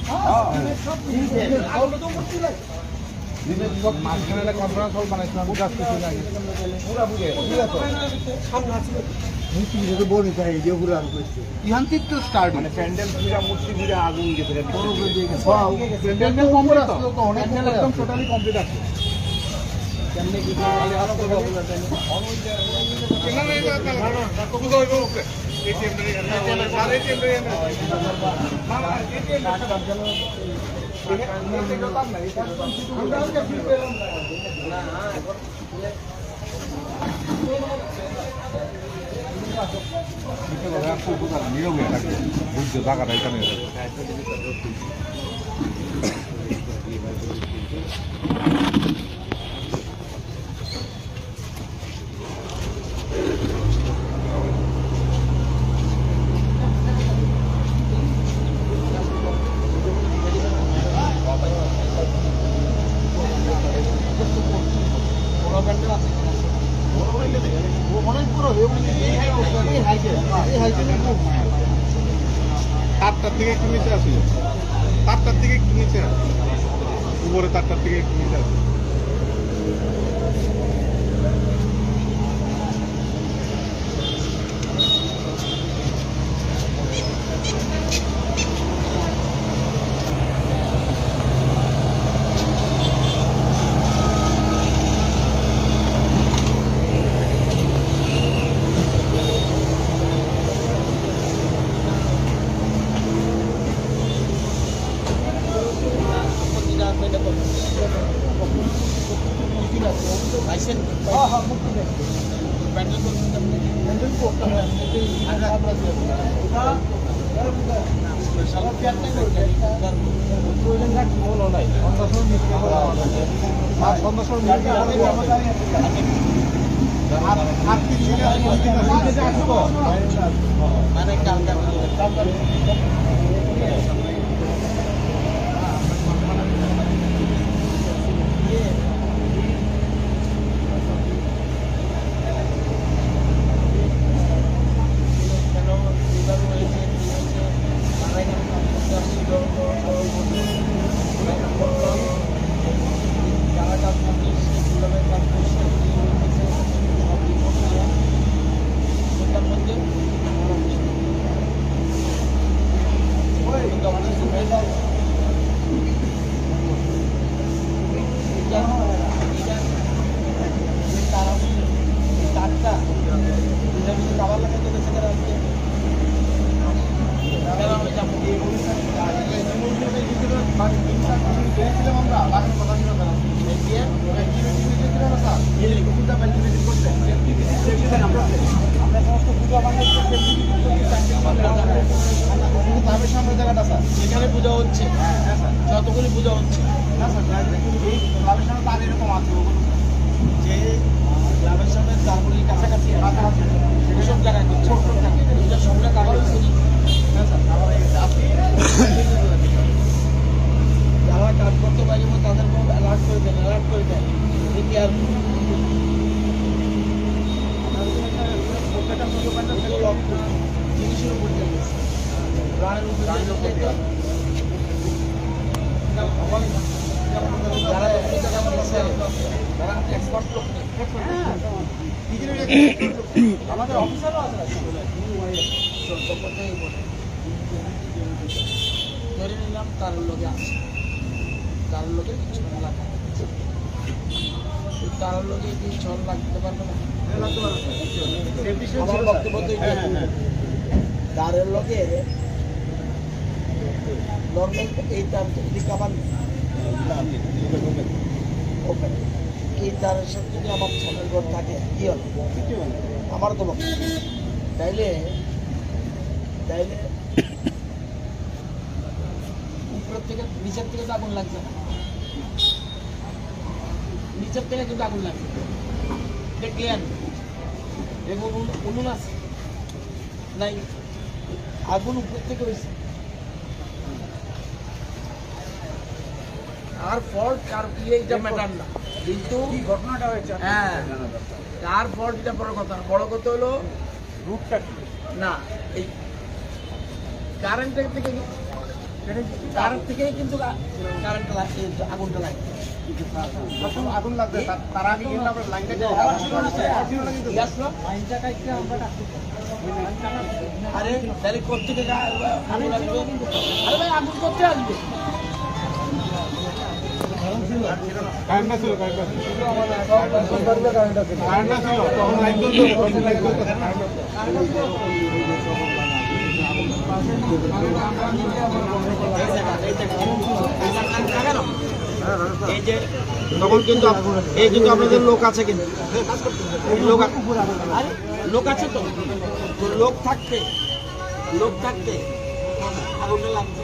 মাঝখানে কনফারেন্স হল বানাইছিলাম, গাছ কিছু লাগে পুরা বুঝে ইহান্তিক তো স্টার্ট মানে প্যান্ডেল পুরা মূর্তি পুরা আগুন গেছে, প্যান্ডেল কমপ্লিট আসলো তো অনেক একদম টোটালি কমপ্লিট আছে। কেমনে কি নীরব হয়ে থাকবে, বুঝতে টাকাটা এখানে তারটার থেকে একটু নিচে আসি, তারটার থেকে একটু নিচে আসি, উপরে তারটার থেকে একটু নিচে আসি। করতে হয় যেখানে পূজা হচ্ছে যতগুলি পূজা হচ্ছে না স্যার এই ক্লাবের সামনে তার এরকম আছে যে ক্লাবের সামনে তারগুলি কাছাকাছি সব জায়গায় ছোট ছোট থাকে এটা সবটা কাগজ করি হ্যাঁ স্যার যারা কাজ করতে পারি তাদের অ্যালার্ট করে দেন দেখি আর জিনিসের উপর আমাদের অফিসারও আছে ধরে নিলাম তার লোকে আছে তার লোকে কিছু লাগবে তার লোকে কি ছল লাগতে পারবে না আমার বক্তব্য তো তারের লোকে নর্মাল এই তারটা যদি কামান এই তারের সাথে যদি আমার ছলের ঘর থাকে কি হবে আমার তো বক্তব্য তাইলে উপর থেকে নিচের থেকে তো আগুন লাগছে না নিচের থেকে কিন্তু আগুন লাগছে দেখলেন এবং উনুন আছে নাই আগুন উপর থেকে হয়েছে আর ফল্ট কার এইটা ম্যাটার না কিন্তু ঘটনাটা হয়েছে হ্যাঁ কার ফল্ট এটা বড় কথা হলো রুটটা না এই কারেন্টের থেকে কিন্তু কারেন্টটা আগুনটা লাগে আগুন লাগবে তার আগে কিন্তু আমরা লাইনটা আরে তাহলে কোথেকে আগুন লাগবে আরে ভাই আগুন করতে আসবে তখন কিন্তু এই কিন্তু আপনাদের লোক আছে কিন্তু লোক আছে তো লোক থাকতে আগুনটা লাগছে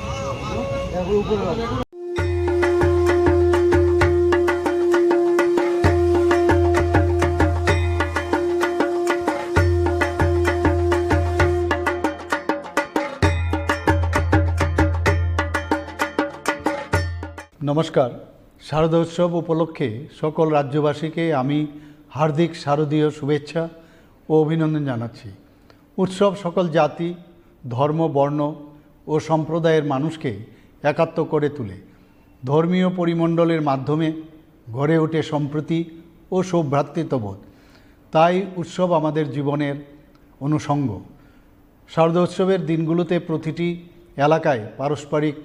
নমস্কার। শারদা উৎসব উপলক্ষে সকল রাজ্যবাসীকে আমি হার্দিক শারদীয় শুভেচ্ছা ও অভিনন্দন জানাচ্ছি। উৎসব সকল জাতি, ধর্ম, বর্ণ ও সম্প্রদায়ের মানুষকে একাত্ম করে তোলে। ধর্মীয় পরিমণ্ডলের মাধ্যমে গড়ে ওঠে সম্প্রীতি ও সৌভ্রাতৃত্ববোধ। তাই উৎসব আমাদের জীবনের অনুষঙ্গ। শারদা উৎসবের দিনগুলোতে প্রতিটি এলাকায় পারস্পরিক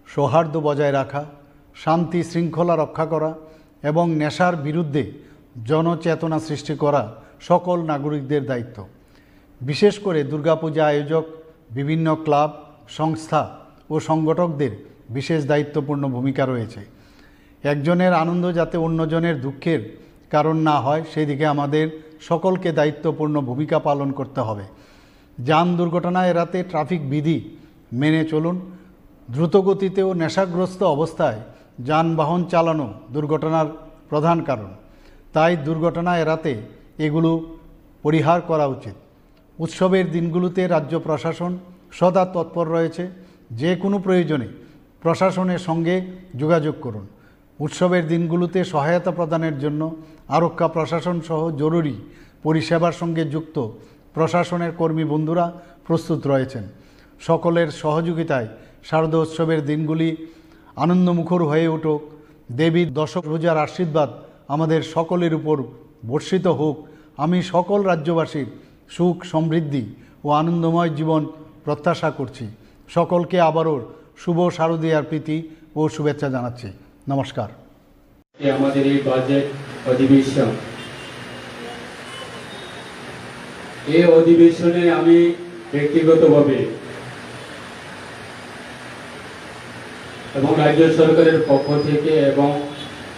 সৌহার্দ্য বজায় রাখা, শান্তি শৃঙ্খলা রক্ষা করা এবং নেশার বিরুদ্ধে জনচেতনা সৃষ্টি করা সকল নাগরিকদের দায়িত্ব। বিশেষ করে দুর্গাপূজা আয়োজক বিভিন্ন ক্লাব, সংস্থা ও সংগঠকদের বিশেষ দায়িত্বপূর্ণ ভূমিকা রয়েছে। একজনের আনন্দ যাতে অন্যজনের দুঃখের কারণ না হয় সেদিকে আমাদের সকলকে দায়িত্বপূর্ণ ভূমিকা পালন করতে হবে। যান দুর্ঘটনা এড়াতে ট্রাফিক বিধি মেনে চলুন। দ্রুতগতিতে ও নেশাগ্রস্ত অবস্থায় যানবাহন চালানো দুর্ঘটনার প্রধান কারণ, তাই দুর্ঘটনা এড়াতে এগুলো পরিহার করা উচিত। উৎসবের দিনগুলোতে রাজ্য প্রশাসন সদা তৎপর রয়েছে। যে কোনো প্রয়োজনে প্রশাসনের সঙ্গে যোগাযোগ করুন। উৎসবের দিনগুলোতে সহায়তা প্রদানের জন্য আরক্ষা প্রশাসন সহ জরুরি পরিষেবার সঙ্গে যুক্ত প্রশাসনের কর্মী বন্ধুরা প্রস্তুত রয়েছেন। সকলের সহযোগিতায় শারদোৎসবের উৎসবের দিনগুলি আনন্দমুখর হয়ে উঠুক। দেবীর দশভুজার আশীর্বাদ আমাদের সকলের উপর বর্ষিত হোক। আমি সকল রাজ্যবাসীর সুখ, সমৃদ্ধি ও আনন্দময় জীবন প্রত্যাশা করছি। সকলকে আবারও শুভ শারদীয়ার প্রীতি ও শুভেচ্ছা জানাচ্ছি। নমস্কার। আমাদের এই বাজেট অধিবেশন, এই অধিবেশনে আমি ব্যক্তিগতভাবে এবং রাজ্য সরকারের পক্ষ থেকে এবং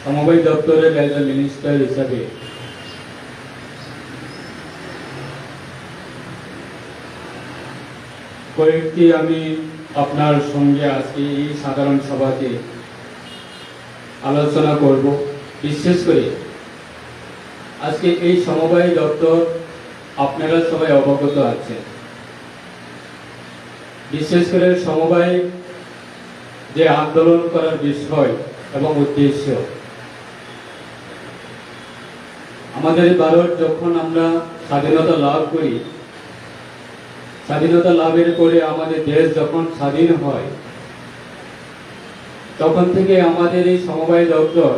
সমবায় দপ্তরের একজন মিনিস্টার হিসাবে কয়েকটি আমি আপনার সঙ্গে আজকে এই সাধারণ সভাতে আলোচনা করব। বিশেষ করে আজকে এই সমবায় দপ্তর আপনারা সবাই অবগত আছেন। বিশেষ করে সমবায় যে আন্দোলন করার বিষয় এবং উদ্দেশ্য, আমাদের ভারত যখন আমরা স্বাধীনতা লাভ করি, স্বাধীনতা লাভের পরে আমাদের দেশ যখন স্বাধীন হয়, তখন থেকে আমাদের এই সমবায় দপ্তর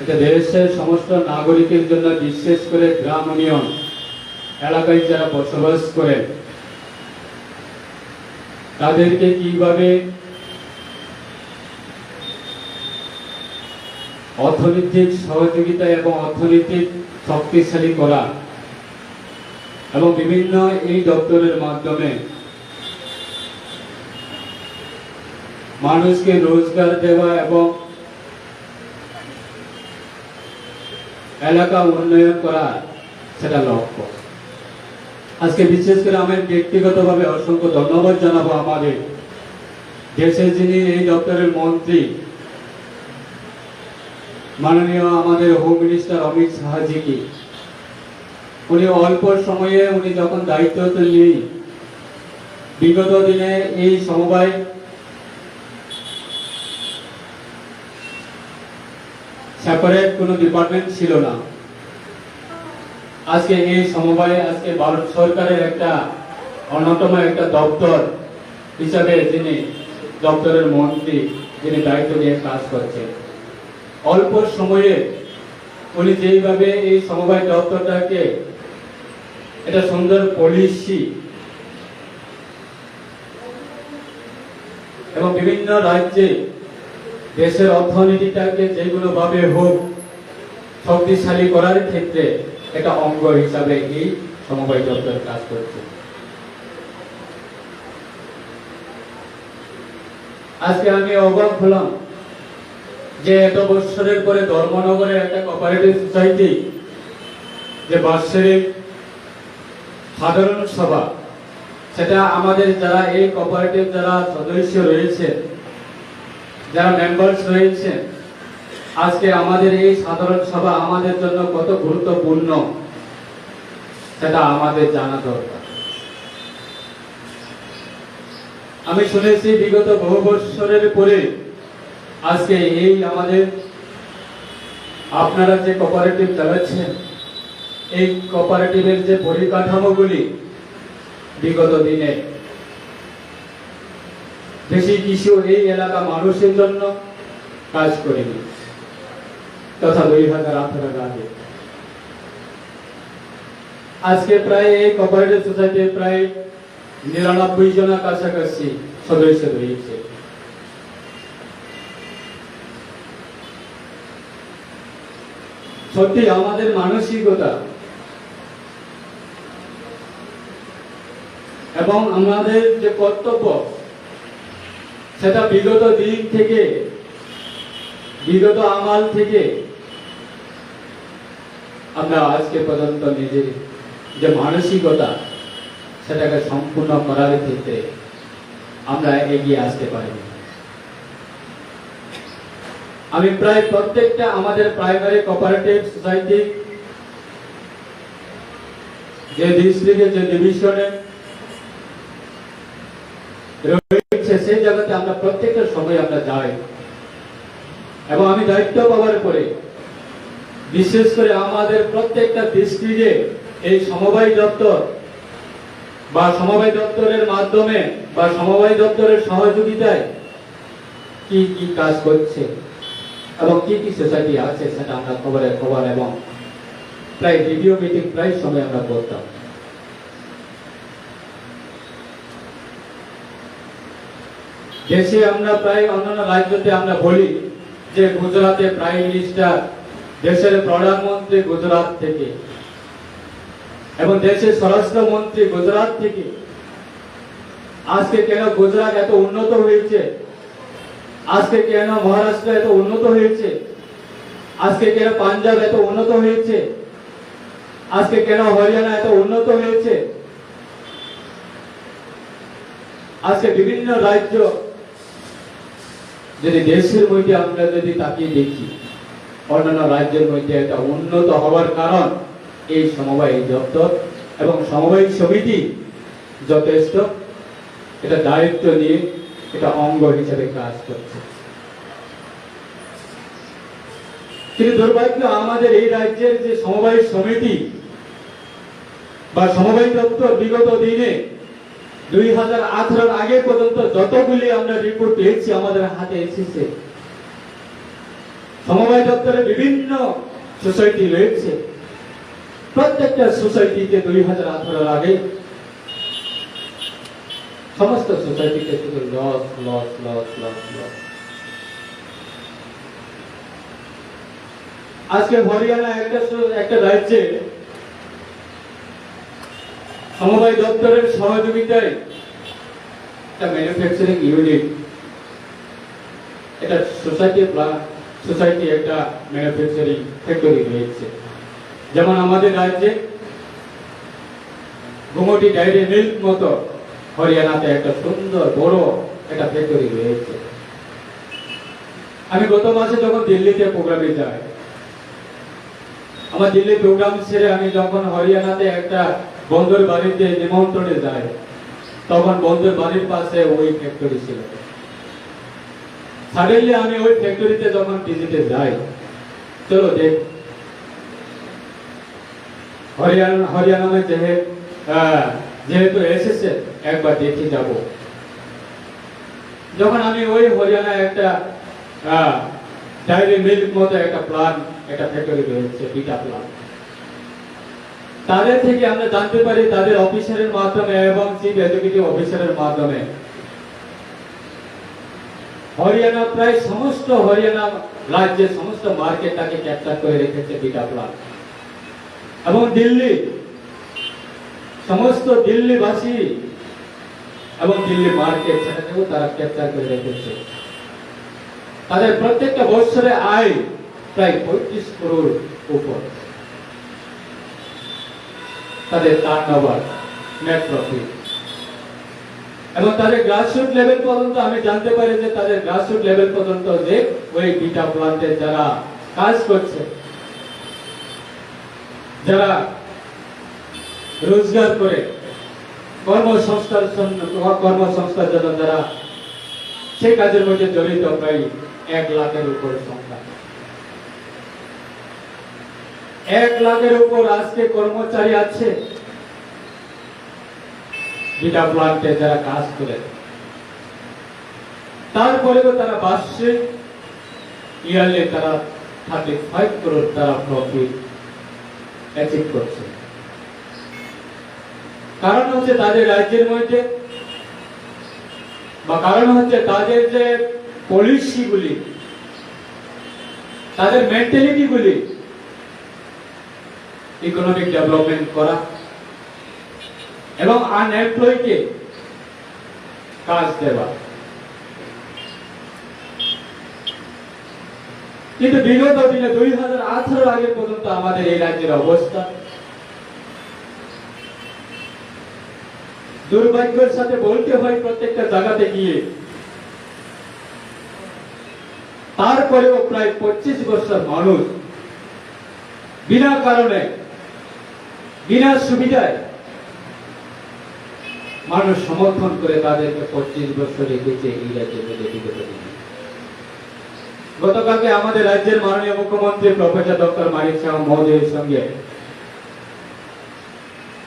এটা দেশের সমস্ত নাগরিকের জন্য, বিশেষ করে গ্রাম ইউনিয়ন এলাকায় যারা বসবাস করেন, তাদেরকে কিভাবে অর্থনৈতিক সহযোগিতা এবং অর্থনৈতিক শক্তিশালী করা এবং বিভিন্ন এই দপ্তরের মাধ্যমে মানুষকে রোজগার দেওয়া এবং এলাকা উন্নয়ন করা, সেটা লক্ষ্য। আজকে বিশেষ করে আমি ব্যক্তিগতভাবে অসংখ্য ধন্যবাদ জানাবো আমাদের দেশের যিনি এই দপ্তরের মন্ত্রী, মাননীয় আমাদের হোম মিনিস্টার অমিত শাহজিকে। উনি অল্প সময়ে উনি যখন দায়িত্ব নেই, বিগত দিনে এই সমবায় সেপারেট কোনো ডিপার্টমেন্ট ছিল না। আজকে এই সমবায় আজকে ভারত সরকারের একটা অন্যতম একটা দপ্তর হিসাবে যিনি দপ্তরের মন্ত্রী, যিনি দায়িত্ব নিয়ে কাজ করছেন। অল্প সময়ে উনি যেইভাবে এই সমবায় দপ্তরটাকে এটা সুন্দর পলিসি এবং বিভিন্ন রাজ্যে দেশের অর্থনীতিটাকে যেগুলো ভাবে হোক শক্তিশালী করার ক্ষেত্রে একটা অঙ্গ হিসাবে এই সমবায় দপ্তর কাজ করছে। আজকে আমি অবাক হলাম যে এত বছরের পরে ধর্মনগরে একটা কোঅপারেটিভ সোসাইটি যে বাৎসরিক সাধারণ সভা, সেটা আমাদের যারা এই কোঅপারেটিভ যারা সদস্য রয়েছে, যারা মেম্বার্স রয়েছে, আজকে আমাদের এই সাধারণ সভা আমাদের জন্য কত গুরুত্বপূর্ণ সেটা আমাদের জানা দরকার। আমি শুনেছি বিগত বহু বছরের পরে আজকে এই আমাদের আপনারা যে কোঅপারেটিভ চালাচ্ছেন, এই কোঅপারেটিভের যে পরিকাঠামোগুলি বিগত দিনে বেশি কিছু এই এলাকা মানুষের জন্য কাজ করেনি, তথা 2018 আগে। আজকে প্রায় এই কোঅপারেটিভ সোসাইটির প্রায় 99 জনের কাছাকাছি সদস্য রয়েছে। সত্যি আমাদের মানসিকতা এবং আমাদের যে কর্তব্য, সেটা বিগত দিন থেকে, বিগত আমল থেকে আমরা আজকে পর্যন্ত নিজের যে মানসিকতা সেটাকে সম্পূর্ণ করার ক্ষেত্রে আমরা এগিয়ে আসতে পারিনি। আমি প্রায় প্রত্যেকটা আমাদের প্রাইমারি কোঅপারেটিভ সোসাইটি যে ডিস্ট্রিক্টে যে ডিভিশনে রয়েছে সেই জায়গাতে আমরা প্রত্যেকটা সময় আমরা যাই এবং আমি দায়িত্ব পাওয়ার পরে বিশেষ করে আমাদের প্রত্যেকটা ডিস্ট্রিক্টে এই সমবায় দপ্তর বা সমবায় দপ্তরের মাধ্যমে বা সমবায় দপ্তরের সহযোগিতায় কি কি কাজ করছে এবং কি কি সোসাইটি আছে সেটা আমরা খবর এবং প্রায় ভিডিও মিটিং প্রায় সময় আমরা করতাম। দেশে আমরা প্রায় অন্যান্য রাজ্যতে আমরা বলি যে গুজরাটে প্রাইম মিনিস্টার, দেশের প্রধানমন্ত্রী গুজরাট থেকে এবং দেশের স্বরাষ্ট্রমন্ত্রী গুজরাট থেকে। আজকে কেন গুজরাট এত উন্নত হয়েছে, আজকে কেন মহারাষ্ট্র এত উন্নত হয়েছে, আজকে কেন পাঞ্জাব এত উন্নত হয়েছে, আজকে কেন হরিয়ানা এত উন্নত হয়েছে, আজকে বিভিন্ন রাজ্য যদি দেশের মধ্যে আমরা যদি তাকিয়ে দেখি অন্যান্য রাজ্যের মধ্যে এটা উন্নত হওয়ার কারণ এই সমবায় দপ্তর এবং সমবায় সমিতি যথেষ্ট এটা দায়িত্ব নিয়ে এটা অঙ্গ হিসেবে কাজ করছে। কিন্তু দুর্ভাগ্য আমাদের এই রাজ্যের যে সমবায় সমিতি বা সমবায় দপ্তর বিগত দিনে 2018 আগে পর্যন্ত যতগুলি আমরা রিপোর্ট পেয়েছি আমাদের হাতে এসেছে, সমবায় দপ্তরে বিভিন্ন সোসাইটি রয়েছে, প্রত্যেকটা সোসাইটিতে 2018 আগে সমস্ত সোসাইটিতে শুধু loss loss loss loss loss. আজকে হরিয়ানা একটা রাজ্যে সমবায় দপ্তরের সহযোগিতায় একটা ম্যানুফ্যাকচারিং ইউনিট, এটা সোসাইটি একটা ম্যানুফ্যাকচারিং ফ্যাক্টরি রয়েছে। যেমন আমাদের রাজ্যে গুমটি ডায়েরি মিল্ক মতো হরিয়ানাতে একটা সুন্দর বড় একটা ফ্যাক্টরি রয়েছে। আমি গত মাসে যখন দিল্লিতে প্রোগ্রামে যাই, আমার দিল্লি প্রোগ্রাম ছেড়ে আমি যখন হরিয়ানাতে একটা বন্ধুর বাড়িতে নিমন্ত্রণে যাই, তখন বন্ধুর বাড়ির পাশে ওই ফ্যাক্টরি ছিল। সাডেনলি আমি ওই ফ্যাক্টরিতে যখন ভিজিটে যাই, চলো দেখ হরিয়ানা যেহেতু এসেছে একবার দেখে যাব। যখন আমি ওই হরিয়ানা একটা ডায়েরি মিল্ক মতো একটা প্লান্ট, একটা ফ্যাক্টরি রয়েছে, বিটা প্লান্ট, তাদের থেকে আমরা জানতে পারি তাদের অফিসারের মাধ্যমে এবং চিফ এক্সিকিউটিভ অফিসারের মাধ্যমে হরিয়ানা প্রায় সমস্ত হরিয়ানা রাজ্যের সমস্ত মার্কেটটাকে ক্যাপচার করে রেখেছে বিটা প্লান্ট। এবং দিল্লি, সমস্ত দিল্লিবাসী এবং দিল্লি মার্কেট সেটাকেও তারা ক্যাপচার করে রেখেছে। তাদের প্রত্যেকটা বছরে আয় প্রায় 35 করোড় উপর, তাদের টার্নওভার, নেট প্রফিট। এবং তাদের গ্রাসরুট লেভেল পর্যন্ত আমি জানতে পারি যে তাদের গ্রাসরুট লেভেল পর্যন্ত যে ওই বিটা প্লান্টে যারা কাজ করছে, যারা রোজগার করে কর্মসংস্থার জন্য যারা সেই কাজের মধ্যে জড়িত প্রায় 1 লাখের উপর সংখ্যা। 1 লাখের উপর আজকে কর্মচারী আছে বিটা প্লান্টে যারা কাজ করে। তারপরেও তারা বার্ষিক ইয়ারলি তারা 35 করোড় তারা প্রফিট অ্যাচিভ করছে। কারণ হচ্ছে তাদের রাজ্যের মধ্যে বা কারণ হচ্ছে তাদের যে পলিসিগুলি, তাদের মেন্টালিটিগুলি, ইকোনমিক ডেভেলপমেন্ট করা এবং আনএমপ্লয়কে কাজ দেওয়া। কিন্তু বিগত দিনে 2018 আগে পর্যন্ত আমাদের এই রাজ্যের অবস্থা দুর্ভাগ্যের সাথে বলতে হয় প্রত্যেকটা জায়গাতে গিয়ে, তারপরেও প্রায় 25 বছর মানুষ বিনা কারণে বিনা সুবিধায় মানুষ সমর্থন করে তাদেরকে 25 বছর রেখেছে এই রাজ্যের মধ্যে বিগত দিনে। গতকালকে আমাদের রাজ্যের মাননীয় মুখ্যমন্ত্রী প্রফেসর ডক্টর মানিক সাহা মহোদয়ের সঙ্গে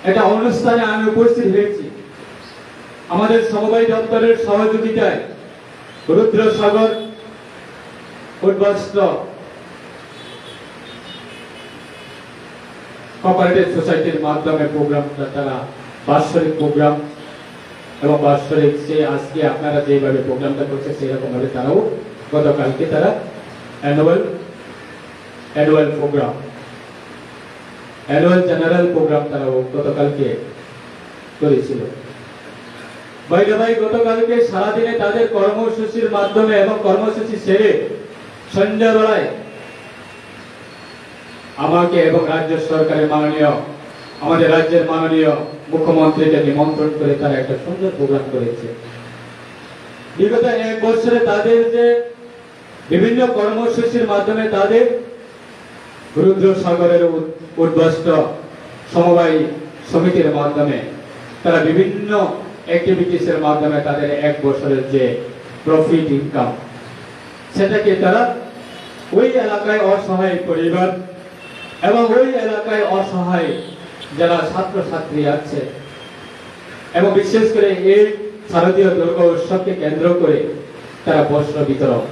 একটা অনুষ্ঠানে আমি উপস্থিত হয়েছি। আমাদের সমবায় দপ্তরের সহযোগিতায় রুদ্রসাগর উদ্বাস্ত কোঅপারেটিভ সোসাইটির মাধ্যমে প্রোগ্রামটা তারা বাৎসরিক প্রোগ্রাম এবং বাৎসরিক সে আজকে আপনারা যেভাবে প্রোগ্রামটা করছে সেরকম ভাবে তারাও গতকালকে তারা annual programme annual general programme তারাও গতকালকে করেছিল। বাইরে ভাই গতকালকে সারাদিনে তাদের কর্মসূচির মাধ্যমে এবং কর্মসূচি সেরে সন্ধ্যাবেলায় আমাকে এবং রাজ্য সরকারের আমাদের রাজ্যের মাননীয় মুখ্যমন্ত্রীকে নিমন্ত্রণ করে তারা একটা সুন্দর প্রোগ্রাম করেছে। বিগত 1 বছরে তাদের যে বিভিন্ন কর্মসূচির মাধ্যমে তাদের রুদ্রসাগরের উদ্বাস্ত সমবায় সমিতির মাধ্যমে তারা বিভিন্ন অ্যাক্টিভিটিসের মাধ্যমে তাদের 1 বছরের যে প্রফিট ইনকাম সেটাকে তারা ওই এলাকায় অসহায় পরিবার এবং ওই এলাকায় অসহায় যারা ছাত্রছাত্রী আছে এবং বিশেষ করে এই শারদীয় দুর্গা উৎসবকে কেন্দ্র করে তারা বস্ত্র বিতরণ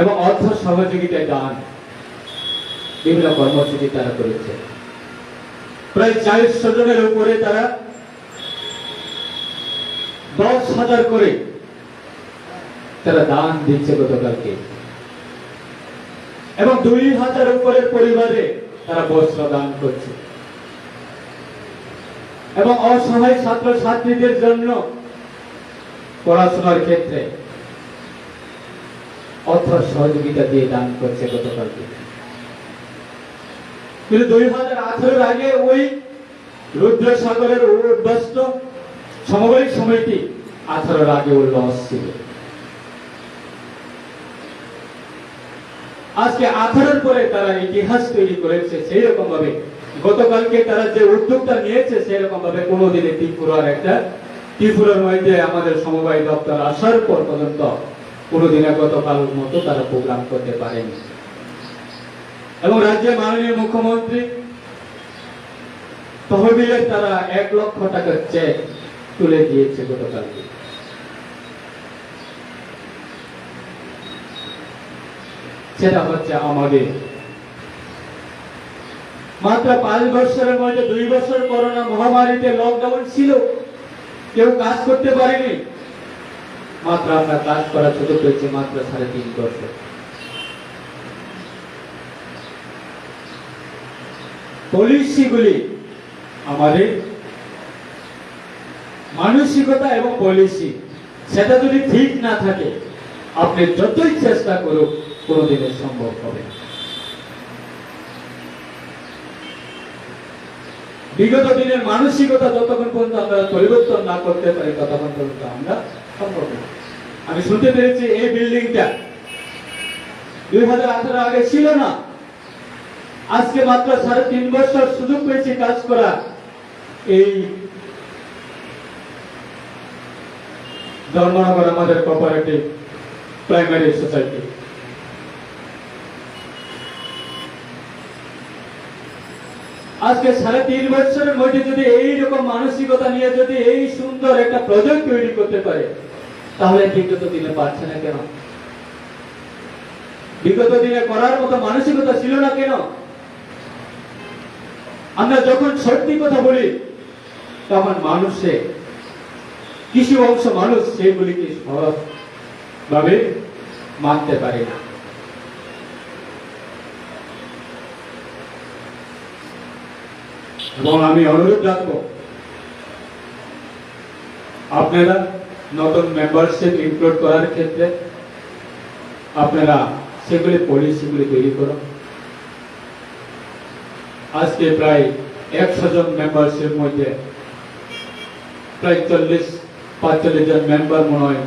এবং অর্থ সহযোগিতায় দান বিভিন্ন কর্মসূচি তারা করেছে। প্রায় 400 জনের উপরে তারা 10,000 করে তারা দান দিচ্ছে গতকালকে এবং 2,000 উপরের পরিবারে তারা বস্ত্র দান করছে এবং অসহায় ছাত্র ছাত্রীদের জন্য পড়াশোনার ক্ষেত্রে অর্থ সহযোগিতা দিয়ে দান করছে গতকালকে। কিন্তু 2018 আগে ওই রুদ্রসাগরের উদ্বাস্ত সমবায় সমিতি 18 আগে ওর লস ছিল। আজকে 18 পরে তারা ইতিহাস তৈরি করেছে। সেই রকম ভাবে গতকালকে তারা যে উদ্যোগটা নিয়েছে সেরকম ভাবে কোনোদিনে ত্রিপুরার মধ্যে আমাদের সমবায় দপ্তর আসার পর পর্যন্ত কোনোদিনে গতকাল মতো তারা প্রোগ্রাম করতে পারেনি। এবং রাজ্যের মাননীয় মুখ্যমন্ত্রী তহবিলের তারা 1 লক্ষ টাকার চেক তুলে দিয়েছে গতকালকে। সেটা হচ্ছে আমাদের মাত্র 5 বছরের মধ্যে 2 বছর করোনা মহামারীতে লকডাউন ছিল, কেউ কাজ করতে পারেনি। মাত্র আমরা কাজ করা সুযোগ পেয়েছি মাত্র 3.5 বছর। পলিসিগুলি আমাদের মানসিকতা এবং পলিসি সেটা যদি ঠিক না থাকে আপনি যতই চেষ্টা করুন কোনোদিনও সম্ভব হবে না। বিগত দিনের মানসিকতা যতক্ষণ পর্যন্ত আমরা পরিবর্তন না করতে পারি ততক্ষণ পর্যন্ত আমরা সম্ভব না। আমি শুনতে পেরেছি এই বিল্ডিংটা 2018 আগে ছিল না, আজকে মাত্র 3.5 বছর সুযোগ পেয়েছি কাজ করা এই ধর্মনগর আমাদের কোঅপারেটিভ প্রাইমারি সোসাইটি। আজকে 3.5 বছরের মধ্যে যদি এইরকম মানসিকতা নিয়ে যদি এই সুন্দর একটা প্রজেক্ট তৈরি করতে পারে তাহলে বিগত দিনে পারছে না কেন? বিগত দিনে করার মতো মানসিকতা ছিল না কেন? আমরা যখন সত্যি কথা বলি তখন মানুষে কিছু অংশ মানুষ সেগুলিকে সহজ ভাবে মানতে পারে না। এবং আমি অনুরোধ রাখবো আপনারা নতুন মেম্বারশিপ ইনক্লুড করার ক্ষেত্রে আপনারা সেগুলি পলিসিগুলি তৈরি করুন। আজকে প্রায় 100 জন মেম্বারশিপ মধ্যে প্রায় 40-45 জন মেম্বার মনে হয়